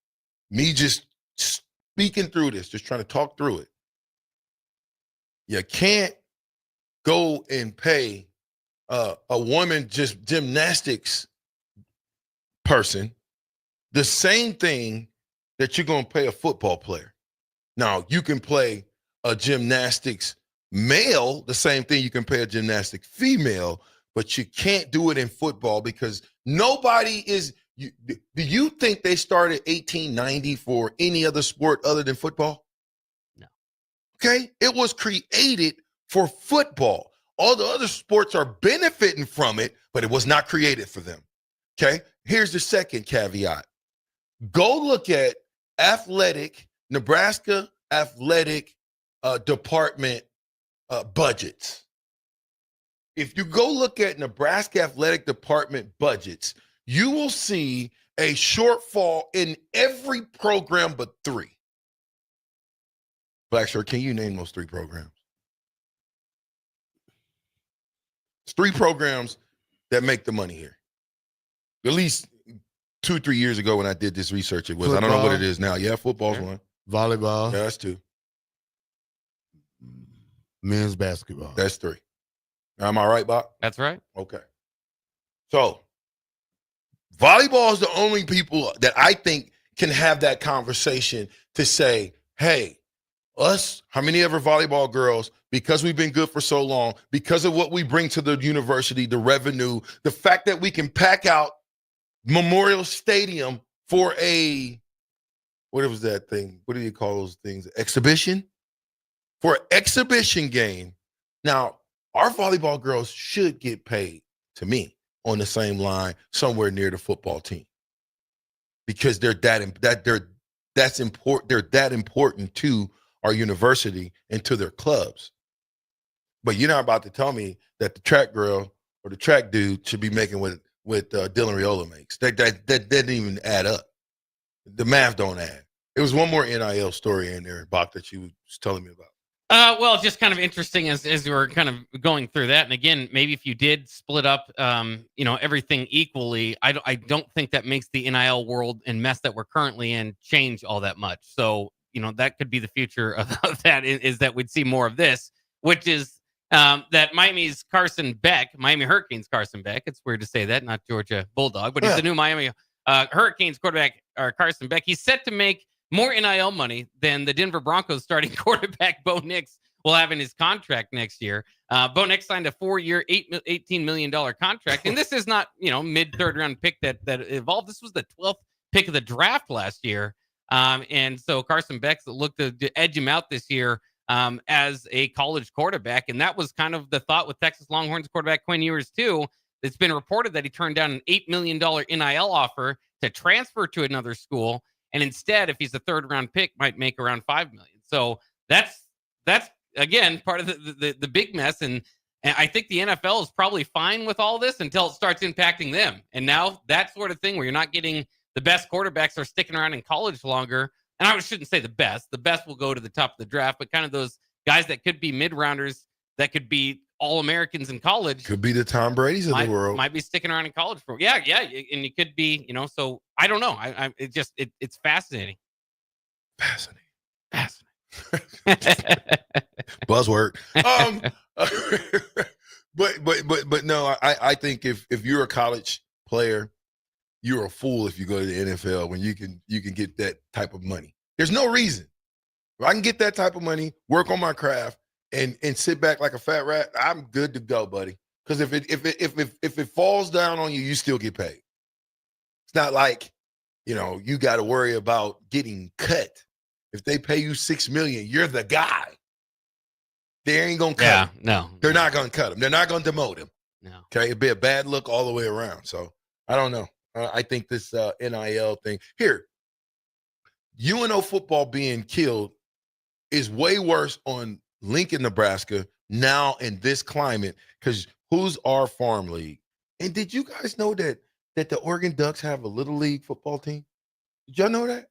S12: me just speaking through this, just trying to talk through it. You can't go and pay a woman just gymnastics person the same thing that you're going to pay a football player. Now, you can play a gymnastics male the same thing you can pay a gymnastic female, but you can't do it in football because nobody is – do you think they started 1890 for any other sport other than football?
S20: No.
S12: Okay? It was created for football. All the other sports are benefiting from it, but it was not created for them. Okay? Here's the second caveat. Go look at Nebraska athletic department budgets. If you go look at Nebraska athletic department budgets, you will see a shortfall in every program but 3. Blackshirt, can you name those 3 programs? It's 3 programs that make the money here. At least 2-3 years ago when I did this research, it was. Football. I don't know what it is now. Yeah, football's one.
S9: Volleyball.
S12: Yeah, that's 2.
S9: Men's basketball.
S12: That's 3. Am I right, Bob?
S20: That's right.
S12: Okay. So, volleyball is the only people that I think can have that conversation to say, hey, us, how many ever volleyball girls, because we've been good for so long, because of what we bring to the university, the revenue, the fact that we can pack out Memorial Stadium for what was that thing? What do you call those things? Exhibition? For an exhibition game. Now, our volleyball girls should get paid, to me, on the same line, somewhere near the football team. Because they're that's important. They're that important to our university and to their clubs. But you're not about to tell me that the track girl or the track dude should be making what Dylan Riola makes. That didn't even add up. The math don't add. There was one more NIL story in there, Bach, that you was telling me about.
S20: Well, just kind of interesting as we were kind of going through that. And again, maybe if you did split up, everything equally, I don't think that makes the NIL world and mess that we're currently in change all that much. So, that could be the future of that is that we'd see more of this, which is that Miami Hurricanes Carson Beck. It's weird to say that, not Georgia Bulldog, but he's the new Miami Hurricanes quarterback, Carson Beck. He's set to make more NIL money than the Denver Broncos starting quarterback Bo Nix will have in his contract next year. Bo Nix signed a 4-year, $18 million contract. And this is not, mid-third round pick that evolved. This was the 12th pick of the draft last year. And so Carson Beck looked to edge him out this year as a college quarterback. And that was kind of the thought with Texas Longhorns quarterback Quinn Ewers too. It's been reported that he turned down an $8 million NIL offer to transfer to another school. And instead, if he's a third-round pick, might make around $5 million. So that's again part of the big mess. And I think the NFL is probably fine with all this until it starts impacting them. And now that sort of thing where you're not getting the best quarterbacks are sticking around in college longer. And I shouldn't say the best. The best will go to the top of the draft, but kind of those guys that could be mid-rounders, that could be All-Americans in college.
S12: Could be the Tom Brady's of the world.
S20: Might be sticking around in college for yeah, and you could be, so I don't know. It's fascinating.
S12: Fascinating. Buzzword. But no, I think if you're a college player, you're a fool if you go to the NFL when you can get that type of money. There's no reason. If I can get that type of money, work on my craft, and sit back like a fat rat, I'm good to go, buddy. Because if it falls down on you, you still get paid. It's not like, you got to worry about getting cut. If they pay you $6 million, you're the guy. They ain't gonna cut him.
S20: No.
S12: They're not gonna cut him. They're not gonna demote him.
S20: No.
S12: Okay, it'd be a bad look all the way around. So I don't know. I think this NIL thing here, UNO football being killed is way worse on Lincoln, Nebraska now in this climate, because who's our farm league? And did you guys know that the Oregon Ducks have a little league football team? Did y'all know that?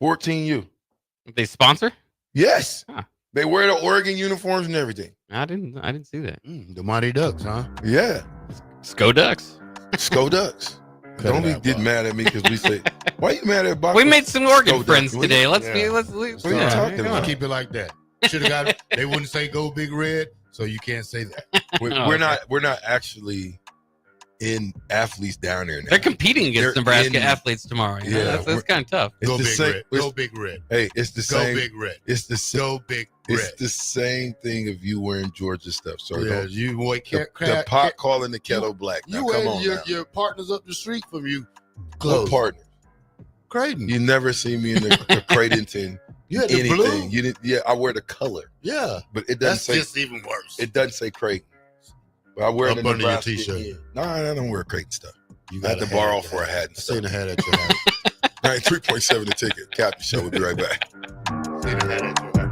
S12: 14U.
S20: They sponsor?
S12: Yes.
S20: Huh.
S12: They wear the Oregon uniforms and everything.
S20: I didn't see that.
S9: The Mighty Ducks, huh?
S12: Yeah.
S20: Sco Ducks.
S12: Sco Ducks. Don't be get mad at me because we say, why you mad at Bob?
S20: We made some Oregon
S12: Sco
S20: friends
S12: Ducks.
S20: today.
S12: What
S20: Let's
S12: are you talking about?
S9: Keep it like that. Should have got it. They wouldn't say go Big Red, so you can't say that.
S12: We're not actually in athletes down there now.
S20: They're competing against
S12: They're
S20: Nebraska
S12: in-
S20: athletes tomorrow. You know,
S12: Yeah,
S20: that's kind of tough.
S12: It's
S9: Go
S12: the
S9: Big
S12: same.
S9: Red. Go Big Red.
S12: Hey, it's the
S9: Go
S12: same.
S9: Big Red.
S12: It's the same.
S9: Go Big
S12: It's
S9: Red.
S12: the same thing if you wearing Georgia stuff. So
S9: Yeah,
S12: don't-
S9: you boy,
S12: the pot calling the kettle black. Now,
S9: You
S12: come
S9: and
S12: on, now.
S9: your partners up the street from you.
S12: What
S9: Close.
S12: partner?
S9: Creighton.
S12: You never see me in the Creighton.
S9: You had the
S12: anything.
S9: blue?
S12: You didn't. Yeah, I wear the color,
S9: Yeah.
S12: but it doesn't
S9: That's
S12: say.
S9: just even worse.
S12: It doesn't say Creighton. But I wear
S9: Up
S12: it in
S9: under your
S12: Nebraska.
S9: t-shirt.
S12: Yeah. No, I don't wear Creighton stuff.
S9: You
S12: I had to
S9: got a
S12: borrow
S9: hat
S12: for a hat and
S9: I
S12: stuff.
S9: seen the hat at your house.
S12: 93.7 the ticket. Captain Show. We'll be right back.
S9: Seen the hat at your house.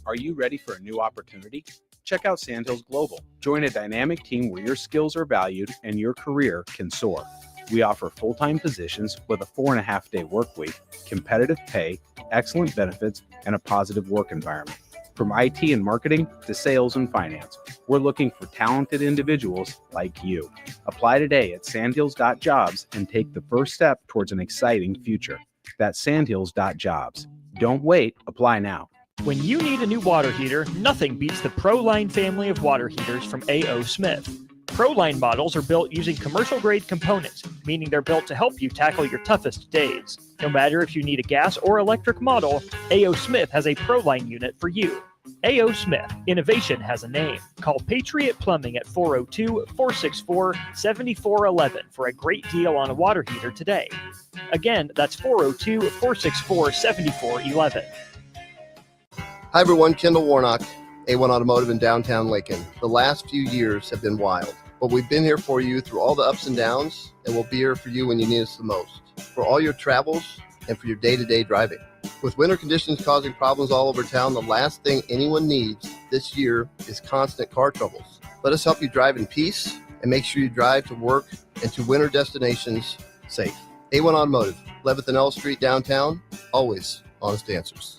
S3: Are you ready for a new opportunity? Check out Sandhills Global. Join a dynamic team where your skills are valued and your career can soar. We offer full-time positions with a 4.5-day work week, competitive pay, excellent benefits, and a positive work environment. From IT and marketing to sales and finance, we're looking for talented individuals like you. Apply today at sandhills.jobs and take the first step towards an exciting future. That's sandhills.jobs. Don't wait, apply now.
S16: When you need a new water heater, nothing beats the ProLine family of water heaters from A.O. Smith. ProLine models are built using commercial-grade components, meaning they're built to help you tackle your toughest days. No matter if you need a gas or electric model, A.O. Smith has a ProLine unit for you. A.O. Smith, innovation has a name. Call Patriot Plumbing at 402-464-7411 for a great deal on a water heater today. Again, that's 402-464-7411.
S25: Hi everyone, Kendall Warnock, A1 Automotive in downtown Lincoln. The last few years have been wild, but we've been here for you through all the ups and downs, and we'll be here for you when you need us the most, for all your travels and for your day-to-day driving. With winter conditions causing problems all over town, the last thing anyone needs this year is constant car troubles. Let us help you drive in peace and make sure you drive to work and to winter destinations safe. A1 Automotive, 11th and L Street downtown, always honest answers.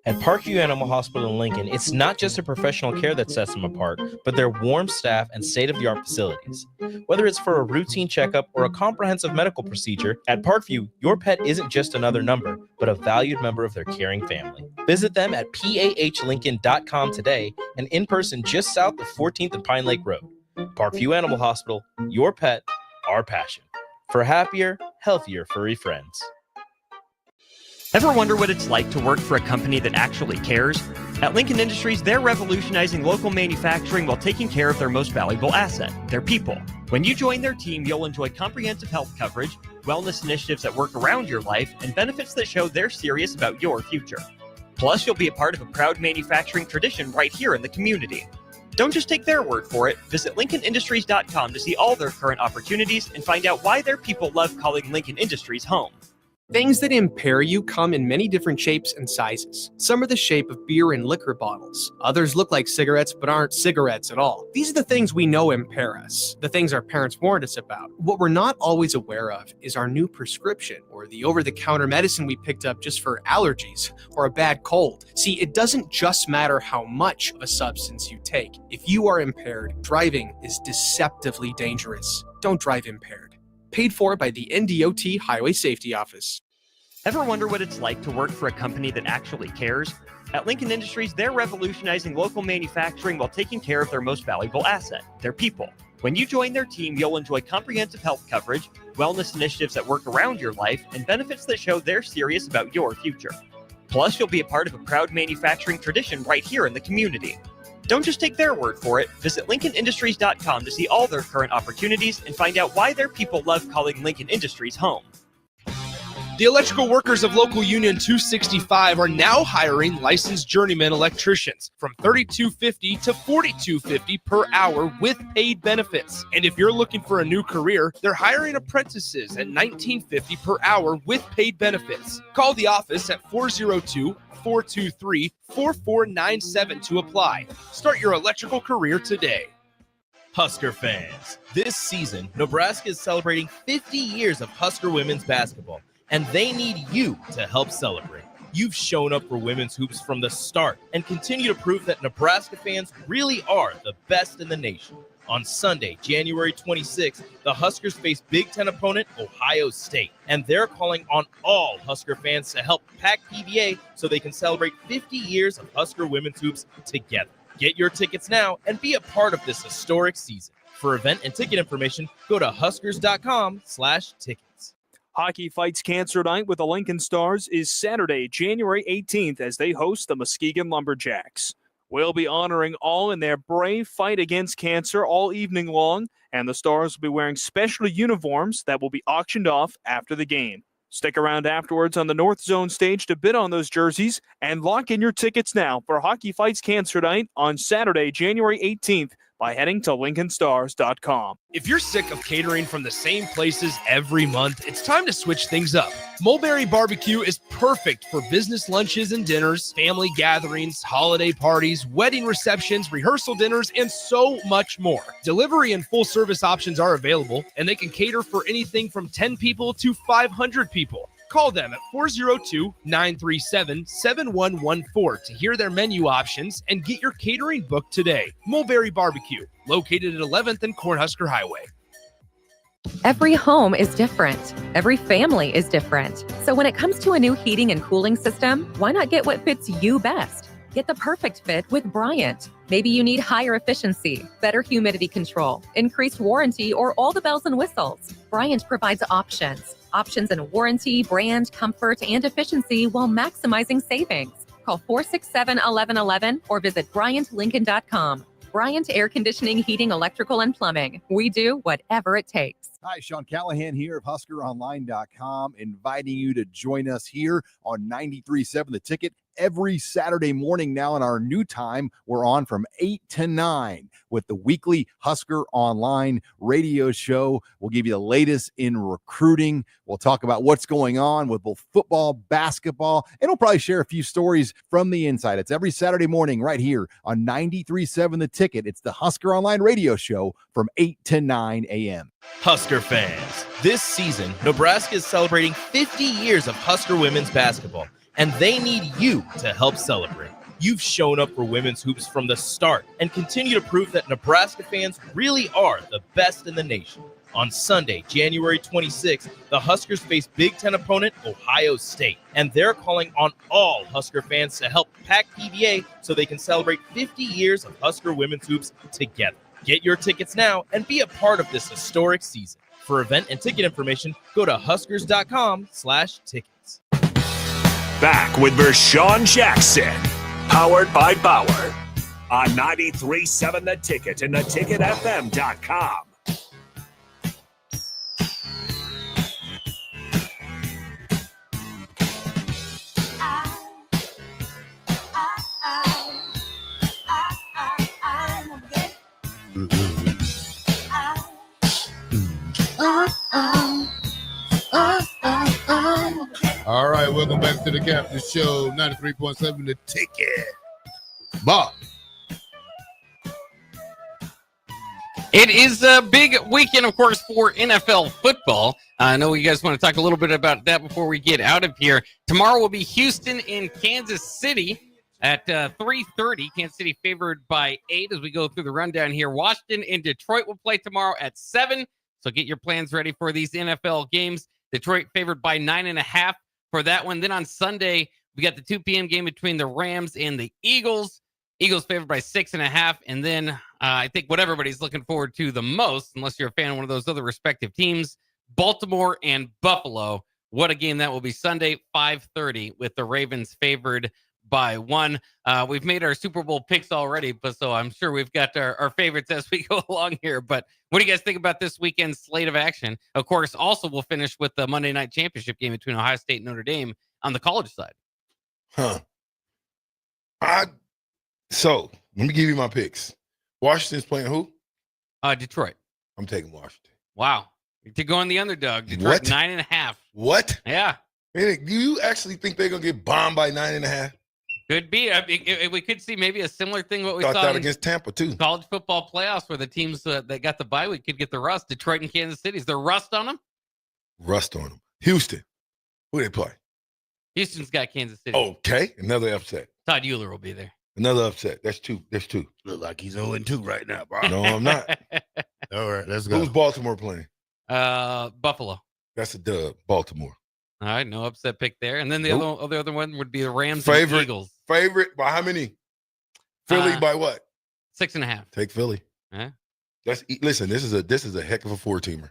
S4: At Parkview Animal Hospital in Lincoln, it's not just the professional care that sets them apart, but their warm staff and state-of-the-art facilities. Whether it's for a routine checkup or a comprehensive medical procedure, at Parkview, your pet isn't just another number, but a valued member of their caring family. Visit them at pahlincoln.com today and in person just south of 14th and Pine Lake Road. Parkview Animal Hospital, your pet, our passion. For happier, healthier furry friends.
S16: Ever wonder what it's like to work for a company that actually cares? At Lincoln Industries, they're revolutionizing local manufacturing while taking care of their most valuable asset, their people. When you join their team, you'll enjoy comprehensive health coverage, wellness initiatives that work around your life, and benefits that show they're serious about your future. Plus, you'll be a part of a proud manufacturing tradition right here in the community. Don't just take their word for it. Visit LincolnIndustries.com to see all their current opportunities and find out why their people love calling Lincoln Industries home.
S18: Things that impair you come in many different shapes and sizes. Some are the shape of beer and liquor bottles. Others look like cigarettes but aren't cigarettes at all. These are the things we know impair us, the things our parents warned us about. What we're not always aware of is our new prescription or the over-the-counter medicine we picked up just for allergies or a bad cold. See, it doesn't just matter how much of a substance you take. If you are impaired, driving is deceptively dangerous. Don't drive impaired. Paid for by the NDOT Highway Safety Office.
S16: Ever wonder what it's like to work for a company that actually cares? At Lincoln Industries, they're revolutionizing local manufacturing while taking care of their most valuable asset, their people. When you join their team, you'll enjoy comprehensive health coverage, wellness initiatives that work around your life, and benefits that show they're serious about your future. Plus, you'll be a part of a proud manufacturing tradition right here in the community. Don't just take their word for it. Visit LincolnIndustries.com to see all their current opportunities and find out why their people love calling Lincoln Industries home.
S5: The electrical workers of Local Union 265 are now hiring licensed journeyman electricians from $32.50 to $42.50 per hour with paid benefits. And if you're looking for a new career, they're hiring apprentices at $19.50 per hour with paid benefits. Call the office at 402-423-4497 to apply. Start your electrical career today.
S14: Husker fans, this season, Nebraska is celebrating 50 years of Husker women's basketball, and they need you to help celebrate. You've shown up for women's hoops from the start and continue to prove that Nebraska fans really are the best in the nation. On Sunday, January 26th, the Huskers face Big Ten opponent Ohio State, and they're calling on all Husker fans to help pack PVA so they can celebrate 50 years of Husker women's hoops together. Get your tickets now and be a part of this historic season. For event and ticket information, go to huskers.com/tickets.
S16: Hockey Fights Cancer Night with the Lincoln Stars is Saturday, January 18th, as they host the Muskegon Lumberjacks. We'll be honoring all in their brave fight against cancer all evening long, and the Stars will be wearing special uniforms that will be auctioned off after the game. Stick around afterwards on the North Zone stage to bid on those jerseys and lock in your tickets now for Hockey Fights Cancer Night on Saturday, January 18th by heading to lincolnstars.com.
S5: If you're sick of catering from the same places every month, it's time to switch things up. Mulberry Barbecue is perfect for business lunches and dinners, family gatherings, holiday parties, wedding receptions, rehearsal dinners, and so much more. Delivery and full service options are available, and they can cater for anything from 10 people to 500 people. Call them at 402-937-7114 to hear their menu options and get your catering booked today. Mulberry Barbecue, located at 11th and Cornhusker Highway.
S17: Every home is different. Every family is different. So when it comes to a new heating and cooling system, why not get what fits you best? Get the perfect fit with Bryant. Maybe you need higher efficiency, better humidity control, increased warranty, or all the bells and whistles. Bryant provides options in warranty, brand, comfort, and efficiency while maximizing savings. Call 467-1111 or visit BryantLincoln.com. Bryant Air Conditioning, Heating, Electrical, and Plumbing. We do whatever it takes.
S6: Hi, Sean Callahan here of HuskerOnline.com, inviting you to join us here on 93.7 The Ticket every Saturday morning now in our new time. We're on from 8 to 9 with the weekly Husker Online radio show. We'll give you the latest in recruiting. We'll talk about what's going on with both football, basketball, and we'll probably share a few stories from the inside. It's every Saturday morning right here on 93.7 The Ticket. It's the Husker Online radio show from 8 to 9 a.m.
S14: Husker fans, this season, Nebraska is celebrating 50 years of Husker women's basketball, and they need you to help celebrate. You've shown up for women's hoops from the start and continue to prove that Nebraska fans really are the best in the nation. On Sunday, January 26th, the Huskers face Big Ten opponent Ohio State, and they're calling on all Husker fans to help pack PVA so they can celebrate 50 years of Husker women's hoops together. Get your tickets now and be a part of this historic season. For event and ticket information, go to huskers.com/tickets.
S19: Back with Vershawn Jackson, powered by Bauer, on 93.7 The Ticket and theticketfm.com.
S9: All right, welcome back to the Captain Show, 93.7 The Ticket. Bob.
S20: It is a big weekend, of course, for NFL football. I know you guys want to talk a little bit about that before we get out of here. Tomorrow will be Houston in Kansas City at 3:30. Kansas City favored by 8 as we go through the rundown here. Washington and Detroit will play tomorrow at 7. So get your plans ready for these NFL games. Detroit favored by 9.5 for that one. Then on Sunday, we got the 2 p.m. game between the Rams and the Eagles. Eagles favored by 6.5. And then I think what everybody's looking forward to the most, unless you're a fan of one of those other respective teams, Baltimore and Buffalo. What a game that will be Sunday, 5:30, with the Ravens favored by 1. We've made our Super Bowl picks already, but so I'm sure we've got our favorites as we go along here. But what do you guys think about this weekend's slate of action? Of course, also we'll finish with the Monday night championship game between Ohio State and Notre Dame on the college side.
S12: So let me give you my picks. Washington's playing who?
S20: Detroit.
S12: I'm taking Washington.
S20: Wow. To go on the underdog. Detroit,
S12: What?
S20: 9.5.
S12: What?
S20: Yeah.
S12: Man, do you actually think they're going to get bombed by 9.5?
S20: Could be. I mean, we could see maybe a similar thing what we
S12: Thought
S20: saw
S12: that
S20: in
S12: against Tampa too.
S20: college football playoffs, where the teams that got the bye week could get the rust. Detroit and Kansas City. Is there rust on them?
S12: Rust on them. Houston. Who they play?
S20: Houston's got Kansas City.
S12: Okay, another upset.
S20: Todd Euler will be there.
S12: Another upset. That's two.
S9: Look like he's 0-2 right now, bro.
S12: No, I'm not.
S9: All right, let's go.
S12: Who's Baltimore playing?
S20: Buffalo.
S12: That's a dub. Baltimore.
S20: All right, no upset pick there. And then the other one would be the Rams
S12: Favorite.
S20: and Eagles.
S12: Favorite by how many? Philly by what?
S20: 6.5.
S12: Take Philly.
S20: Yeah.
S12: Listen. This is a heck of a 4-teamer.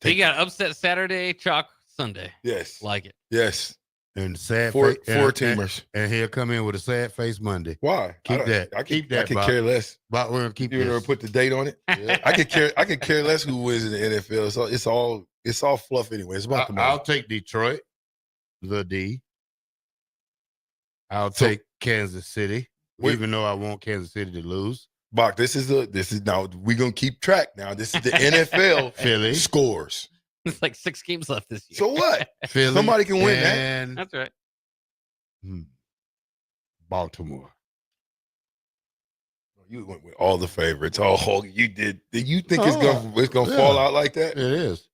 S20: So you got upset Saturday, chalk Sunday.
S12: Yes.
S20: Like it.
S12: Yes.
S9: And sad
S12: four-teamers.
S9: And he'll come in with a sad face Monday.
S12: Why?
S9: Keep that.
S12: I
S9: keep that.
S12: I could care less.
S9: But we're gonna keep
S12: You ever
S9: this.
S12: put the date on it?
S9: Yeah.
S12: I could care less who wins in the NFL. So it's all fluff anyway. It's about the money.
S9: I'll take Detroit, the D. I'll take Kansas City, even though I want Kansas City to lose.
S12: Bach, this is now we're gonna keep track. Now this is the NFL
S9: Philly
S12: scores.
S20: It's like 6 games left this year.
S12: So what?
S9: Philly,
S12: Somebody can win that.
S9: and
S20: That's right.
S9: Baltimore.
S12: You went with all the favorites. Oh, you did. Did you think it's gonna fall out like that?
S9: It is.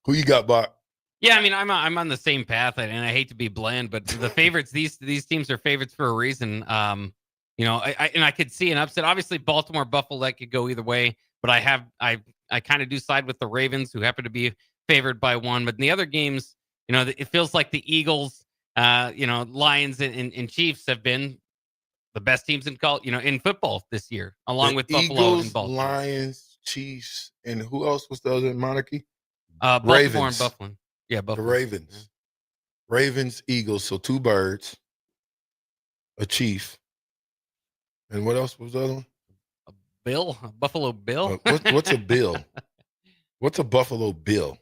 S12: Who you got, Bach?
S20: Yeah, I mean, I'm on the same path, and I hate to be bland, but the favorites, these teams are favorites for a reason. I could see an upset. Obviously, Baltimore, Buffalo, that could go either way. But I kind of do side with the Ravens, who happen to be favored by 1. But in the other games, it feels like the Eagles, Lions and Chiefs have been the best teams in football this year, along with Buffalo
S12: Eagles,
S20: and Baltimore.
S12: Lions, Chiefs, and who else was the other monarchy?
S20: Baltimore
S12: Ravens.
S20: and Buffalo. Yeah, Buffalo.
S12: The Ravens. Yeah. Ravens, Eagles. So 2 birds, a chief, and what else was the other one?
S20: A Buffalo Bill.
S12: What's a bill? What's a Buffalo Bill?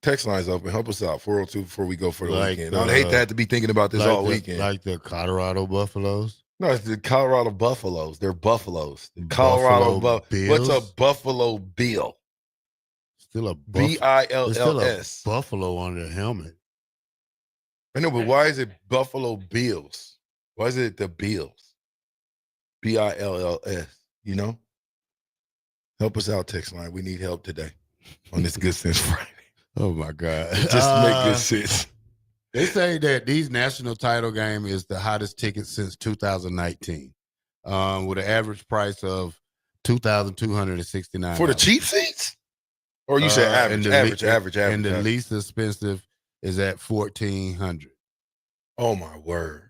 S12: Text lines open. Help us out. 402 before we go for the weekend. I'd hate to have to be thinking about this all weekend.
S9: Like the Colorado Buffaloes?
S12: No, it's the Colorado Buffaloes. They're Buffaloes. The Colorado
S9: Bills?
S12: What's a Buffalo Bill?
S9: Still a
S12: BILLS.
S9: Still a buffalo on their helmet.
S12: I know, but why is it Buffalo Bills? Why is it the Bills? BILLS. Help us out, text line. We need help today on this Good Sense Friday.
S9: Oh my God!
S12: Just make good sense.
S9: They say that these national title game is the hottest ticket since 2019, with an average price of $2,269
S12: for the cheap seats. Or you say average.
S9: And the least expensive is at $1,400.
S12: Oh my word!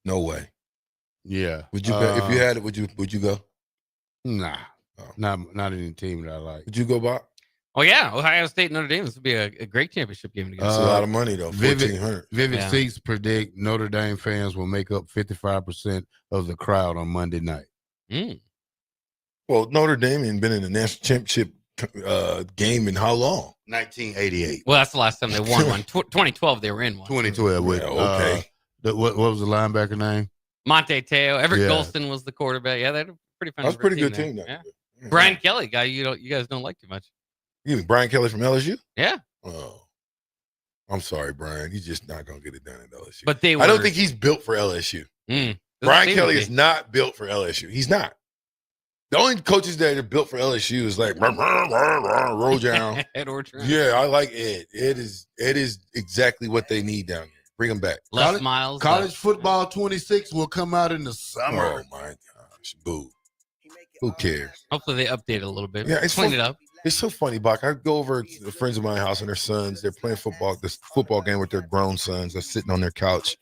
S12: No way.
S9: Yeah.
S12: Would you go if you had it? Would you go?
S9: Nah, not any team that I like.
S12: Would you go, Bob?
S20: Oh yeah, Ohio State, Notre Dame. This would be a great championship game to get.
S12: That's a lot of money though. $1,400.
S9: Vivid Seats predict Notre Dame fans will make up 55% of the crowd on Monday night.
S12: Well, Notre Dame ain't been in the national championship game in how long?
S9: 1988.
S20: Well, that's the last time they won one. 2012, they were in one.
S9: 2012. With,
S12: okay.
S9: What was the linebacker name?
S20: Monte Teo. Everett Golston was the quarterback. Yeah, they're pretty fun.
S12: That's a pretty good team.
S20: Yeah. Brian Kelly, guy you guys don't like too much.
S12: You mean Brian Kelly from LSU?
S20: Yeah.
S12: Oh, I'm sorry, Brian. He's just not gonna get it done at LSU.
S20: But I
S12: don't think he's built for LSU. Brian Kelly is not built for LSU. He's not. The only coaches that are built for LSU is like roll down.
S20: Ed Orgeron.
S12: Yeah, I like Ed. Ed is exactly what they need down there. Bring him back.
S20: Les Miles.
S9: College football 26 will come out in the summer.
S12: Oh my gosh, boo. Who cares?
S20: Hopefully they update it a little bit.
S12: Yeah, it's
S20: clean it up.
S12: It's so funny, Bach. I go over to the friends of my house and their sons. They're playing this football game with their grown sons. They're sitting on their couch.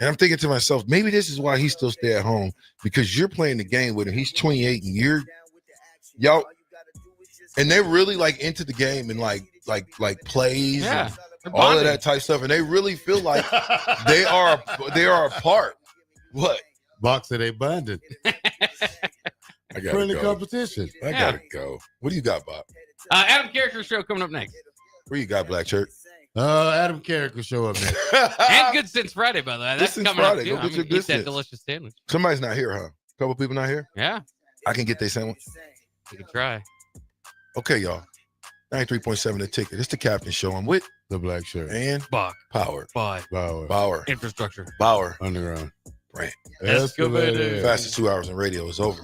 S12: And I'm thinking to myself, maybe this is why he still stay at home, because you're playing the game with him. He's 28 and y'all, and they're really like into the game and like plays and all of that type stuff. And they really feel like they are a part. What?
S9: Bach said they bonded.
S12: I gotta
S9: Friendly
S12: go.
S9: competition.
S12: I gotta go. What do you got, Bob?
S20: Adam Character Show coming up next.
S12: Where you got, Black Shirt?
S9: Adam Carrick will show up next.
S20: And Good Sense Friday, by the way. That's
S12: Good Sense
S20: coming
S12: Friday.
S20: up too.
S12: Go get your
S20: Eat
S12: Good
S20: that
S12: Sense.
S20: delicious sandwich.
S12: Somebody's not here, huh? A couple people not here?
S20: Yeah.
S12: I can get their sandwich.
S20: You can try.
S12: Okay, y'all. 93.7 The Ticket. It's the Captain Show. I'm with
S9: The Black Shirt.
S7: And
S20: Bach.
S7: powered
S20: By
S7: Bauer.
S20: Infrastructure.
S7: Bauer.
S9: Underground.
S7: Brand.
S9: Excavated.
S7: Fastest 2 hours in radio is over.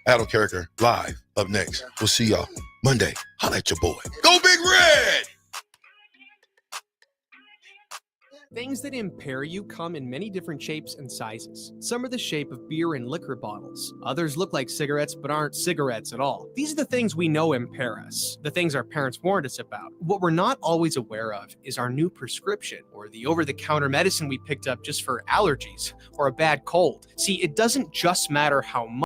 S7: Adam Carricker live up next. We'll see y'all Monday. Holla at your boy. Go Big Red!
S18: Things that impair you come in many different shapes and sizes. Some are the shape of beer and liquor bottles. Others look like cigarettes but aren't cigarettes at all. These are the things we know impair us, the things our parents warned us about. What we're not always aware of is our new prescription or the over-the-counter medicine we picked up just for allergies or a bad cold. See, it doesn't just matter how much